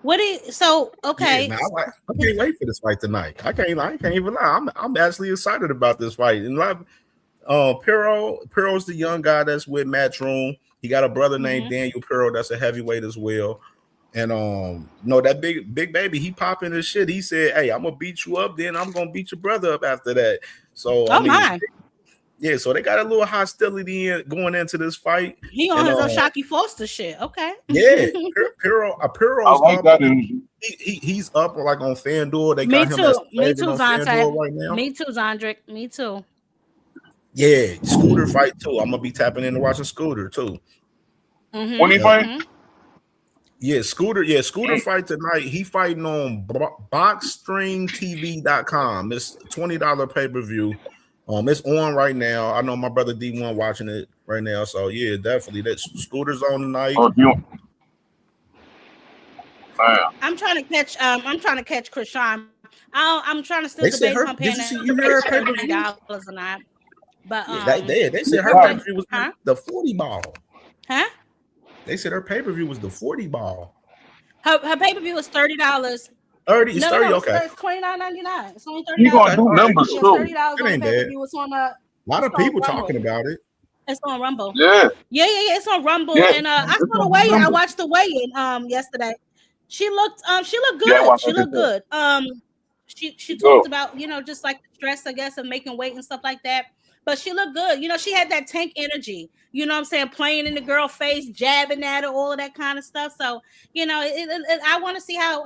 What do you? So okay. Yeah, man, I can't wait for this fight tonight. I can't even lie. I'm actually excited about this fight. And Perro's the young guy that's with Matchroom. He got a brother named Daniel Perro that's a heavyweight as well. And that big baby, he popping his shit. He said, "Hey, I'm gonna beat you up, then I'm gonna beat your brother up after that." So yeah, so they got a little hostility going into this fight. He on his Oshaque Foster shit. Okay. Yeah, Perro's I like that energy. He's up like on FanDuel. They Me got him too. as Me too, on FanDuel right now. Me too, Zondrick. Me too. Yeah, Scooter fight too. I'm gonna be tapping in to watching Scooter too. When he fight? Yeah, Scooter fight tonight. He fighting on boxstreamtv.com. It's $20 pay-per-view. It's on right now. I know my brother D1 watching it right now. So yeah, definitely that Scooter's on tonight. I'm trying to catch Krishan. I'm trying to still They said debate her. on paying $30 or not. But they said her pay-per-view was the 40 ball. Huh? They said her pay-per-view was the 40 ball. Her pay-per-view was $30. 30, it's 30, okay. It's $29.99. It's only $30. You gonna do numbers too? $30 on ain't bad. pay-per-view. It's on a lot of people talking about it. It's on Rumble. Yeah. It's on Rumble. Yeah. And I saw the weigh-in. I watched the weigh-in yesterday. She looked good. Yeah, she looked good. She talked about, just like the stress, I guess, of making weight and stuff like that. But she looked good. She had that tank energy. You know what I'm saying? Playing in the girl face, jabbing at her, all of that kind of stuff. So, I want to see how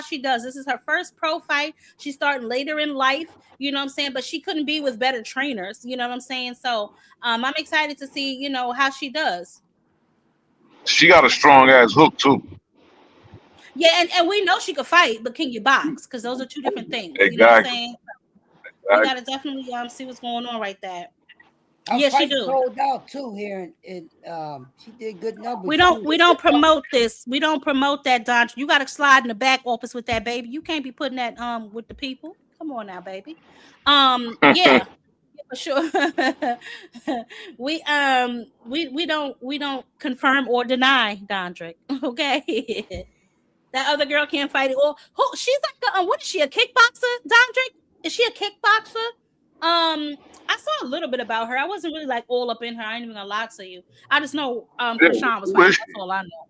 she does. This is her first pro fight. She's starting later in life. You know what I'm saying? But she couldn't be with better trainers. You know what I'm saying? So, I'm excited to see, how she does. She got a strong ass hook too. Yeah, and we know she could fight, but can you box? Because those are two different things. Exactly. You know what I'm saying? We gotta definitely see what's going on right there. Yes, she fight do. sold out too here, and she did good numbers. We too. don't promote this. We don't promote that, Don. You got to slide in the back office with that, baby. You can't be putting that with the people. Come on now, baby. Yeah, for sure. We don't confirm or deny, Dondrick. Okay. That other girl can't fight it. Or who? She's like what is she? A kickboxer, Dondrick? Is she a kickboxer? I saw a little bit about her. I wasn't really like all up in her. I ain't even gonna lie to you. I just know Krishan was fighting. That's all I know.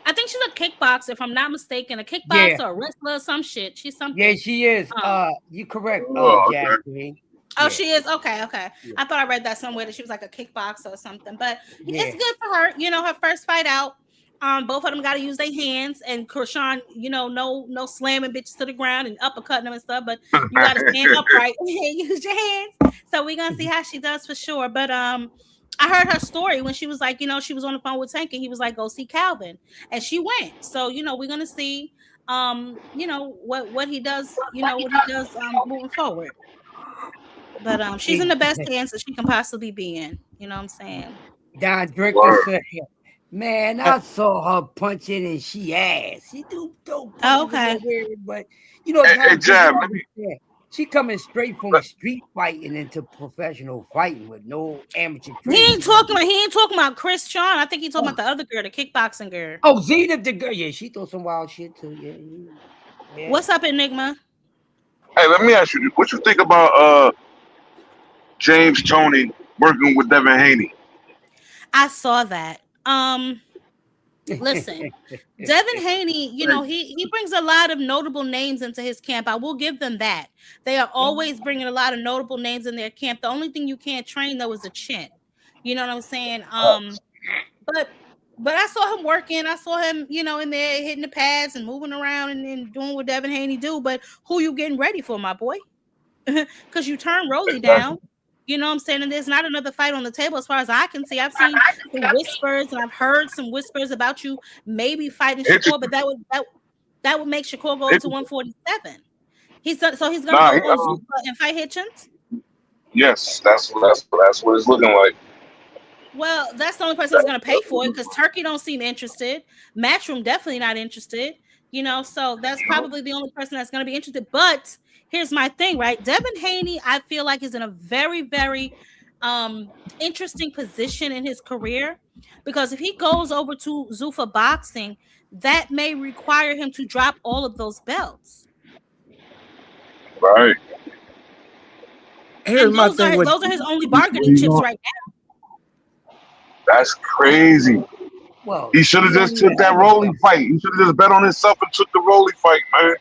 I think she's a kickboxer, if I'm not mistaken. A kickboxer, a wrestler, some shit. She's something. Yeah, she is. You correct, Jack. Oh, she is? Okay. Yeah. I thought I read that somewhere that she was like a kickboxer or something. But it's good for her. Her first fight out. Both of them got to use their hands, and Krishan, no slamming bitches to the ground and uppercutting them and stuff. But you got to stand upright and use your hands. So we're gonna see how she does for sure. But I heard her story when she was like, she was on the phone with Tank, and he was like, "Go see Calvin," and she went. So we're gonna see, what he does, moving forward. But she's in the best hands that she can possibly be in. You know what I'm saying? Don Drinker said, man, I saw her punching and she ass. She do okay. But she coming straight from street fighting into professional fighting with no amateur training. He ain't talking about Chris Sean. I think he's talking about the other girl, the kickboxing girl. Oh, Zeta, the girl. Yeah, she threw some wild shit too. Yeah. What's up, Enigma? Hey, let me ask you, what you think about James Toney working with Devin Haney? I saw that. Listen, Devin Haney, he brings a lot of notable names into his camp. I will give them that. They are always bringing a lot of notable names in their camp. The only thing you can't train though is a chin. You know what I'm saying? But I saw him working. I saw him, in there hitting the pads and moving around and doing what Devin Haney do. But who you getting ready for, my boy? Because you turn Rolly down. You know what I'm saying? And there's not another fight on the table as far as I can see. I've seen some whispers and I've heard some whispers about you maybe fighting Shakur, but that would make Shakur go to 147. He's going to go on and fight Hitchens? Yes, that's what it's looking like. Well, that's the only person that's going to pay for it because Turkey don't seem interested. Matchroom definitely not interested. So that's probably the only person that's going to be interested. But here's my thing, right? Devin Haney, I feel like, is in a very, very interesting position in his career because if he goes over to Zuffa Boxing, that may require him to drop all of those belts. Right. And those are his only bargaining chips right now. That's crazy. Well, he should have just took that Rolly fight. He should have just bet on himself and took the Rolly fight, man.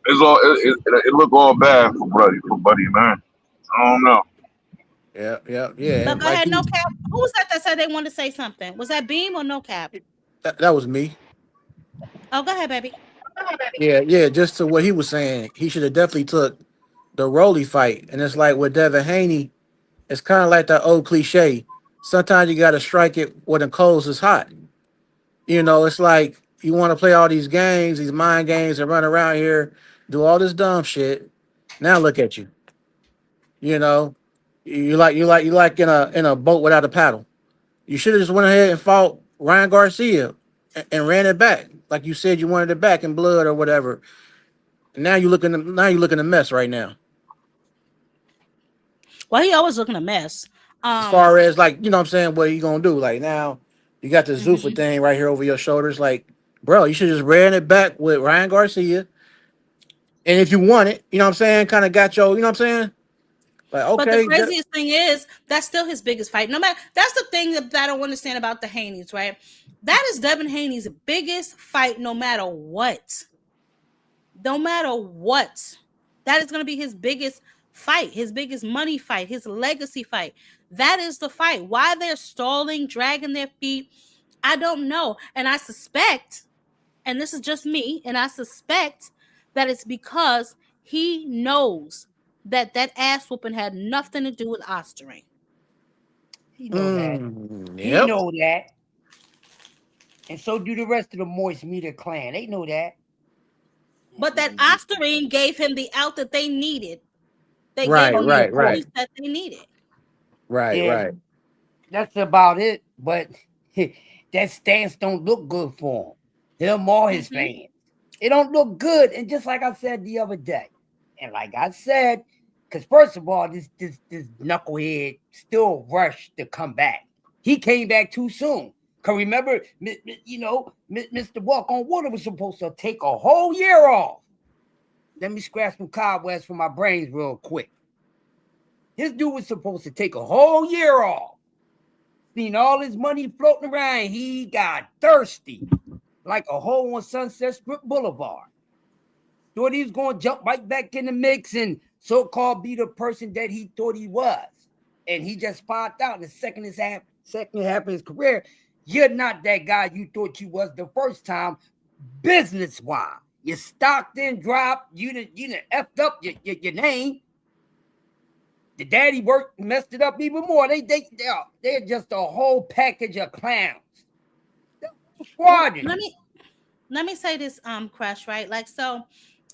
It looked all bad for Buddy, man. I don't know. Yeah. But go ahead, No Cap. Who was that said they wanted to say something? Was that Beam or No Cap? That was me. Oh, go ahead, baby. Yeah. Just to what he was saying, he should have definitely took the Rolly fight. And it's like with Devin Haney, it's kind of like that old cliche. Sometimes you got to strike it when the coals is hot. It's like you want to play all these games, these mind games, and run around here, do all this dumb shit. Now look at you. You like in a boat without a paddle. You should have just went ahead and fought Ryan Garcia and ran it back, like you said you wanted it back in blood or whatever. And now you looking a mess right now. Well, he always looking a mess. As far as what are you gonna do? Like now, you got the Zuffa thing right here over your shoulders. Like, bro, you should just ran it back with Ryan Garcia. And if you want it, kind of got your, Like, okay. But the craziest thing is that's still his biggest fight. No matter, that's the thing that I don't understand about the Haneys, right? That is Devin Haney's biggest fight, no matter what. No matter what, that is going to be his biggest fight, his biggest money fight, his legacy fight. That is the fight. Why they're stalling, dragging their feet, I don't know. And I suspect, and this is just me, and I suspect that it's because he knows that ass whooping had nothing to do with Osterring. He know that. He know that. And so do the rest of the Moist Meter clan. They know that. But that Osterring gave him the out that they needed They gave them the Right. voice that they needed. Right. That's about it. But that stance don't look good for him or his fans. It don't look good. And just like I said the other day, and like I said, because first of all, this knucklehead still rushed to come back. He came back too soon. Because remember, Mr. Walk on Water was supposed to take a whole year off. Let me scratch some cobwebs from my brains real quick. This dude was supposed to take a whole year off. Seen all his money floating around. He got thirsty like a hole on Sunset Strip Boulevard. Thought he was going to jump right back in the mix and so-called be the person that he thought he was. And he just found out in the second half of his career, you're not that guy you thought you was the first time, business-wise. Your stock then dropped. You done effed up your name. The daddy messed it up even more. They're just a whole package of clowns. Let me say this, Crush, right? Like, so,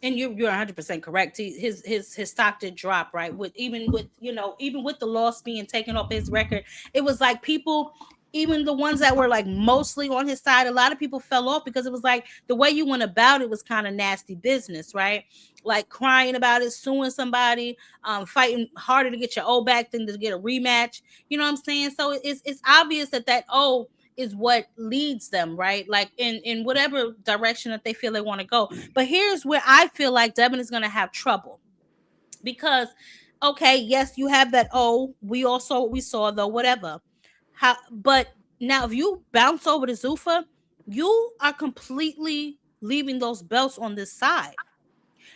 and you're 100% correct. His stock did drop, right? Even with the loss being taken off his record, it was like people, even the ones that were like mostly on his side, a lot of people fell off because it was like the way you went about it was kind of nasty business, right? Like crying about it, suing somebody, fighting harder to get your O back than to get a rematch. You know what I'm saying? So it's obvious that O is what leads them, right? Like in whatever direction that they feel they want to go. But here's where I feel like Devin is going to have trouble. Because, okay, yes, you have that O. We saw though, whatever. But now if you bounce over to Zuffa, you are completely leaving those belts on this side.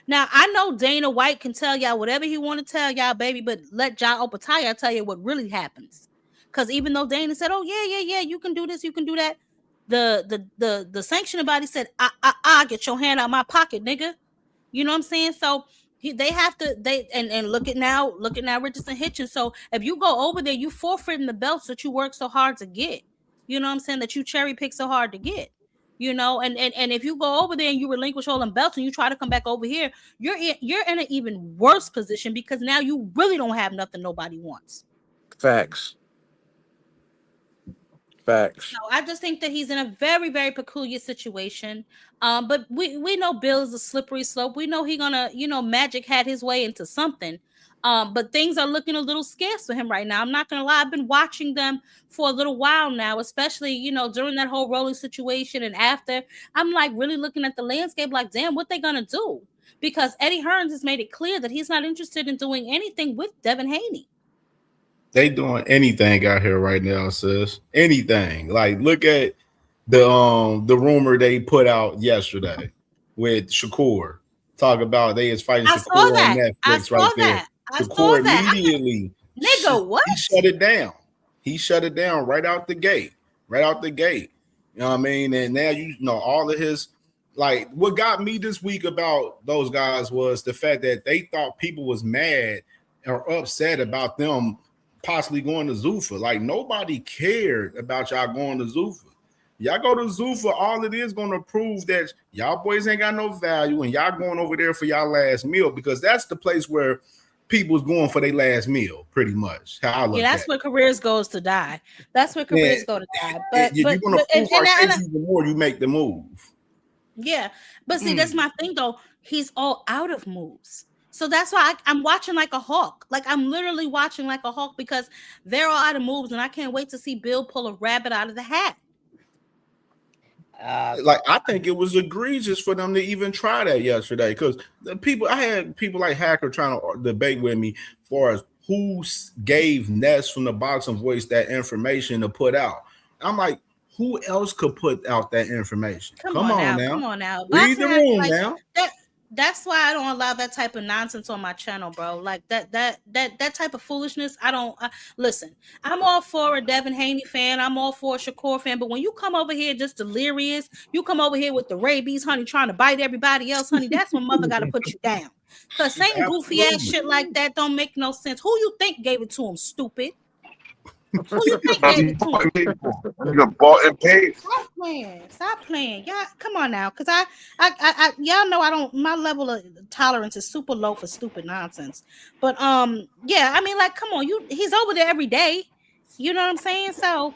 Now, I know Dana White can tell y'all whatever he want to tell y'all, baby, but let John Opataya tell you what really happens. Because even though Dana said, "Oh yeah, you can do this, you can do that," the sanctioning body said, "I get your hand out my pocket, nigga." You know what I'm saying? So they have to look at now Richardson Hitchens. So if you go over there, you forfeiting the belts that you work so hard to get. You know what I'm saying? That you cherry pick so hard to get. You know, and if you go over there and you relinquish all them belts and you try to come back over here, you're in an even worse position because now you really don't have nothing nobody wants. Facts. So I just think that he's in a very, very peculiar situation. But we know Bill is a slippery slope. We know he's gonna, magic hat his way into something. But things are looking a little scarce for him right now. I'm not gonna lie, I've been watching them for a little while now, especially, during that whole Rolling situation and after. I'm like really looking at the landscape like, damn, what they gonna do? Because Eddie Hearns has made it clear that he's not interested in doing anything with Devin Haney. They doing anything out here right now, sis. Anything. Like, look at the rumor they put out yesterday with Shakur. Talk about they is fighting Shakur on Netflix right there. Shakur immediately, nigga, what? He shut it down. He shut it down right out the gate. Right out the gate. You know what I mean? And now all of his, like, what got me this week about those guys was the fact that they thought people was mad or upset about them possibly going to Zuffa. Like, nobody cared about y'all going to Zuffa. Y'all go to Zuffa, all it is going to prove that y'all boys ain't got no value and y'all going over there for y'all last meal, because that's the place where people's going for their last meal, pretty much. That's where careers goes to die. That's where careers go to die. But you're going to prove our case even more, you make the move. Yeah. But see, that's my thing, though. He's all out of moves. So that's why I'm watching like a hawk. Like, I'm literally watching like a hawk because they're all out of moves, and I can't wait to see Bill pull a rabbit out of the hat. I think it was egregious for them to even try that yesterday, because I had people like Hacker trying to debate with me as far as who gave Ness from the Boxing Voice that information to put out. I'm like, who else could put out that information? Come on now. Read the room now. That's why I don't allow that type of nonsense on my channel, bro. Like that type of foolishness. Listen, I'm all for a Devin Haney fan. I'm all for a Shakur fan. But when you come over here just delirious, you come over here with the rabies, honey, trying to bite everybody else, honey, that's when mother got to put you down. Because saying goofy ass shit like that don't make no sense. Who you think gave it to him, stupid? Who you think gave it to him? Nigga bought and paid. Stop playing. Y'all, come on now, because I y'all know I don't. My level of tolerance is super low for stupid nonsense. But yeah, I mean, like, come on, he's over there every day. You know what I'm saying? So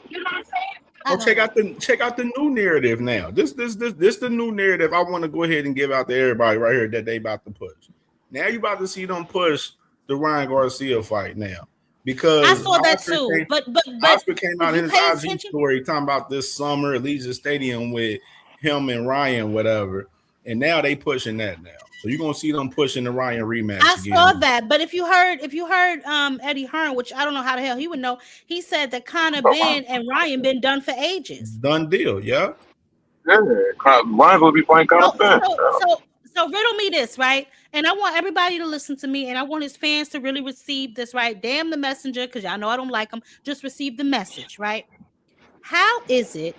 Oh, check out the new narrative now. This the new narrative I want to go ahead and give out to everybody right here that they about to push. Now you about to see them push the Ryan Garcia fight now. Because I saw that too, but Oscar came out in his IG attention? story talking about this summer at Legion Stadium with him and Ryan, whatever, and now they pushing that now. So you're gonna see them pushing the Ryan rematch. I saw that, but if you heard Eddie Hearns, which I don't know how the hell he would know, he said that Conor Ben and Ryan been done for ages. Done deal, yeah. Yeah, Ryan gonna be fighting Conor Ben. So riddle me this, right? And I want everybody to listen to me, and I want his fans to really receive this, right? Damn the messenger, because y'all know I don't like him. Just receive the message, right? How is it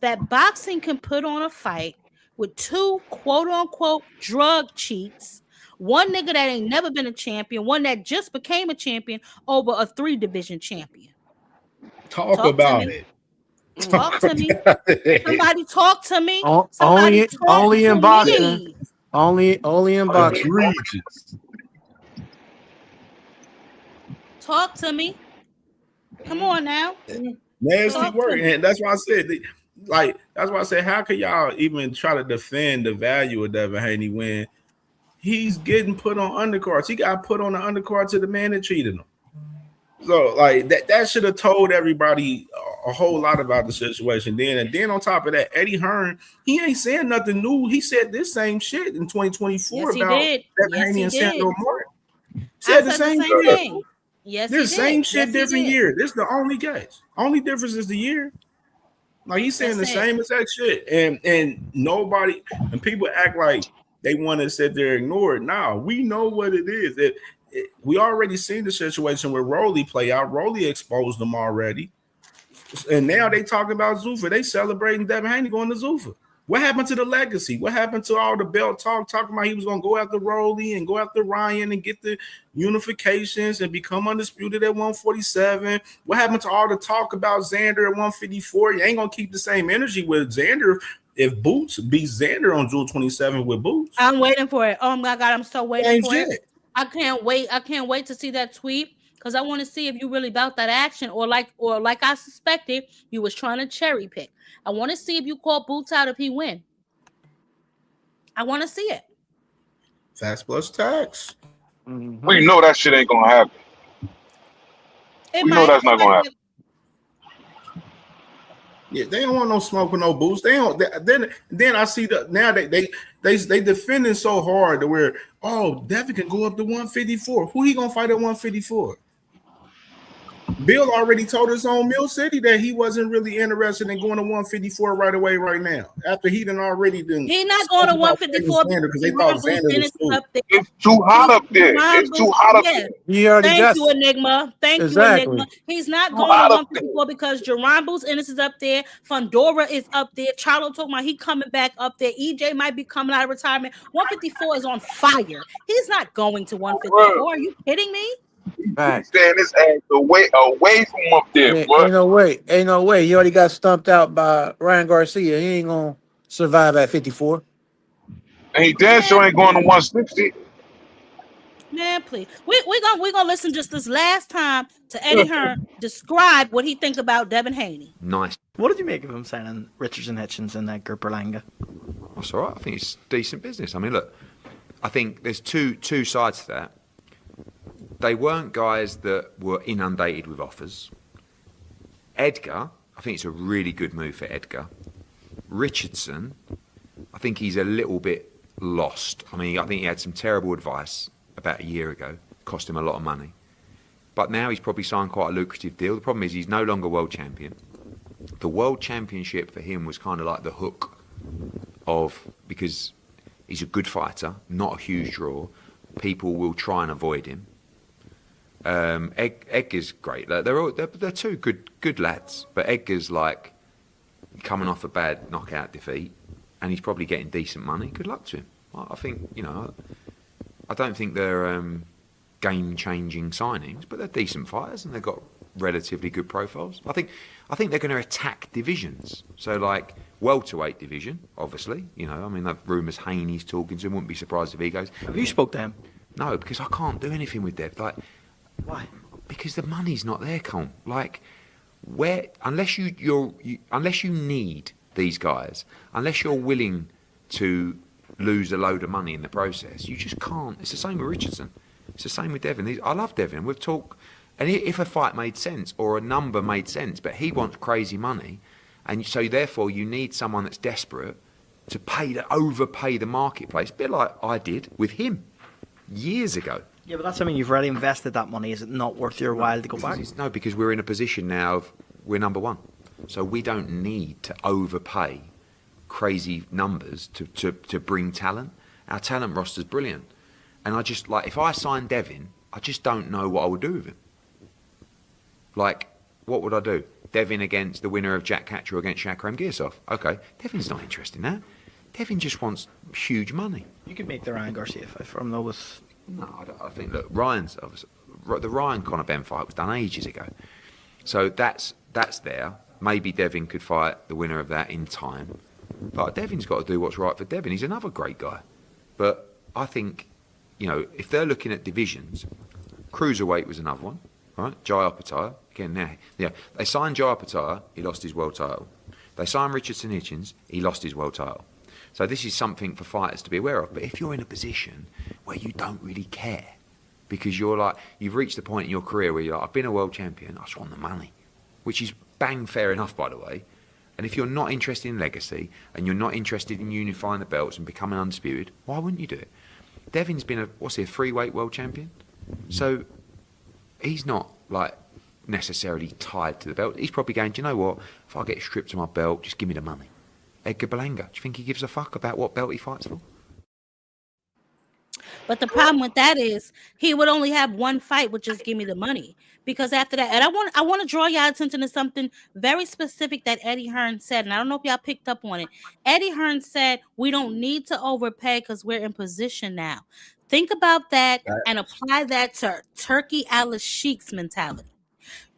that boxing can put on a fight with two quote-unquote drug cheats, one nigga that ain't never been a champion, one that just became a champion, over a 3-division champion? Talk about it. Talk to me. Somebody talk to me. Only in boxing. Only in boxing. Talk to me. Come on now. Nasty work. And that's why I said, how can y'all even try to defend the value of Devin Haney when he's getting put on undercards? He got put on the undercard to the man that treated him. So, like, that should have told everybody a whole lot about the situation then. And then on top of that, Eddie Hearns, he ain't saying nothing new. He said this same shit in 2024 about Devin Haney and Sandor Martin. Said the same thing. Yes, this same shit, different year. This is the only case. Only difference is the year. Like, he's saying the same exact shit. And nobody, and people act like they want to sit there and ignore it. Nah, we know what it is. We already seen the situation where Rolly play out. Rolly exposed them already. And now they talking about Zuffa. They celebrating Devin Haney going to Zuffa. What happened to the legacy? What happened to all the belt talk, talking about he was going to go after Rolly and go after Ryan and get the unifications and become undisputed at 147? What happened to all the talk about Xander at 154? You ain't going to keep the same energy with Xander if Boots beats Xander on June 27 with Boots. I'm waiting for it. Oh my God, I'm so waiting for it. I can't wait. I can't wait to see that tweet because I want to see if you really about that action or like I suspected, you was trying to cherry pick. I want to see if you call Boots out if he win. I want to see it. Facts plus tax. Mm-hmm. We know that shit ain't gonna happen. We know that's not gonna happen. Yeah, they don't want no smoke with no Boots. They don't. Then I see now they defending so hard to where Devin can go up to 154. Who he gonna fight at 154? Bill already told us on Mill City that he wasn't really interested in going to 154 right away, right now. After he done already done. He's not going to 154 because they thought Xander was cool. It's too hot up there. It's too hot up there. Thank you, Enigma. Thank you, Enigma. He's not going to 154 because Jerron Boots Ennis is up there. Fundora is up there. Charlo talking about he coming back up there. EJ might be coming out of retirement. 154 is on fire. He's not going to 154. Are you kidding me? Right. Stand his ass away from up there. Ain't no way. He already got stumped out by Ryan Garcia. He ain't gonna survive at 54. And he damn sure ain't going to 160. Man, please. We're gonna listen just this last time to Eddie Hearns describe what he think about Devin Haney. Nice. What did you make of him signing Richardson Hitchens and that Gerberlanga? That's all right. I think it's decent business. I mean, look, I think there's two sides to that. They weren't guys that were inundated with offers. Edgar, I think it's a really good move for Edgar. Richardson, I think he's a little bit lost. I mean, I think he had some terrible advice about a year ago, cost him a lot of money. But now he's probably signed quite a lucrative deal. The problem is he's no longer world champion. The world championship for him was kind of like the hook because he's a good fighter, not a huge draw. People will try and avoid him. Edgar's great. They're two good lads, but Edgar's like coming off a bad knockout defeat, and he's probably getting decent money. Good luck to him. I think I don't think they're game-changing signings, but they're decent fighters, and they've got relatively good profiles. I think they're going to attack divisions. So like welterweight division, obviously. You know, I mean, that rumours Haney's talking to him. Wouldn't be surprised if he goes. Have you spoke to him? No, because I can't do anything with Dev. Like, why? Because the money's not there, Colm. Like, where unless you need these guys, unless you're willing to lose a load of money in the process, you just can't. It's the same with Richardson. It's the same with Devin. I love Devin. We've talked, and if a fight made sense or a number made sense, but he wants crazy money, and so therefore you need someone that's desperate to overpay the marketplace, a bit like I did with him years ago. Yeah, but that's something you've already invested that money. Is it not worth your while to go back? No, because we're in a position now of we're number one, so we don't need to overpay crazy numbers to bring talent. Our talent roster's brilliant, and I just like if I sign Devin, I just don't know what I would do with him. Like, what would I do? Devin against the winner of Jack Catcher against Shakur Girsov. Okay, Devin's not interested in that. Devin just wants huge money. You could make the Ryan Garcia fight for him, though. No, I think look, the Ryan Conor Ben fight was done ages ago, so that's there. Maybe Devin could fight the winner of that in time, but Devin's got to do what's right for Devin. He's another great guy, but I think, you know, if they're looking at divisions, cruiserweight was another one, right? Jai Opetaia again. Now, yeah, they signed Jai Opetaia, he lost his world title. They signed Richardson Hitchens, he lost his world title. So this is something for fighters to be aware of. But if you're in a position where you don't really care, because you're like, you've reached the point in your career where you're like, I've been a world champion, I just want the money, which is bang fair enough, by the way. And if you're not interested in legacy and you're not interested in unifying the belts and becoming undisputed, why wouldn't you do it? Devin's been a 3-weight world champion. So he's not like necessarily tied to the belt. He's probably going, do you know what? If I get stripped of my belt, just give me the money. Edgar Berlanga, do you think he gives a fuck about what belt he fights for? But the problem with that is he would only have one fight, which is give me the money. Because after that, and I want to draw y'all attention to something very specific that Eddie Hearns said, and I don't know if y'all picked up on it. Eddie Hearns said we don't need to overpay because we're in position now. Think about that and apply that to Turkey Al-Sheik's mentality.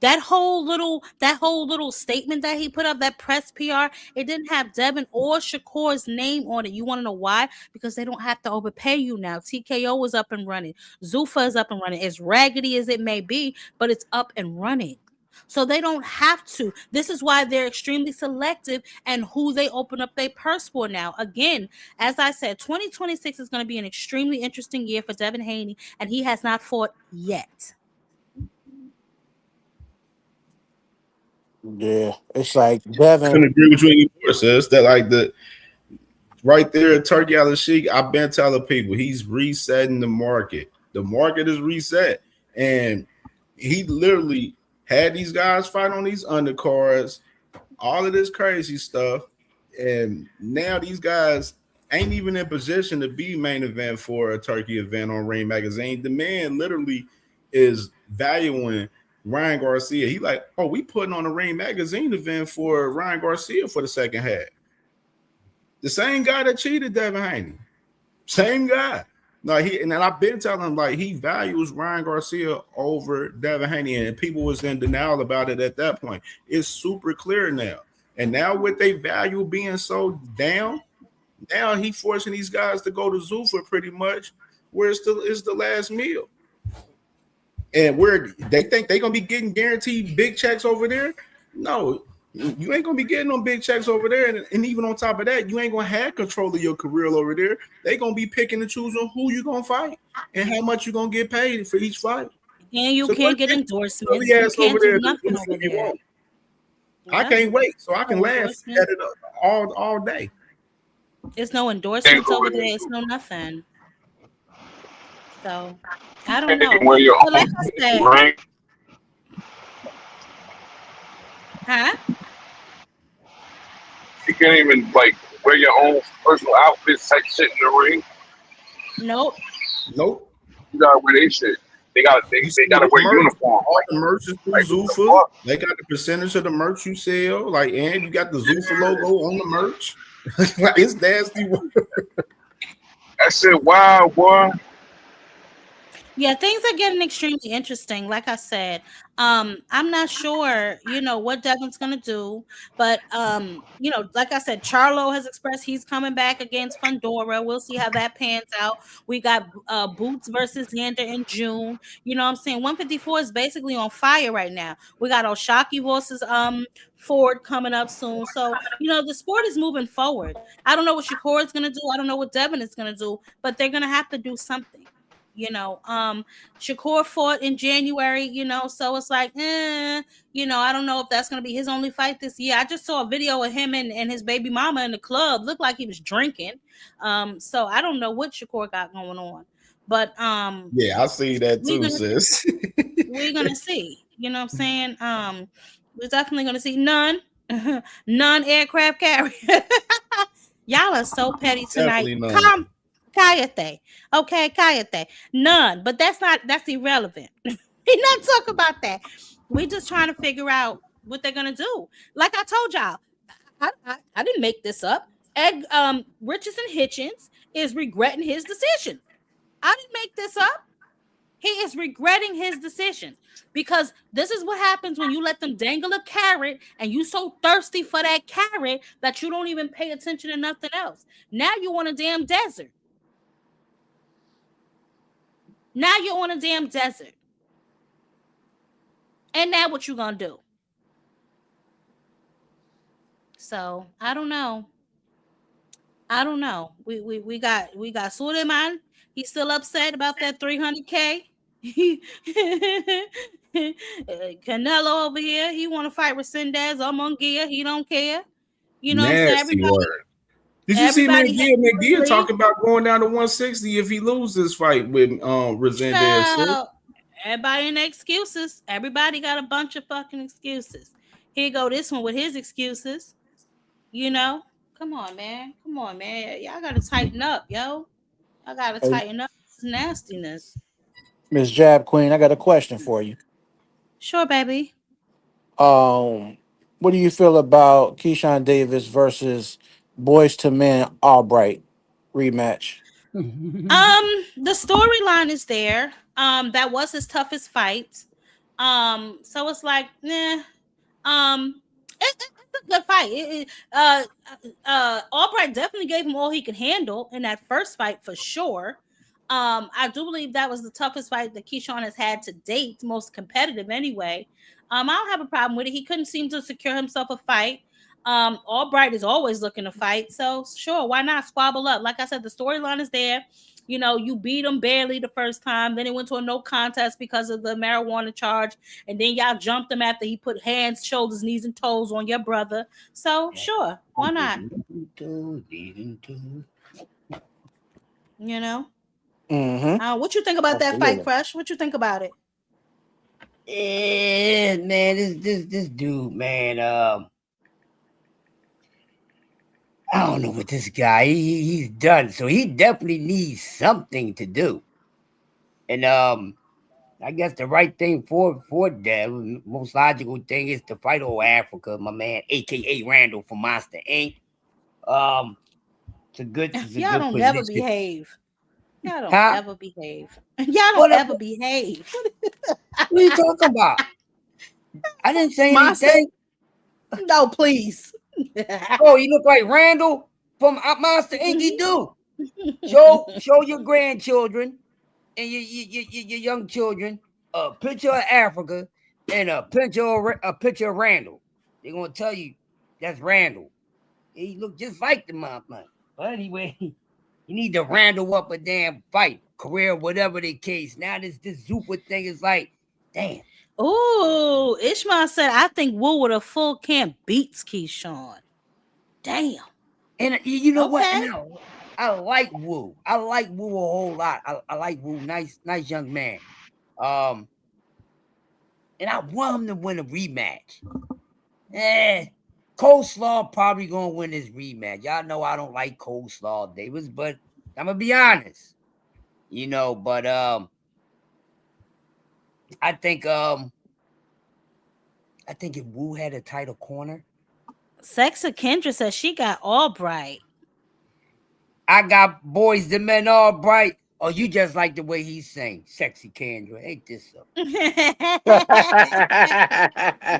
That whole little statement that he put up, that press PR, it didn't have Devin or Shakur's name on it. You want to know why? Because they don't have to overpay you now. TKO is up and running. Zuffa is up and running. As raggedy as it may be, but it's up and running. So they don't have to. This is why they're extremely selective and who they open up their purse for now. Again, as I said, 2026 is going to be an extremely interesting year for Devin Haney, and he has not fought yet. Yeah, it's like Devin. I couldn't agree with you anymore, sis. That like the right there, Turkey Al-Sheikh. I've been telling people he's resetting the market. The market is reset, and he literally had these guys fight on these undercards, all of this crazy stuff, and now these guys ain't even in position to be main event for a Turkey event on Ring Magazine. The man literally is valuing Ryan Garcia. He like, oh, we putting on a Ring Magazine event for Ryan Garcia for the second half. The same guy that cheated Devin Haney. Same guy. No, and I've been telling him like he values Ryan Garcia over Devin Haney, and people was in denial about it at that point. It's super clear now. And now with their value being so down, now he forcing these guys to go to Zuffa pretty much where it's the last meal. And where they think they're gonna be getting guaranteed big checks over there. No, you ain't gonna be getting them big checks over there. And even on top of that, you ain't gonna have control of your career over there. They gonna be picking and choosing who you gonna fight and how much you gonna get paid for each fight. And you can't get endorsements. You can't do nothing over there. I can't wait, so I can laugh at it all day. It's no endorsements over there. It's no nothing. So I don't know. So like I said, huh? You can't even like wear your own personal outfits, type shit in the ring. Nope. You gotta wear their shit. They gotta wear uniform. All the merch is through Zuffa. They got the percentage of the merch you sell. Like, and you got the Zuffa logo on the merch. Like, it's nasty. That shit wild, boy. Yeah, things are getting extremely interesting. Like I said, I'm not sure, what Devin's gonna do, but like I said, Charlo has expressed he's coming back against Fundora. We'll see how that pans out. We got Boots versus Xander in June. You know what I'm saying? 154 is basically on fire right now. We got Oshaque versus Ford coming up soon. So, the sport is moving forward. I don't know what Shakur is gonna do. I don't know what Devin is gonna do, but they're gonna have to do something. Shakur fought in January, so it's like, I don't know if that's gonna be his only fight this year. I just saw a video of him and his baby mama in the club. Looked like he was drinking. So I don't know what Shakur got going on. But yeah, I see that too, sis. We're gonna see. You know what I'm saying? We're definitely gonna see none aircraft carrier. Y'all are so petty tonight. Cállate. Okay, cállate. None. But that's irrelevant. We're not talking about that. We're just trying to figure out what they're gonna do. Like I told y'all, I didn't make this up. Richardson Hitchens is regretting his decision. I didn't make this up. He is regretting his decision because this is what happens when you let them dangle a carrot and you so thirsty for that carrot that you don't even pay attention to nothing else. Now you want a damn desert. Now you're on a damn desert. And now what you gonna do? So I don't know. We got Suleiman. He's still upset about that 300K. Canelo over here. He want to fight Resendez or Munguia. He don't care. You know what I'm saying? Nasty word. Did you see McGear talking about going down to 160 if he loses this fight with Resendez? Everybody in the excuses. Everybody got a bunch of fucking excuses. Here go this one with his excuses. Come on, man. Y'all gotta tighten up, yo. I gotta tighten up this nastiness. Miss Jab Queen, I got a question for you. Sure, baby. What do you feel about Keyshawn Davis versus Boys to Men Albright rematch? The storyline is there. That was his toughest fight. So it's like, it's a good fight. Albright definitely gave him all he could handle in that first fight for sure. I do believe that was the toughest fight that Keyshawn has had to date, most competitive anyway. I don't have a problem with it. He couldn't seem to secure himself a fight. Albright is always looking to fight, so sure, why not squabble up? Like I said, the storyline is there. You beat him barely the first time, then it went to a no contest because of the marijuana charge, and then y'all jumped him after he put hands, shoulders, knees, and toes on your brother. So sure, why not? What you think about that fight, Crush? What you think about it? Yeah, man, this dude, man. I don't know what this guy he's done. So he definitely needs something to do. And I guess the right thing for Dev, most logical thing is to fight over Africa, my man, aka Randall from Monster Inc. It's a good Y'all don't position. ever behave. Y'all don't ever behave. Y'all don't ever behave. What are you talking about? I didn't say anything. No, please. Oh, you look like Randall from Monster Inc. You do. Show your grandchildren and your young children a picture of Africa and a picture of Randall. They're gonna tell you that's Randall. He look just like the motherfucker. But anyway, you need to Randall up a damn fight, career, whatever the case. Now this Zupa thing is like, damn. Ooh, Ishmael said, I think Wu with a full camp beats Keyshawn. Damn. And you know what? And I like Wu. I like Wu a whole lot. I like Wu. Nice young man. And I want him to win a rematch. Coleslaw probably gonna win this rematch. Y'all know I don't like Coleslaw Davis, but I'm gonna be honest. But I think if Wu had a title corner. Sexa Kendra says she got Albright. I got Boys to Men Albright. Or you just like the way he sing, Sexy Kendra. Ain't this so? You know what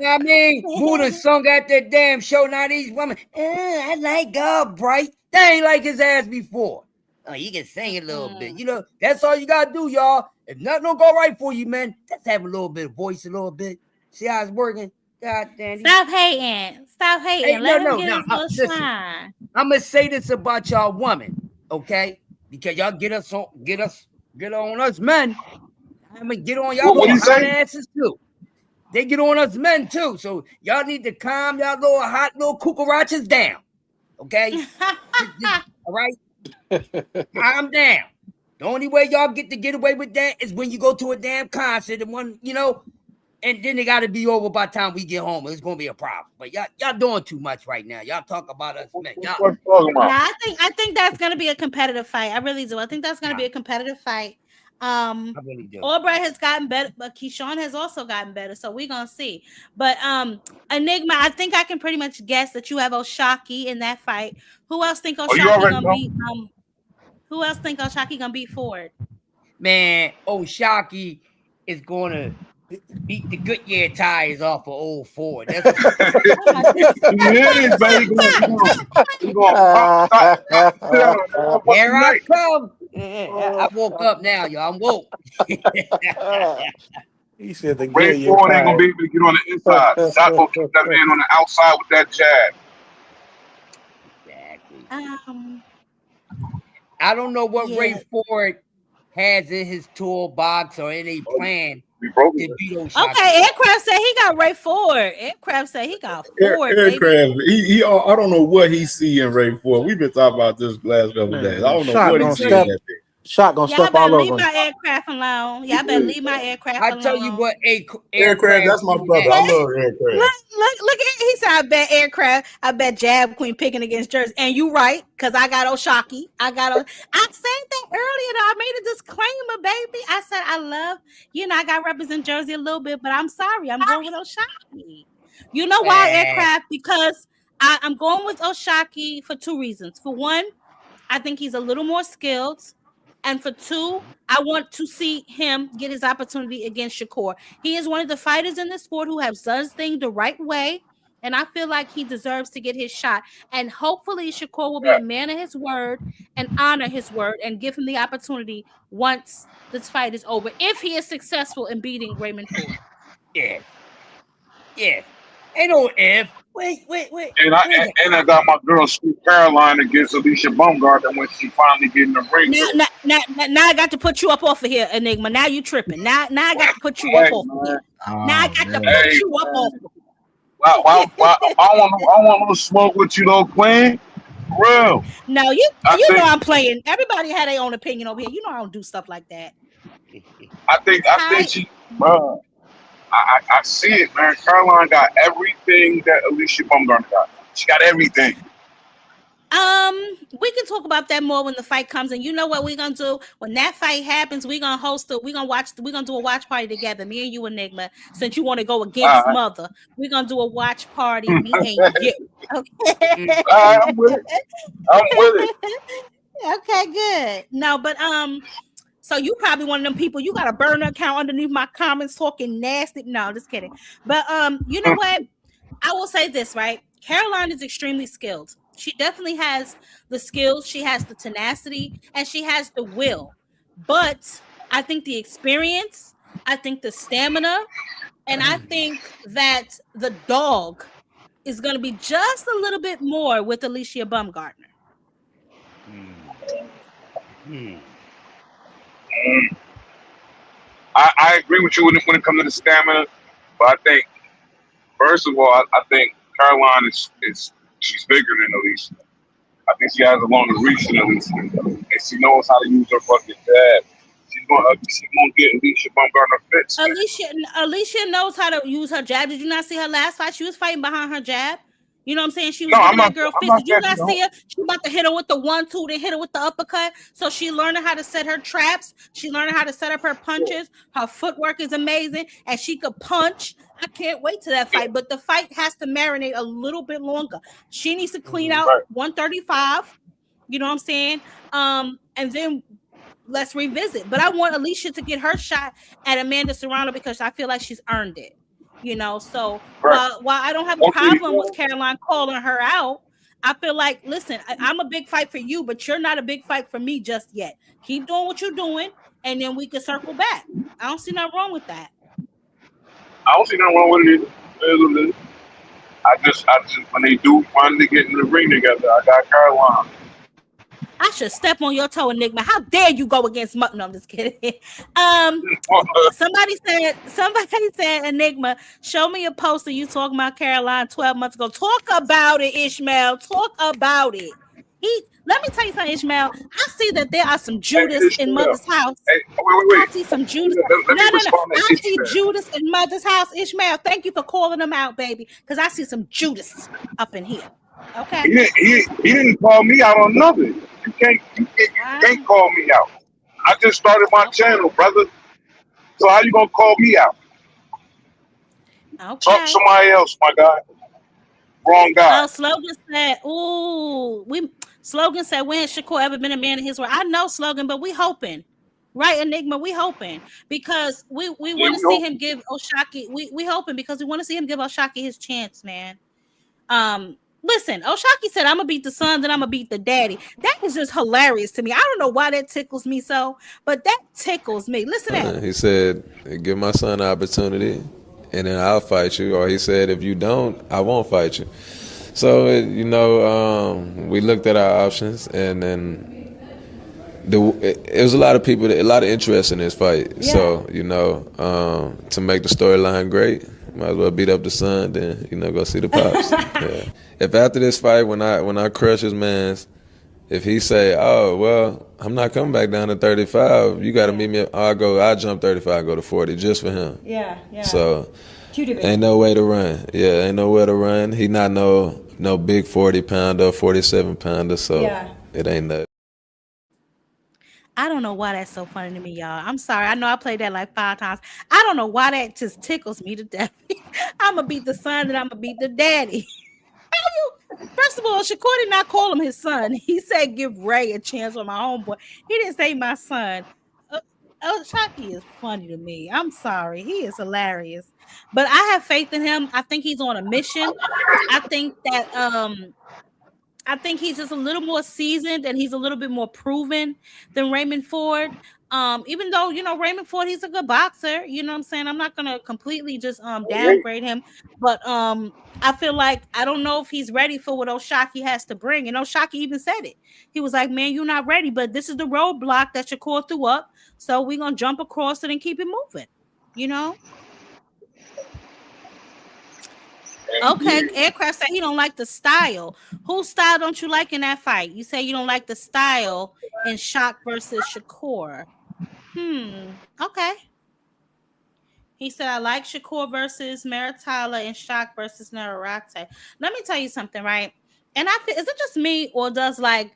I mean? Buddha sung at that damn show. Now these women, I like God bright. They ain't like his ass before. Oh, you can sing a little bit. You know, that's all you gotta do, y'all. If nothing don't go right for you, man, just have a little bit of voice, a little bit. See how it's working? God damn. Stop hating. Stop hating. Hey, Let him get his little shine. I'm gonna say this about y'all women, okay? Because y'all get on us men. I'm gonna get on y'all little hot asses too. They get on us men too. So y'all need to calm y'all little hot little cucarachas down. Okay? All right? Calm down. The only way y'all get away with that is when you go to a damn concert and one, you know, and then it gotta be over by the time we get home. It's gonna be a problem. But y'all doing too much right now. Y'all talk about us, man. I think that's gonna be a competitive fight. I really do. I think that's gonna be a competitive fight. I really do. Albright has gotten better, but Keyshawn has also gotten better. So we're gonna see. But Enigma, I think I can pretty much guess that you have Oshaque in that fight. Who else think Oshaque gonna beat? Who else think Oshaque gonna beat Ford? Man, Oshaque is gonna beat the Goodyear tires off of old Ford. That's is, baby. Here I come. I woke up now, y'all. I'm woke. He said the Ray Ford ain't gonna be able to get on the inside. Shaq gonna keep that man on the outside with that jab. Exactly. I don't know what Ray Ford has in his toolbox or any plan to beat Oshaque. Okay, Aircraft said he got Ray Ford. Aircraft said he got Ford. Aircraft. He I don't know what he see in Ray Ford. We've been talking about this last couple of days. I don't know what he see in that thing. Shot gonna step all over. Leave my Aircraft alone. Y'all better leave my Aircraft alone. I tell you what, Aircraft. That's my brother. I love Aircraft. Look at he said I bet Aircraft. I bet Jab Queen picking against Jersey. And you right, because I got Oshaque. I said that earlier though. I made a disclaimer, baby. I said I love, I got represent Jersey a little bit, but I'm sorry. I'm going with Oshaque. You know why, Aircraft? Because I'm going with Oshaque for two reasons. For one, I think he's a little more skilled. And for two, I want to see him get his opportunity against Shakur. He is one of the fighters in the sport who has done things the right way. And I feel like he deserves to get his shot. And hopefully Shakur will be a man of his word and honor his word and give him the opportunity once this fight is over. If he is successful in beating Raymond Ford. Yeah. Ain't no if. Wait. And I got my girl Sweet Caroline against Alicia Baumgardner when she finally get in the ring. Now I got to put you up off of here, Enigma. Now you tripping. Now I got to put you up off of here. Now I got to put you up off of here. I want to smoke with you though, Queen. For real. No, you know I'm playing. Everybody had their own opinion over here. You know I don't do stuff like that. I think she, bro. I see it, man. Caroline got everything that Alicia Baumgardner got. She got everything. We can talk about that more when the fight comes. And you know what we're gonna do when that fight happens? We're gonna do a watch party together. Me and you, Enigma. Since you want to go against Mother, we're gonna do a watch party. Me and you. Okay. I'm with it. Okay, good. No, but so you probably one of them people, you got a burner account underneath my comments talking nasty. No, just kidding. But you know what? I will say this, right? Caroline is extremely skilled. She definitely has the skills, she has the tenacity, and she has the will. But I think the experience, I think the stamina, and I think that the dog is going to be just a little bit more with Alicia Baumgardner. I agree with you when it comes to the stamina, but I think first of all, I think Caroline is she's bigger than Alicia. I think she has a longer reach than Alicia, and she knows how to use her fucking jab. She's gonna get Alicia Baumgardner fits. Alicia knows how to use her jab. Did you not see her last fight? She was fighting behind her jab. You know what I'm saying? She was giving that girl fist. Did you not see her? She about to hit her with the 1-2, then hit her with the uppercut. So she learning how to set her traps. She learning how to set up her punches. Her footwork is amazing, and she could punch. I can't wait to that fight, but the fight has to marinate a little bit longer. She needs to clean out 135. You know what I'm saying? And then let's revisit. But I want Alicia to get her shot at Amanda Serrano because I feel like she's earned it. So while I don't have a problem with Caroline calling her out, I feel like, listen, I'm a big fight for you, but you're not a big fight for me just yet. Keep doing what you're doing, and then we can circle back. I don't see nothing wrong with that. I don't see nothing wrong with it either. I just when they do finally get in the ring together, I got Caroline. I should step on your toe, Enigma. How dare you go against Mutton? No, I'm just kidding. Somebody said, Enigma, show me a poster you talking about Caroline 12 months ago. Talk about it, Ishmael. Talk about it. Let me tell you something, Ishmael. I see that there are some Judas in Mother's house. Hey, wait. I see some Judas. Let me No. I see Ishmael. Judas in Mother's house, Ishmael. Thank you for calling them out, baby, because I see some Judas up in here. Okay. He didn't call me out on nothing. You can't call me out. I just started my channel, brother. So how you gonna call me out? Okay. Talk to somebody else, my guy. Wrong guy. Slogan said, when has Shakur ever been a man in his word? I know, Slogan, but we hoping. Right, Enigma, we hoping because we want to see him give Oshaque. We hoping because we want to see him give Oshaque his chance, man. Listen, Oshaque said, I'm gonna beat the son, then I'm gonna beat the daddy. That is just hilarious to me. I don't know why that tickles me so, but that tickles me. Listen to that. He said, give my son an opportunity and then I'll fight you. Or he said, if you don't, I won't fight you. So, we looked at our options, and then it was a lot of people, a lot of interest in this fight. Yeah. So, to make the storyline great, might as well beat up the son, then, go see the pops. Yeah. If after this fight, when I crush his mans, if he say, oh, well, I'm not coming back down to 35, you got to meet me, I'll jump 35, go to 40 just for him. Yeah. So, ain't no way to run. Yeah, ain't no way to run. He not no big 40-pounder, 47-pounder, so It ain't that. I don't know why that's so funny to me, y'all. I'm sorry. I know I played that like 5 times. I don't know why that just tickles me to death. I'm going to beat the son and I'm going to beat the daddy. First of all, Shakur did not call him his son. He said, give Ray a chance on my homeboy. He didn't say my son. Oshaque is funny to me. I'm sorry. He is hilarious. But I have faith in him. I think he's on a mission. I think he's just a little more seasoned and he's a little bit more proven than Raymond Ford. Even though, Raymond Ford, he's a good boxer. You know what I'm saying? I'm not going to completely just downgrade him. But I feel like I don't know if he's ready for what Oshaque has to bring. And Oshaque even said it. He was like, man, you're not ready. But this is the roadblock that Shakur threw up. So we're going to jump across it and keep it moving. Okay, Aircraft said he don't like the style. Whose style don't you like in that fight? You say you don't like the style in Shock versus Shakur. Okay. He said, I like Shakur versus Maritala and Shock versus Nararate. Let me tell you something, right? And is it just me or does Shakur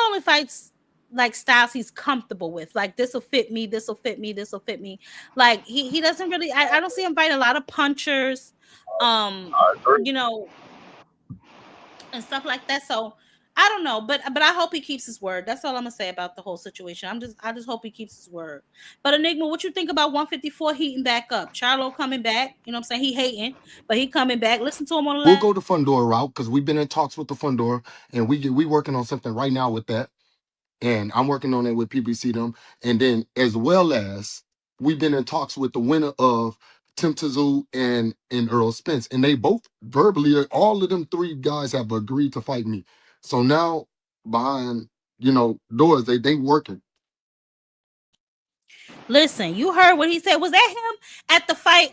only fights like styles he's comfortable with? Like, this will fit me, this will fit me, this will fit me. Like, he doesn't really, I don't see him fight a lot of punchers, and stuff like that. So I don't know, but I hope he keeps his word. That's all I'm gonna say about the whole situation. I just hope he keeps his word. But Enigma, what you think about 154 heating back up? Charlo coming back, you know what I'm saying? He hating, but he coming back. Listen to him on the We'll go the Fundora route because we've been in talks with the Fundora, and we working on something right now with that. And I'm working on it with PBC them. And then as well as we've been in talks with the winner of Tim Tszyu and Earl Spence. And they both verbally, all of them 3 guys have agreed to fight me. So now behind, doors, they working. Listen, you heard what he said. Was that him at the fight?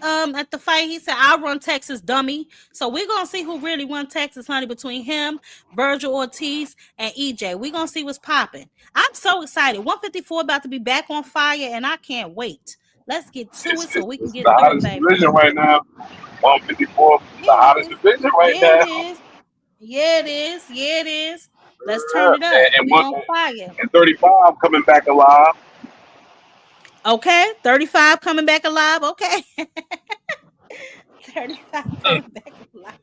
He said, I'll run Texas, dummy. So we're gonna see who really won Texas, honey, between him, Virgil Ortiz, and EJ. We're gonna see what's popping. I'm so excited. 154 about to be back on fire, and I can't wait. Let's get to it so we can get the through hottest it, division right now. 154, the hottest division right now. Yeah, it is. Let's turn it up. And We're on fire. And 35 coming back alive. Okay, 35 coming back alive. Okay. 35 coming back alive.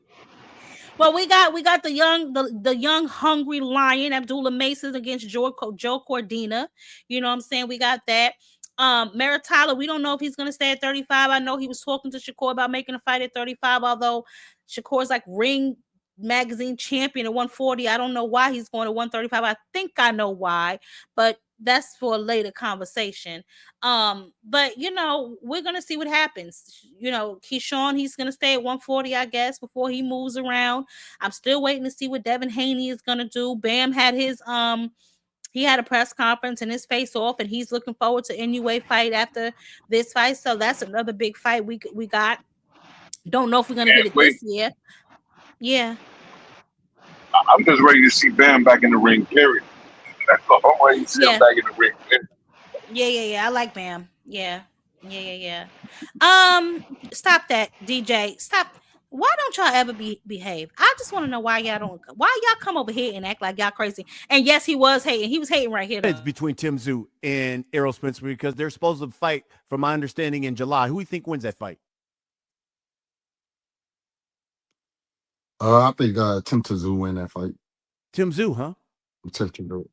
Well, we got the young hungry lion Abdullah Mason against Joe Cordina. You know what I'm saying? We got that. Merritt Tyler, we don't know if he's gonna stay at 35. I know he was talking to Shakur about making a fight at 35, although Shakur's like Ring Magazine champion at 140. I don't know why he's going to 135. I think I know why, but that's for a later conversation. But you know, we're gonna see what happens. You know, Keyshawn, he's gonna stay at 140, I guess, before he moves around. I'm still waiting to see what Devin Haney is gonna do. Bam had his he had a press conference and his face off, and he's looking forward to NUA fight after this fight. So that's another big fight we got. Don't know if we're gonna get it this year. Yeah. I'm just ready to see Bam back in the ring, period. That's all. I'm ready to see him back in the ring, period. Yeah. I like Bam. Yeah. Stop that, DJ. Stop. Why don't y'all ever behave? I just want to know why y'all come over here and act like y'all crazy. And yes, he was hating. He was hating right here. It's between Tim Tszyu and Errol Spence because they're supposed to fight, from my understanding, in July. Who do you think wins that fight? I think Tim Tszyu win that fight. Tim Tszyu, huh? Tim Tszyu.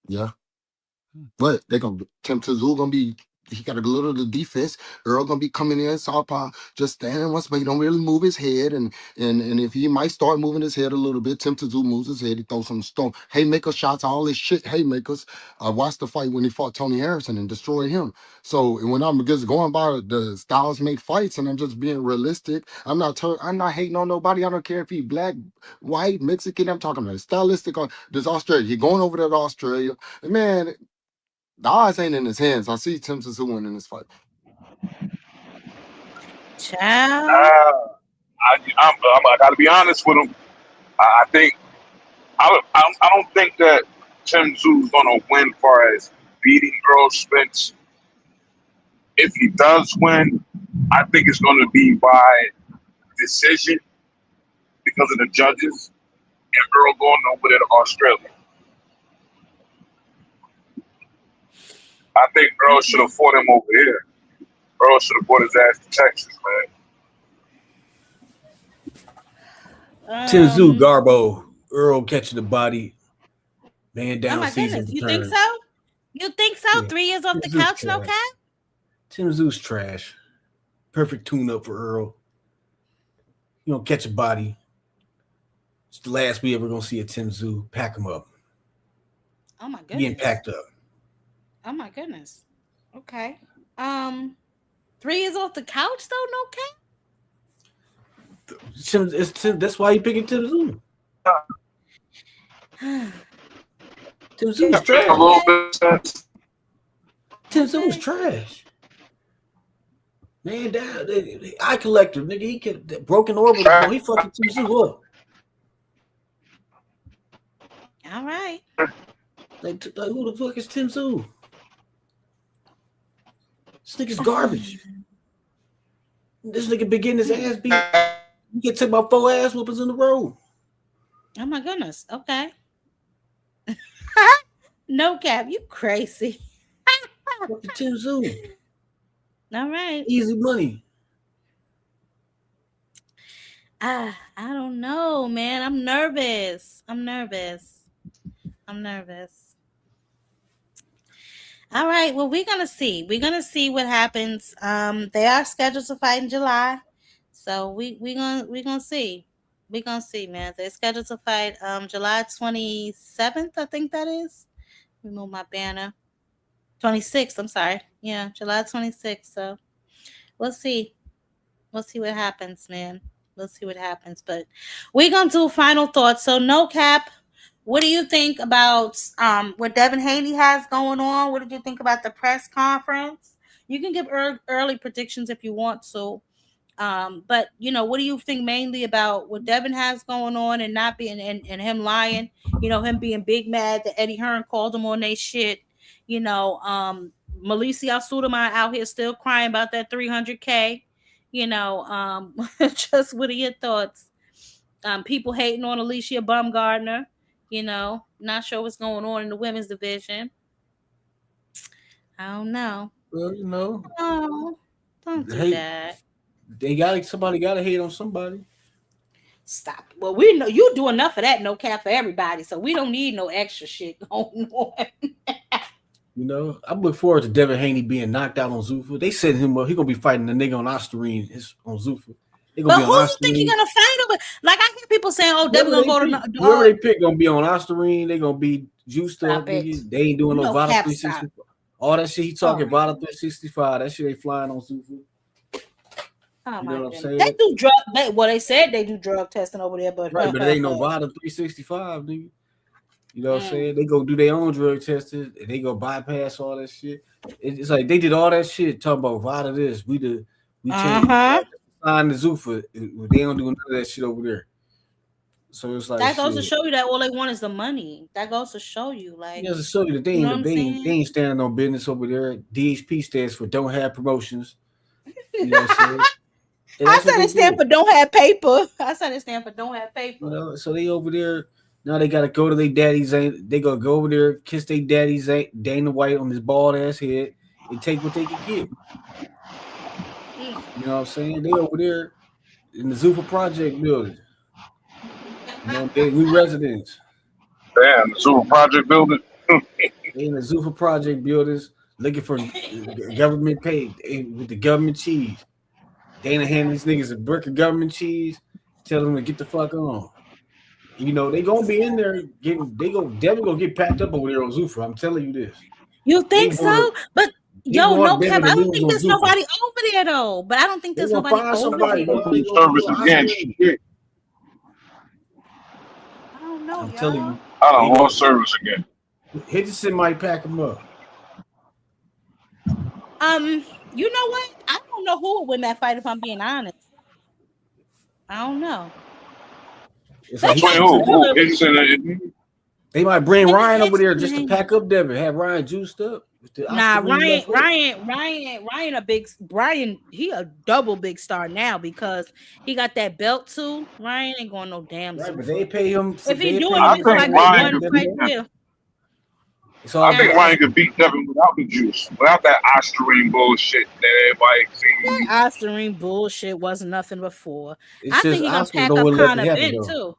Yeah. But they're gonna Tim Tszyu gonna be. He got a little of the defense. Earl gonna be coming in southpaw, just standing once, but he don't really move his head. And if he might start moving his head a little bit, Tim Tszyu moves his head. He throws some stone haymaker shots, all this shit haymakers. I watched the fight when he fought Tony Harrison and destroyed him. So when I'm just going by the styles make fights, and I'm just being realistic. I'm not hating on nobody. I don't care if he black, white, Mexican. I'm talking about stylistic. This Australia, he going over there to Australia, man. The odds ain't in his hands. I see Tim Tszyu winning this fight. I got to be honest with him. I think I don't think that Tim Tszyu is going to win far as beating Earl Spence. If he does win, I think it's going to be by decision because of the judges and Earl going over there to Australia. I think Earl should have fought him over here. Earl should have brought his ass to Texas, man. Tim Tszyu, Garbo, Earl catching the body, man down. Oh my season goodness, return. you think so? You think so? Yeah. 3 years off the couch, no cap? Tim Tszyu's trash. Perfect tune-up for Earl. You don't catch a body. It's the last we ever gonna see a Tim Tszyu. Pack him up. Oh my goodness. Getting packed up. Oh my goodness. Okay. 3 years off the couch though, no cap? That's why you picking Tim Tszyu. Tim Tszyu trash. Tim Tszyu was trash. Man down, eye collector, nigga. He could broken orbital. He fucking Tim Tszyu up. All right. Like, who the fuck is Tim Tszyu? This nigga's garbage. This nigga been getting his ass beat. He get took about 4 ass whoopers in the road. Oh my goodness. Okay. No cap, you crazy. Tim Tszyu. All right. Easy money. I don't know, man. I'm nervous. All right. Well, we're gonna see. We're gonna see what happens. They are scheduled to fight in July, so we're gonna see. We're gonna see, man. They're scheduled to fight July 27th. I think that is. Remove my banner. 26th. I'm sorry. Yeah, July 26th. So we'll see. We'll see what happens, man. We'll see what happens. But we're gonna do final thoughts. So no cap. What do you think about what Devin Haney has going on? What did you think about the press conference? You can give early predictions if you want to. But you know, what do you think mainly about what Devin has going on and not being and him lying? You know, him being big mad that Eddie Hearns called him on they shit. You know, Mauricio Sudamar out here still crying about that 300K. You know, just what are your thoughts? People hating on Alicia Baumgardner. You know, not sure what's going on in the women's division. I don't know. Well, you know, Oh, don't do that. somebody gotta hate on somebody. Stop. Well, we know you do enough of that, no cap for everybody, so we don't need no extra shit going on. You know, I look forward to Devin Haney being knocked out on Zuffa. They set him up. He gonna be fighting the nigga on Ostarine on Zuffa. But who you think you're gonna fight him with? Like I hear people saying, "Oh, Devin gonna go to whoever they pick gonna be on Ostarine. They gonna be juiced up. Niggas. They ain't doing no Vada 365. All that shit he talking Vada 365. That shit ain't flying on Zuffa. Oh you my know what I'm saying? They do drug. They said they do drug testing over there, but right, but it ain't no Vada 365, nigga. You know what I'm saying? They go do their own drug testing and they go bypass all that shit. It's like they did all that shit talking about Vada this. We changed sign the Zuffa. They don't do none of that shit over there. So it's like that goes to show you that all they want is the money. That goes to show you, like, it goes to show you that they ain't standing on business over there. DHP stands for don't have promotions. You know what I'm saying? I said it stand for don't have paper. I said it stand for don't have paper. You know, so they over there now. They gotta go to their daddy's. They gonna go over there, kiss their daddy's Dana White on his bald ass head, and take what they can get. You know what I'm saying? They over there in the Zuffa Project building. You know, we residents. Damn, the Zuffa Project building. They in the Zuffa Project buildings looking for government paid with the government cheese. Dana handing these niggas a brick of government cheese, tell them to get the fuck on. You know, they gonna be in there Devin gonna get packed up over there on Zuffa. I'm telling you this. You think so? But yo, no cap. I don't think there's nobody over there though. But I don't think there's nobody over there. Service again. I don't know. I'm telling you. I don't want service again. Hitchison might pack them up. You know what? I don't know who would win that fight if I'm being honest. I don't know. It's like who? They might bring Ryan over there just to pack up Devin. Have Ryan juiced up. Nah, Ryan, he a double big star now because he got that belt too. Ryan ain't going no damn. Right, but they pay him. If he doing it, it's like one right there. So I think Ryan could beat Devin without the juice, without that Ostarine bullshit that everybody seen. That Ostarine bullshit wasn't nothing before. It's I think he's gonna pack up Conor Bent too.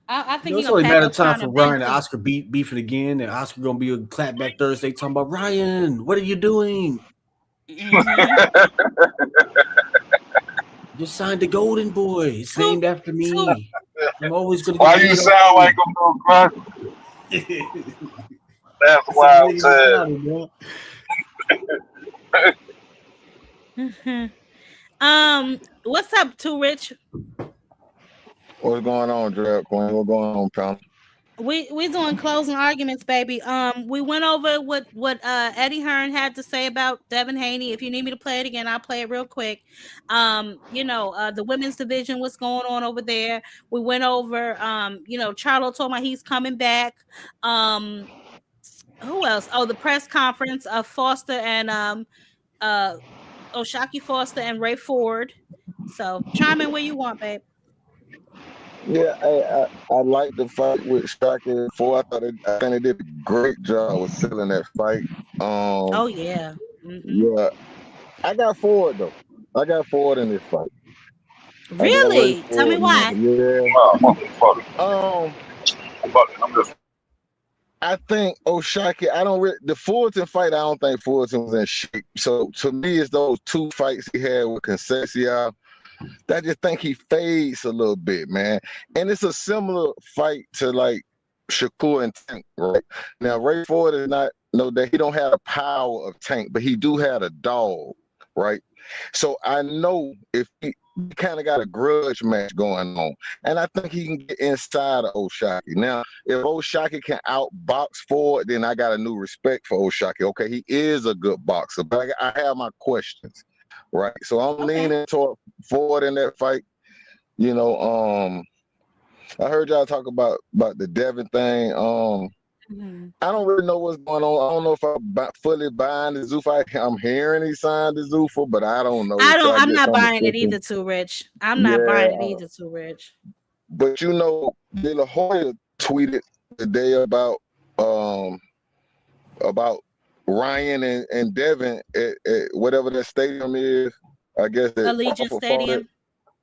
I think it's only a matter of time for Ryan and Oscar beefing again, and Oscar gonna be a clapback Thursday talking about Ryan. What are you doing? Just signed the Golden Boy. It's named after me. I'm always gonna. Why you sound like a little crack? That's wild, what's up, Too Rich? What's going on, Drag Queen? What's going on, pal? We doing closing arguments, baby. We went over what Eddie Hearn had to say about Devin Haney. If you need me to play it again, I'll play it real quick. The women's division, what's going on over there. We went over Charlo told me he's coming back. Who else? Oh, the press conference of Foster and Oshaque Foster and Ray Ford. So chime in where you want, babe. Yeah, I like the fight with Shakur. I think they did a great job with selling that fight. Oh yeah. Yeah, I got Ford though. I got Ford in this fight. Really? Tell me why. Yeah. I'm just. I think Oshaque. The Fulton fight. I don't think Fulton was in shape. So to me, it's those two fights he had with Conceição. I just think he fades a little bit, man. And it's a similar fight to like Shakur and Tank, right? Now Ray Ford is not that he don't have the power of Tank, but he do have a dog, right? So I know if he kind of got a grudge match going on, and I think he can get inside of Oshaque. Now, if Oshaque can outbox Ford, then I got a new respect for Oshaque. Okay, he is a good boxer, but I have my questions. Right, so I'm leaning toward Ford in that fight. I heard y'all talk about the Devin thing. I don't really know what's going on. I don't know if I'm fully buying the Zuffa. I'm hearing he signed the Zuffa, but I don't know. I'm not buying it either, Too Rich. I'm not buying it either, Too Rich. But De La Hoya tweeted today about Ryan and Devin at whatever that stadium is. I guess that Allegiant Crawford fought it. Stadium.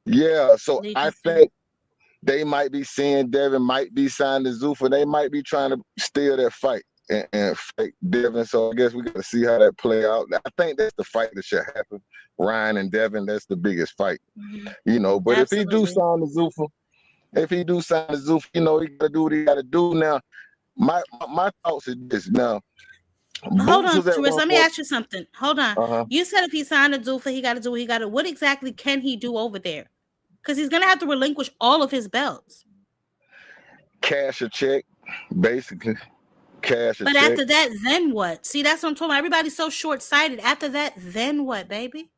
Yeah, so Allegiant I Stadium. think they might be seeing Devin might be signed to Zuffa. They might be trying to steal that fight and fight Devin. So I guess we got to see how that play out. I think that's the fight that should happen. Ryan and Devin, that's the biggest fight. You know, but if he do sign to Zuffa, he got to do what he got to do. Now, my thoughts is this. Now, Hold Boots on, was at Teresa. Let me 140. ask you something. Hold on. You said if he signed to Zuffa, he got to do what he got to. What exactly can he do over there? Because he's gonna have to relinquish all of his belts. Cash a check, basically. Cash a But check. after that, then what? See, that's what I'm talking about. Everybody's so short-sighted. After that, then what, baby?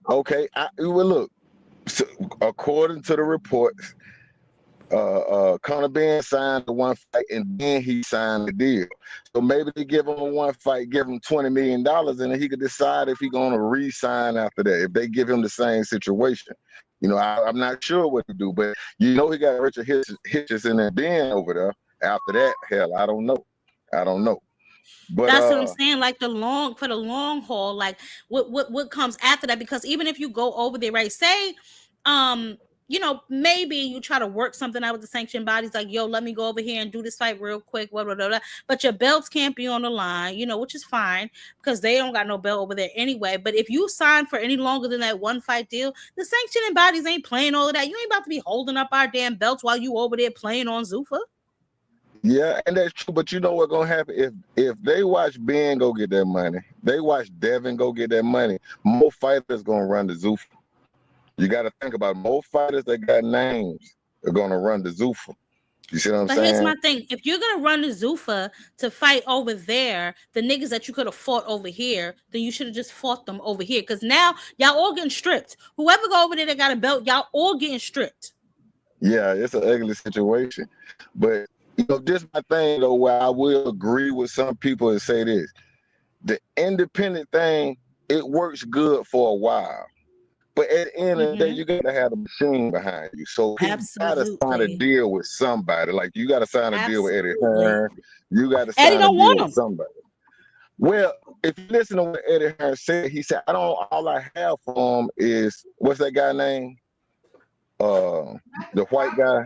Okay, well, look. So, according to the reports, Conor Ben signed the one fight and then he signed the deal. So maybe they give him a one fight, give him $20 million, and then he could decide if he's going to re-sign after that. If they give him the same situation, you know, I'm not sure what to do, but you know he got Richard Hitchens in there Ben over there. After that, hell, I don't know. But that's what I'm saying. Like for the long haul, like what comes after that? Because even if you go over there, right? Say, you know, maybe you try to work something out with the sanctioned bodies, like, yo, let me go over here and do this fight real quick, blah, blah, blah, blah. But your belts can't be on the line, you know, which is fine because they don't got no belt over there anyway. But if you sign for any longer than that one fight deal, the sanctioning bodies ain't playing all of that. You ain't about to be holding up our damn belts while you over there playing on Zuffa. Yeah, and that's true. But you know what's gonna happen if they watch Ben go get that money, they watch Devin go get that money. More fighters gonna run the Zuffa. You got to think about more fighters that got names are gonna run the Zuffa. You see what I'm saying? But here's my thing: if you're gonna run the Zuffa to fight over there, the niggas that you could have fought over here, then you should have just fought them over here. Because now y'all all getting stripped. Whoever go over there that got a belt, y'all all getting stripped. Yeah, it's an ugly situation. But you know, this my thing though, where I will agree with some people and say this: the independent thing, it works good for a while. But at the end of the day, you gotta have a machine behind you. So he gotta sign a deal with somebody. Like you gotta sign a deal with Eddie Hearns. You gotta sign a deal with somebody. Well, if you listen to what Eddie Hearns said, he said, all I have for him is what's that guy name? The white guy.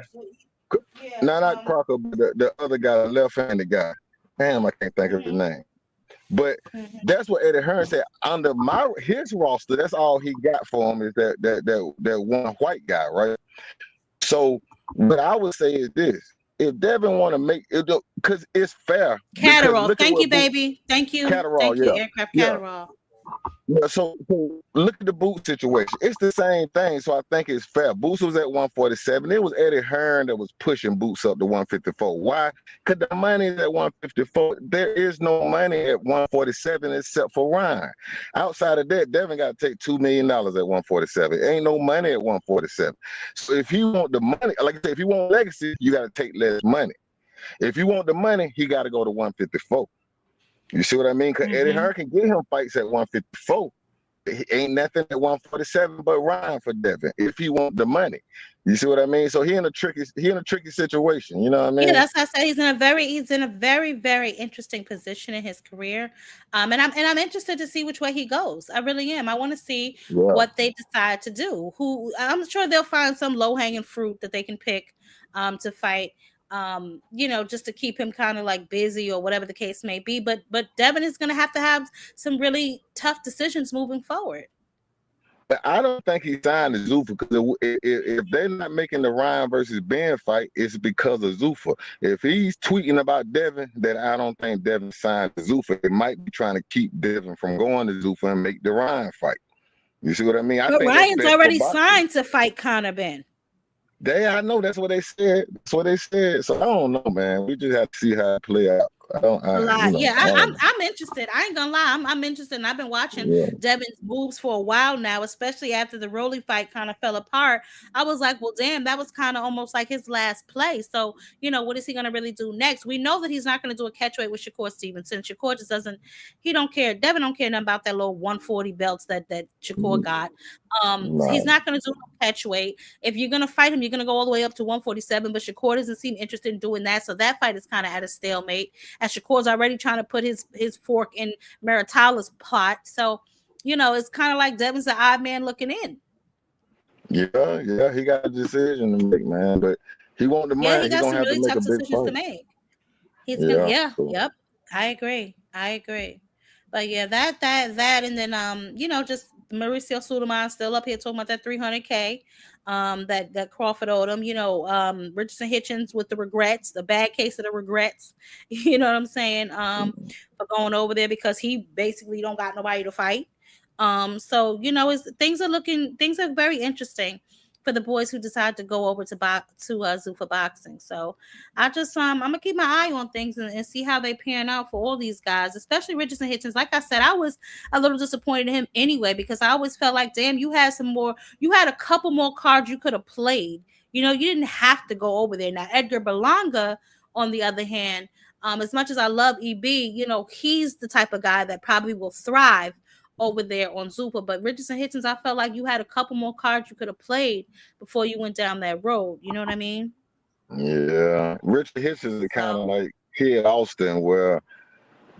No, not Crocker, but the other guy, the left-handed guy. Damn, I can't think of his name. But that's what Eddie Hearns said. Under his roster, that's all he got for him is that one white guy, right? So what I would say is this: if Devin want to make it, because it's fair. Catterall, thank you, baby. Thank you. Catterall, thank you, yeah. Aircraft Catterall. Yeah, so look at the Boots situation. It's the same thing, so I think it's fair. Boots was at 147. It was Eddie Hearn that was pushing Boots up to 154. Why? Because the money is at 154. There is no money at 147 except for Ryan. Outside of that, Devin got to take $2 million at 147. Ain't no money at 147. So if you want the money, like I said, if you want legacy, you got to take less money. If you want the money, he got to go to 154. You see what I mean? Because Eddie Hearn can get him fights at 154. He ain't nothing at 147 but Ryan for Devin if he want the money. You see what I mean? So he in a tricky situation. You know what I mean? Yeah, that's how I said he's in a very, very interesting position in his career. And I'm interested to see which way he goes. I really am. I want to see what they decide to do. I'm sure they'll find some low-hanging fruit that they can pick to fight. You know, just to keep him kind of like busy or whatever the case may be. But Devin is going to have some really tough decisions moving forward. But I don't think he signed to Zuffa because if they're not making the Ryan versus Ben fight, it's because of Zuffa. If he's tweeting about Devin, then I don't think Devin signed to Zuffa. It might be trying to keep Devin from going to Zuffa and make the Ryan fight. You see what I mean? But Ryan's already signed to fight Conor Ben. I know that's what they said. So I don't know, man. We just have to see how it play out. I'm interested. I ain't gonna lie. I'm interested. And I've been watching Devin's moves for a while now, especially after the Rolly fight kind of fell apart. I was like, well, damn, that was kind of almost like his last play. So, you know, what is he gonna really do next? We know that he's not gonna do a catchweight with Shakur Stevenson. Shakur just he don't care. Devin don't care nothing about that little 140 belts that Shakur got. He's not gonna do a catchweight. If you're gonna fight him, you're gonna go all the way up to 147. But Shakur doesn't seem interested in doing that. So that fight is kind of at a stalemate. And Shakur's already trying to put his fork in Maritala's pot. So it's kind of like Devin's the odd man looking in. Yeah, he got a decision to make, man. But he want the money. He got some gonna have really to make tough a big decisions to fight. make. He's gonna, So, yep. I agree. But yeah, that, and then just Mauricio Sulaiman still up here talking about that $300K, that Crawford owed him. Richardson Hitchens with the regrets, the bad case of the regrets. You know what I'm saying? For going over there because he basically don't got nobody to fight. So things are very interesting for the boys who decide to go over to Zuffa Boxing. So I just I'm gonna keep my eye on things and see how they pan out for all these guys, especially Richardson Hitchens. Like I said, I was a little disappointed in him anyway because I always felt like, damn, you had a couple more cards you could have played. You didn't have to go over there. Now Edgar Berlanga, on the other hand, as much as I love EB, he's the type of guy that probably will thrive over there on Zuffa. But Richardson Hitchens, I felt like you had a couple more cards you could have played before you went down that road. You know what I mean? Yeah. Richard Hitchens is kind of like Kid Austin, where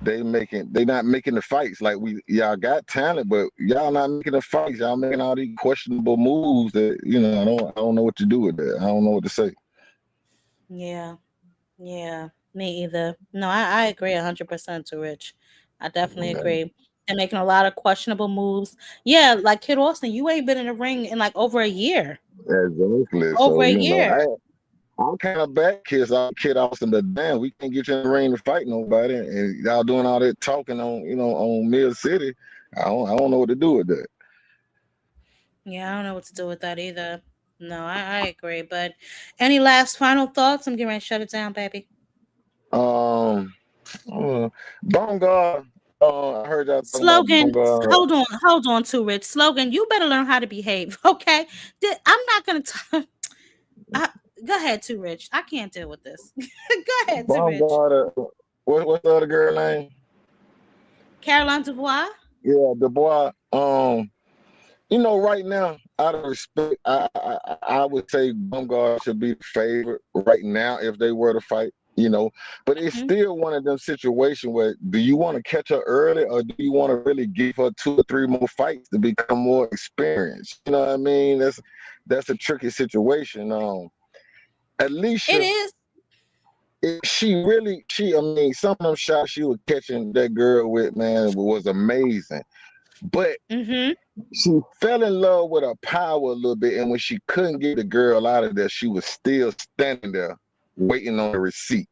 they not making the fights. Like y'all got talent, but y'all not making the fights. Y'all making all these questionable moves that I don't know what to do with that. I don't know what to say. Yeah, me either. No, I agree 100% to Rich. I definitely agree. They're making a lot of questionable moves. Yeah, like Kid Austin, you ain't been in the ring in like over a year. Exactly. Over a year. I'm kind of back Kid Austin, but damn, we can't get you in the ring to fight nobody, and y'all doing all that talking on Mill City. I don't know what to do with that. Yeah, I don't know what to do with that either. No, I agree. But any last final thoughts? I'm getting ready to shut it down, baby. Baumgardner. I heard y'all Slogan. hold on, too, Rich. Slogan. You better learn how to behave, okay? I'm not gonna. Go ahead, too, Rich. I can't deal with this. Go ahead, too, Rich. What's the other girl name? Caroline Dubois. Yeah, Dubois. Right now, out of respect, I would say Baumgardner should be the favorite right now if they were to fight. But it's still one of them situations where do you want to catch her early or do you want to really give her 2 or 3 more fights to become more experienced? You know what I mean? That's a tricky situation. Alicia, it is. Some of them shots she was catching that girl with, man, was amazing. But she fell in love with her power a little bit, and when she couldn't get the girl out of there, she was still standing there waiting on the receipt.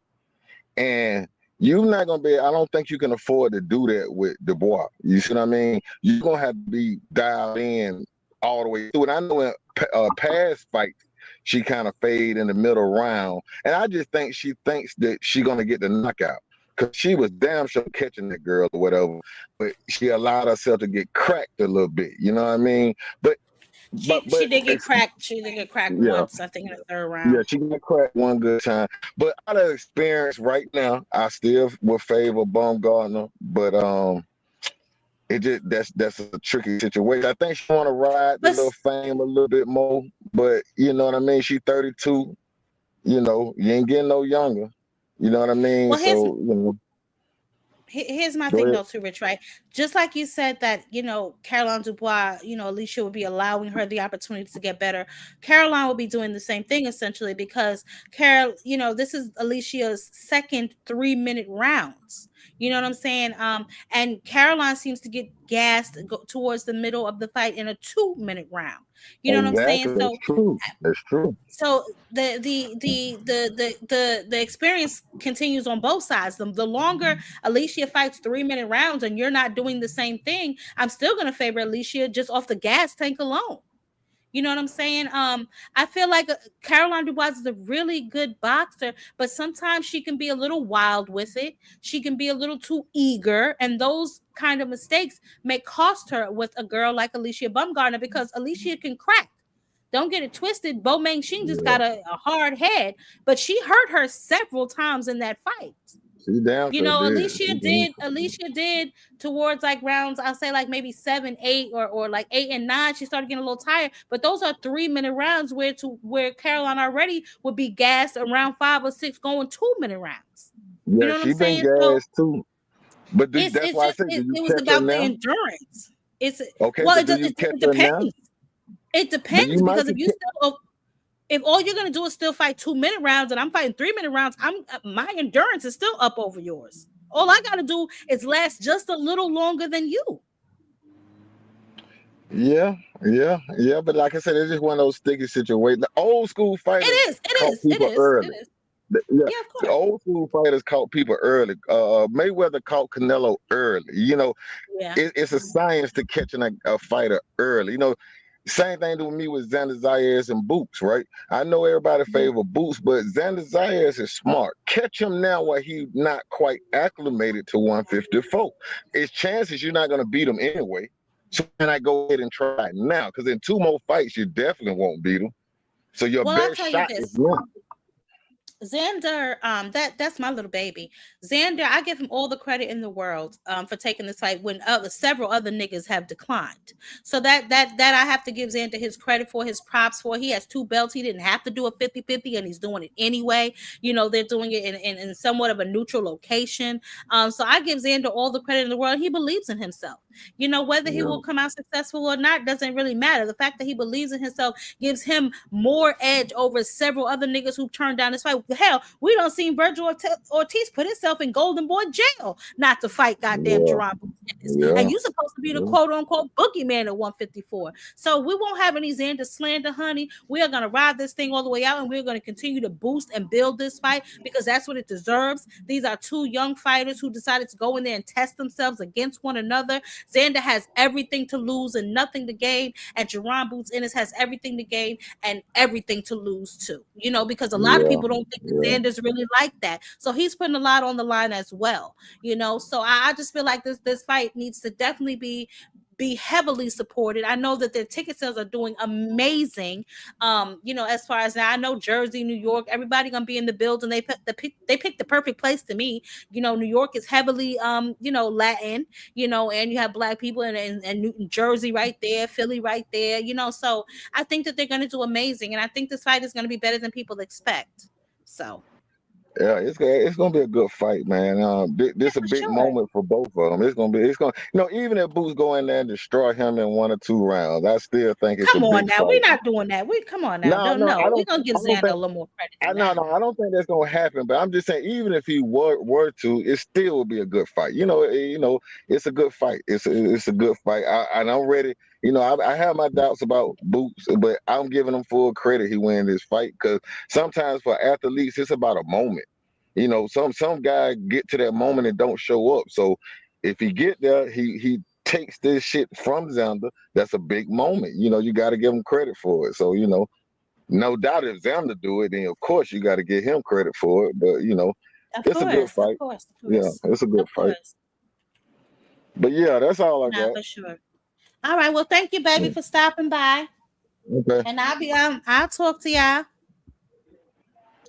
And you're not gonna I don't think you can afford to do that with Dubois. You see what I mean? You're gonna have to be dialed in all the way through. And I know in past fights, she kind of fade in the middle round. And I just think she thinks that she's gonna get the knockout. Because she was damn sure catching that girl or whatever. But she allowed herself to get cracked a little bit. You know what I mean? But she did get cracked. She did get cracked once, I think, in the 3rd round. Yeah, she got cracked one good time. But out of experience right now, I still would favor Baumgardner. But that's a tricky situation. I think she want to ride the little fame a little bit more. But you know what I mean? She's 32. You ain't getting no younger. You know what I mean? Well, here's my thing, though, too, Rich, right? Just like you said that, Caroline Dubois, Alicia would be allowing her the opportunity to get better. Caroline will be doing the same thing, essentially, because this is Alicia's second 3-minute rounds. You know what I'm saying? And Caroline seems to get gassed towards the middle of the fight in a 2-minute round. You know what I'm saying? So that's true. So the experience continues on both sides. The longer Alicia fights 3-minute rounds and you're not doing the same thing, I'm still going to favor Alicia just off the gas tank alone. You know what I'm saying? I feel like Caroline Dubois is a really good boxer, but sometimes she can be a little wild with it. She can be a little too eager, and those kind of mistakes may cost her with a girl like Alicia Baumgardner, because Alicia can crack. Don't get it twisted. Bo Meng-Shing just got a hard head, but she hurt her several times in that fight. Alicia did towards like rounds, I'll say like maybe 7, 8, or like 8 and 9. She started getting a little tired, but those are 3-minute rounds where Caroline already would be gassed around 5 or 6 going 2-minute rounds. Yeah, you know what I'm saying? Been gassed too. But that's why I said it was about the endurance. It's Okay, well, but do you catch it her now? depends. It depends You might because if all you're gonna do is still fight 2-minute rounds and I'm fighting 3-minute rounds, my endurance is still up over yours. All I gotta do is last just a little longer than you. Yeah. But like I said, it's just one of those sticky situations. The old school fighters caught people early. Yeah, of course. the old school fighters caught people early. Mayweather caught Canelo early. You know, Yeah. it's a science to catching a fighter early. You know, same thing with me with Xander Zayas and Boots, right? I know everybody favor Boots, but Xander Zayas is smart. Catch him now while he's not quite acclimated to 154. It's chances you're not going to beat him anyway. So can I go ahead and try it now? Because in 2 more fights, you definitely won't beat him. So your best shot is now. Xander, that's my little baby. Xander, I give him all the credit in the world for taking this fight when several other niggas have declined. So that I have to give Xander his credit for, his props for. He has 2 belts. He didn't have to do a 50-50 and he's doing it anyway. You know, they're doing it in somewhat of a neutral location. So I give Xander all the credit in the world. He believes in himself. You know, whether he will come out successful or not doesn't really matter. The fact that he believes in himself gives him more edge over several other niggas who turned down this fight. Hell, we don't see Virgil Ortiz put himself in Golden Boy jail not to fight goddamn Jerome Boots. And you supposed to be the quote unquote boogeyman at 154. So we won't have any Xander slander, honey. We are gonna ride this thing all the way out, and we're gonna continue to boost and build this fight because that's what it deserves. These are 2 young fighters who decided to go in there and test themselves against one another. Xander has everything to lose and nothing to gain, and Jerome Boots Ennis has everything to gain and everything to lose too. You know, because a lot of people don't think Xander's really like that. So he's putting a lot on the line as well. You know, so I just feel like this fight needs to definitely be heavily supported. I know that their ticket sales are doing amazing. You know, as far as now, I know Jersey, New York, everybody gonna be in the building. They picked the perfect place to me. You know, New York is heavily you know, Latin, you know, and you have black people and New Jersey right there, Philly right there, you know. So I think that they're gonna do amazing, and I think this fight is gonna be better than people expect. So yeah, it's gonna be a good fight, man. This a big moment for both of them. It's gonna, you know, even if Boots go in there and destroy him in 1 or 2 rounds, I still think it's come a on big now. fight. We're not doing that. Come on now. No, We're gonna give Xander a little more credit. I don't think that's gonna happen. But I'm just saying, even if he were to, it still would be a good fight. You know, it's a good fight. It's a good fight. And I'm ready. You know, I have my doubts about Boots, but I'm giving him full credit. He win this fight because sometimes for athletes, it's about a moment. You know, some guy get to that moment and don't show up. So if he get there, he takes this shit from Xander. That's a big moment. You know, you got to give him credit for it. So, you know, no doubt if Xander do it, then of course you got to give him credit for it. But you know, it's a good fight. Yeah, it's a good fight. But yeah, that's all I got. For sure. All right. Well, thank you, baby, for stopping by. Okay. And I'll talk to y'all.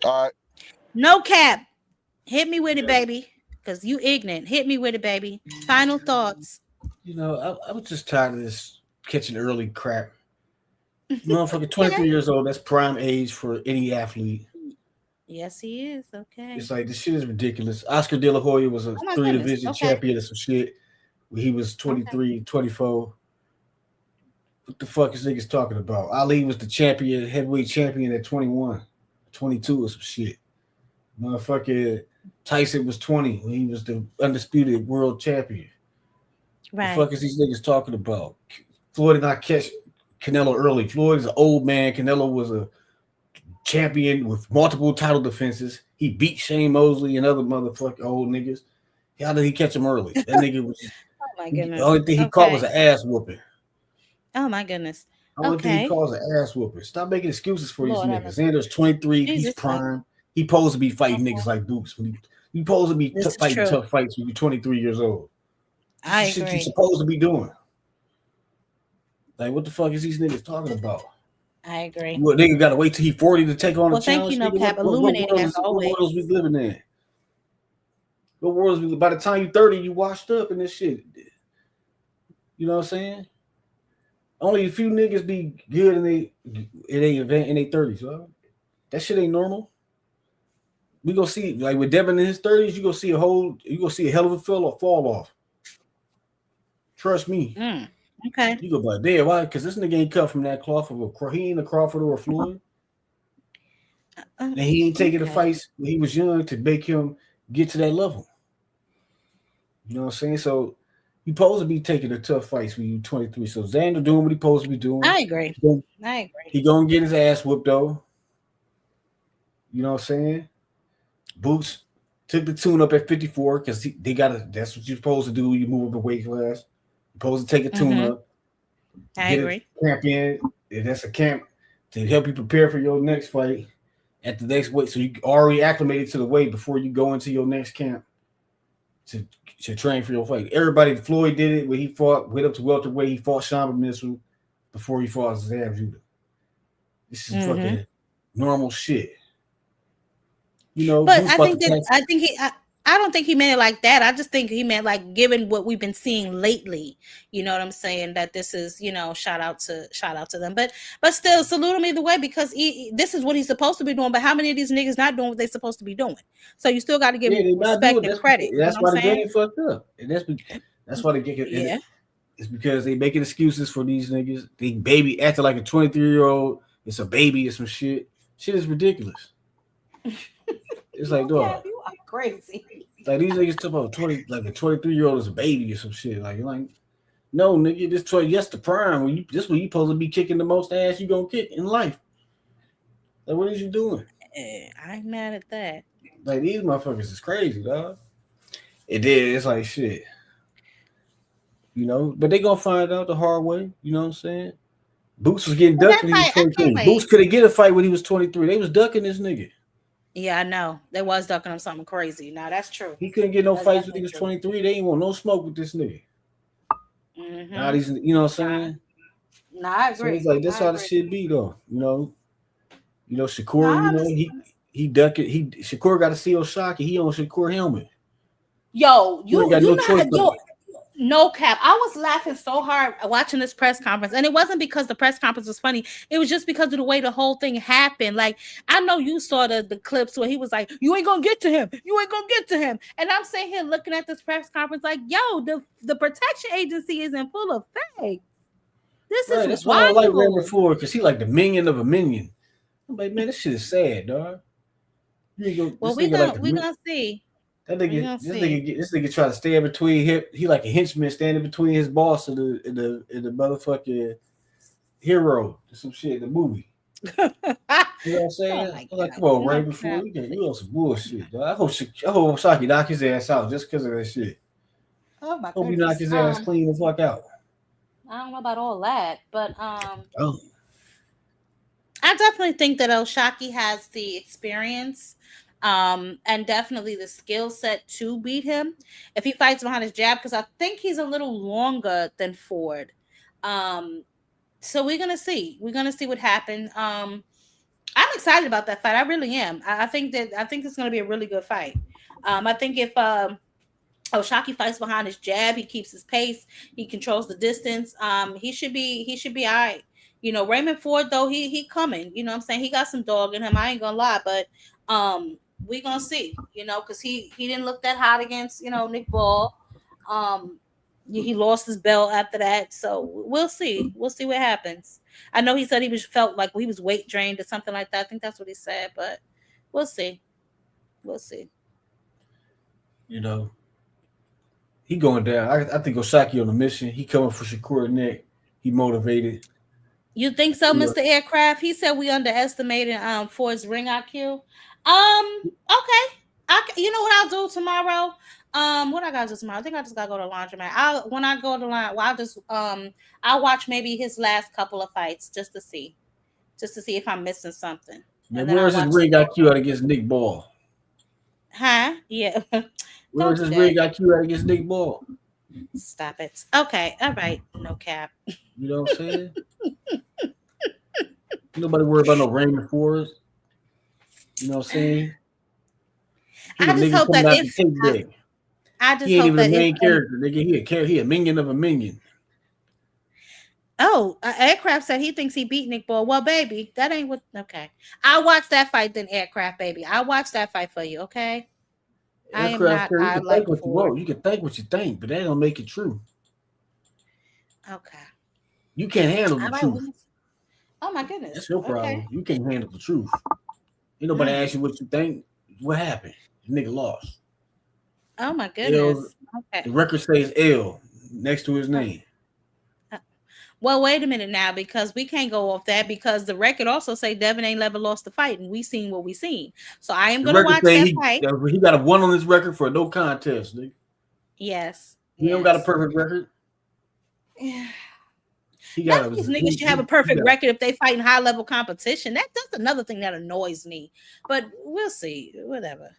All right. No cap. Hit me with it, baby. Because you ignorant. Hit me with it, baby. Final thoughts. You know, I was just tired of this catching early crap. Motherfucker, 23 years old, that's prime age for any athlete. Yes, he is. Okay. It's like, this shit is ridiculous. Oscar De La Hoya was a 3-division champion or some shit when he was 23, 24. What the fuck is niggas talking about? Ali was the champion, heavyweight champion at 21, 22 or some shit. Motherfucker, Tyson was 20 when he was the undisputed world champion. Right. The fuck is these niggas talking about? Floyd did not catch Canelo early. Floyd is an old man. Canelo was a champion with multiple title defenses. He beat Shane Mosley and other motherfucking old niggas. How did he catch him early? That nigga was oh my goodness. The only thing he caught was an ass whooping. Oh my goodness. The only thing he caught was an ass whooping. Stop making excuses for these niggas. Xander's 23, he's prime. He supposed to be fighting niggas like Dukes. He supposed to be fighting tough fights when you're 23 years old. I Shit agree. you're supposed to be doing. Like, what the fuck is these niggas talking about? I agree. What, nigga got to wait till he's 40 to take on a challenge? Thank you, No Cap. Illuminating as always. What world we living in? What world by the time you're 30, you washed up in this shit. You know what I'm saying? Only a few niggas be good in their 30s. Huh? That shit ain't normal. We gonna see, like with Devin in his 30s, you gonna see a hell of a fall off. Trust me. Okay. You go by there. Why? Because this nigga ain't cut from that cloth he ain't a Crawford or a Floyd. And he ain't taking the fights when he was young to make him get to that level. You know what I'm saying? So you supposed to be taking the tough fights when you 23. So Xander doing what he supposed to be doing. I agree. He gonna get his ass whooped though. You know what I'm saying? Boots took the tune up at 54 because that's what you're supposed to do. You move up a weight class. You're supposed to take a tune up. I agree. A camp in. If that's a camp to help you prepare for your next fight at the next weight. So you already acclimated to the weight before you go into your next camp to train for your fight. Everybody, Floyd did it when he went up to welterweight. He fought Sean Mitchell before he fought Zav Judah. This is fucking normal shit. You know, but I don't think he meant it like that. I just think he meant like given what we've been seeing lately. You know what I'm saying? That this is, shout out to them. But still, salute him either way because this is what he's supposed to be doing. But how many of these niggas not doing what they're supposed to be doing? So you still got to give him respect and credit. That's why the game fucked up. And that's why they get it. Yeah. It's because they making excuses for these niggas. They baby acting like a 23-year-old. It's a baby or some shit. Shit is ridiculous. It's like, dog, you are crazy. Like these niggas talk about 20, like a 23-year-old is a baby or some shit. Like, no, nigga, yes, the prime. This when you supposed to be kicking the most ass you gonna kick in life. Like, what is you doing? I ain't mad at that. Like these motherfuckers is crazy, dog. It's like shit. But they gonna find out the hard way. You know what I'm saying? Boots was getting ducked when he was 23. Boots couldn't get a fight when he was 23. They was ducking this nigga. Yeah, I know. They was ducking him something crazy. Now that's true. He couldn't get no fights when he was 23. They ain't want no smoke with this nigga. Now these, you know what I'm saying? Nah, I agree. So it's like that's how the shit be though. Shakur, he ducked it. Shakur got to see oshaque. He on Shakur helmet. Yo, you got no choice. No cap. I was laughing so hard watching this press conference. And it wasn't because the press conference was funny. It was just because of the way the whole thing happened. Like, I know you saw the clips where he was like, you ain't gonna get to him. You ain't gonna get to him. And I'm sitting here looking at this press conference like, yo, the protection agency isn't full of fake. This is that's why I like Raymond Ford, because he like the minion of a minion. I'm like, man, this shit is sad, dog. We gonna see. This nigga try to stand between him. He like a henchman standing between his boss and the motherfucking hero or some shit in the movie. You know what I'm saying? I'm like, come on, Ray, before you on some bullshit, dog. I hope oshaque knock his ass out just because of that shit. Oh my god. Hope he knock his ass clean the fuck out. I don't know about all that, but I definitely think that oshaque has the experience. And definitely the skill set to beat him if he fights behind his jab, because I think he's a little longer than Ford. So we're gonna see. We're gonna see what happens. I'm excited about that fight. I really am. I think it's gonna be a really good fight. I think if oshaque fights behind his jab, he keeps his pace, he controls the distance. He should be all right. Raymond Ford though, he coming. You know what I'm saying? He got some dog in him. I ain't gonna lie, but we're gonna see, because he didn't look that hot against, Nick Ball. He lost his belt after that. So we'll see. We'll see what happens. I know he said he felt like he was weight drained or something like that. I think that's what he said, but we'll see. We'll see. He going down. I think oshaque on a mission. He coming for Shakur neck. He motivated. You think so, Mr. Aircraft? He said we underestimated Ford's ring IQ. Okay. You know what I'll do tomorrow? What I gotta do tomorrow? I think I just gotta go to the laundromat. When I go to I'll watch maybe his last couple of fights just to see if I'm missing something. Man, where's his ring IQ out against Nick Ball? Huh? Yeah. Where's his ring IQ out against Nick Ball? Stop it. Okay. All right. No cap. You know what I'm saying? Nobody worry about no Raymond Ford. You know what I'm saying? I just hope that he ain't even a main character, nigga. He a minion of a minion. Oh, Aircraft said he thinks he beat Nick Ball. Well, baby, that ain't what. Okay, I'll watch that fight then, Aircraft, baby. I'll watch that fight for you. Okay. Aircraft, you can think what you want. You can think what you think, but that don't make it true. Okay. You can't handle the All right, truth. oh my goodness. That's your problem. Okay. You can't handle the truth. Ain't nobody ask you what you think. What happened? The nigga lost. Oh my L, goodness. the Okay. record says L next to his name. Well, wait a minute now, because we can't go off that, because the record also say Devin ain't never lost a fight, and we seen what we seen. So I am The gonna record watch say that he fight. got a 1 on his record for no contest, nigga. Yes. He don't got a perfect record. Yeah. He None got of these niggas should have a perfect record if they fight in high level competition. That's another thing that annoys me. But we'll see. Whatever.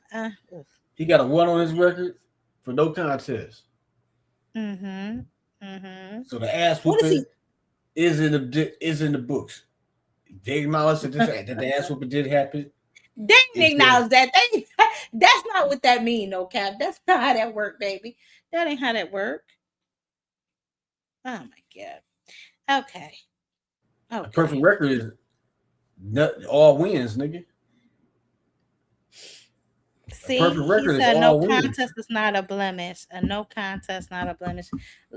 He got a 1 on his record for no contest. Mm-hmm. Mm-hmm. So the ass whooping is in the books. They acknowledge that the ass whooping did happen. They didn't acknowledge that. That's not what that mean, no cap. That's not how that work, baby. That ain't how that work. Oh my god. Okay. A perfect record is all wins, nigga. See, he said no contest is not a blemish. A no contest, not a blemish.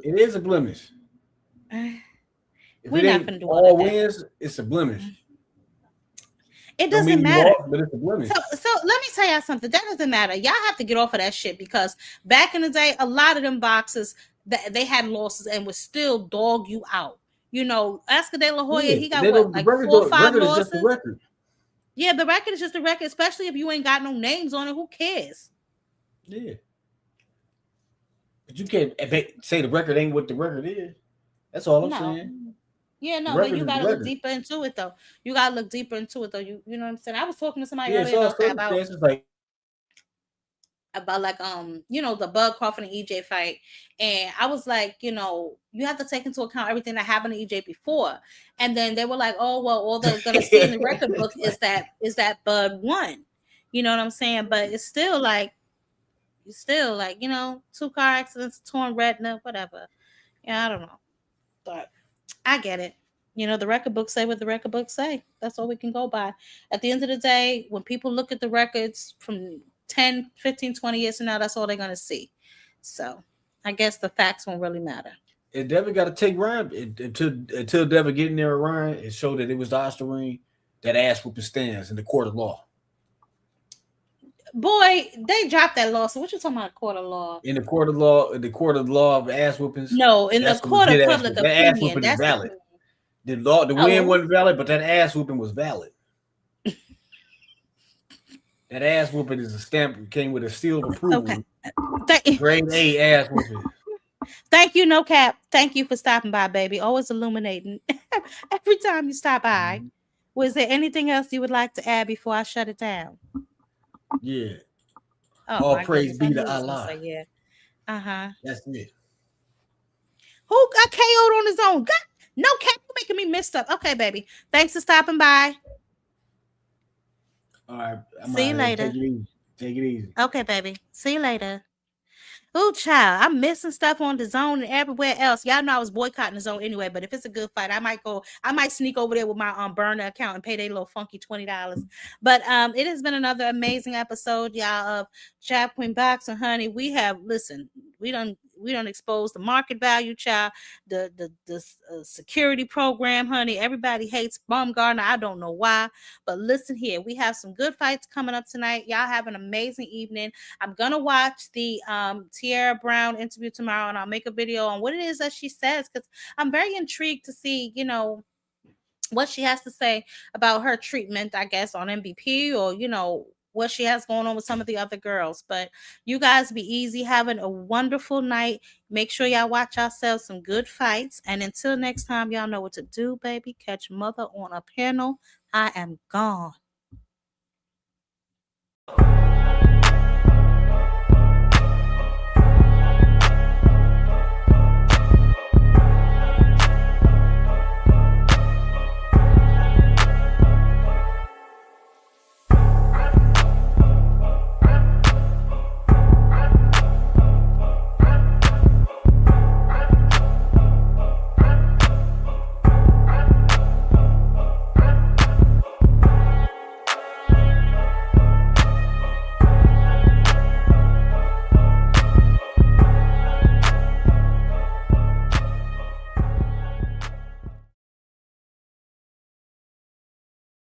It is a blemish. If We're it not ain't gonna do all all that. wins, it's a blemish. It doesn't matter. But it's a blemish. So let me tell y'all something. That doesn't matter. Y'all have to get off of that shit, because back in the day, a lot of them boxers they had losses and would still dog you out. You know, Oscar De La Hoya, he got what, like 4 or 5 losses. Just a record. Yeah, the record is just a record, especially if you ain't got no names on it. Who cares? Yeah. But you can't say the record ain't what the record is. That's all I'm saying. Yeah, no, but you gotta look deeper into it though. You know what I'm saying? I was talking to somebody earlier about like the Bud Crawford and EJ fight, and I was like, you have to take into account everything that happened to EJ before, and then they were like, oh well, all they're gonna see in the record book is that Bud won. You know what I'm saying? But it's still like 2 car accidents, torn retina, whatever. Yeah, I don't know, but I get it. The record books say what the record books say. That's all we can go by. At the end of the day, when people look at the records from 10, 15, 20 years from now, that's all they're going to see. So I guess the facts won't really matter. And Devin got to take Ryan until Devin get in there with Ryan and show that it was the Osterine, that ass whooping stands in the court of law. Boy, they dropped that lawsuit. What you talking about, court of law? In the court of law of ass whoopings. No, in the court of public opinion. That ass whooping is valid. The win wasn't valid, but that ass whooping was valid. That ass whooping is a stamp, came with a seal of approval. Okay. Grade A ass whooping. Thank you, No Cap. Thank you for stopping by, baby. Always illuminating every time you stop by. Was there anything else you would like to add before I shut it down? Yeah. Oh, all praise be to Allah. Yeah. Uh-huh. That's it. Who got KO'd on his own? No Cap, you're making me messed up. Okay, baby. Thanks for stopping by. All right. See you later. Take it easy. Okay, baby. See you later. Oh, child, I'm missing stuff on the zone and everywhere else. Y'all know I was boycotting the zone anyway, but if it's a good fight, I might sneak over there with my burner account and pay their little funky $20. But it has been another amazing episode, y'all, of Chap Queen Boxing, honey. We don't expose the market value, child, the security program, honey. Everybody hates Baumgardner. I don't know why, but listen here, we have some good fights coming up tonight. Y'all have an amazing evening. I'm gonna watch the Tierra Brown interview tomorrow, and I'll make a video on what it is that she says, because I'm very intrigued to see, what she has to say about her treatment, I guess, on MVP, or what she has going on with some of the other girls. But you guys be easy, having a wonderful night. Make sure y'all watch yourselves some good fights, and until next time, y'all know what to do, baby. Catch mother on a panel. I am gone.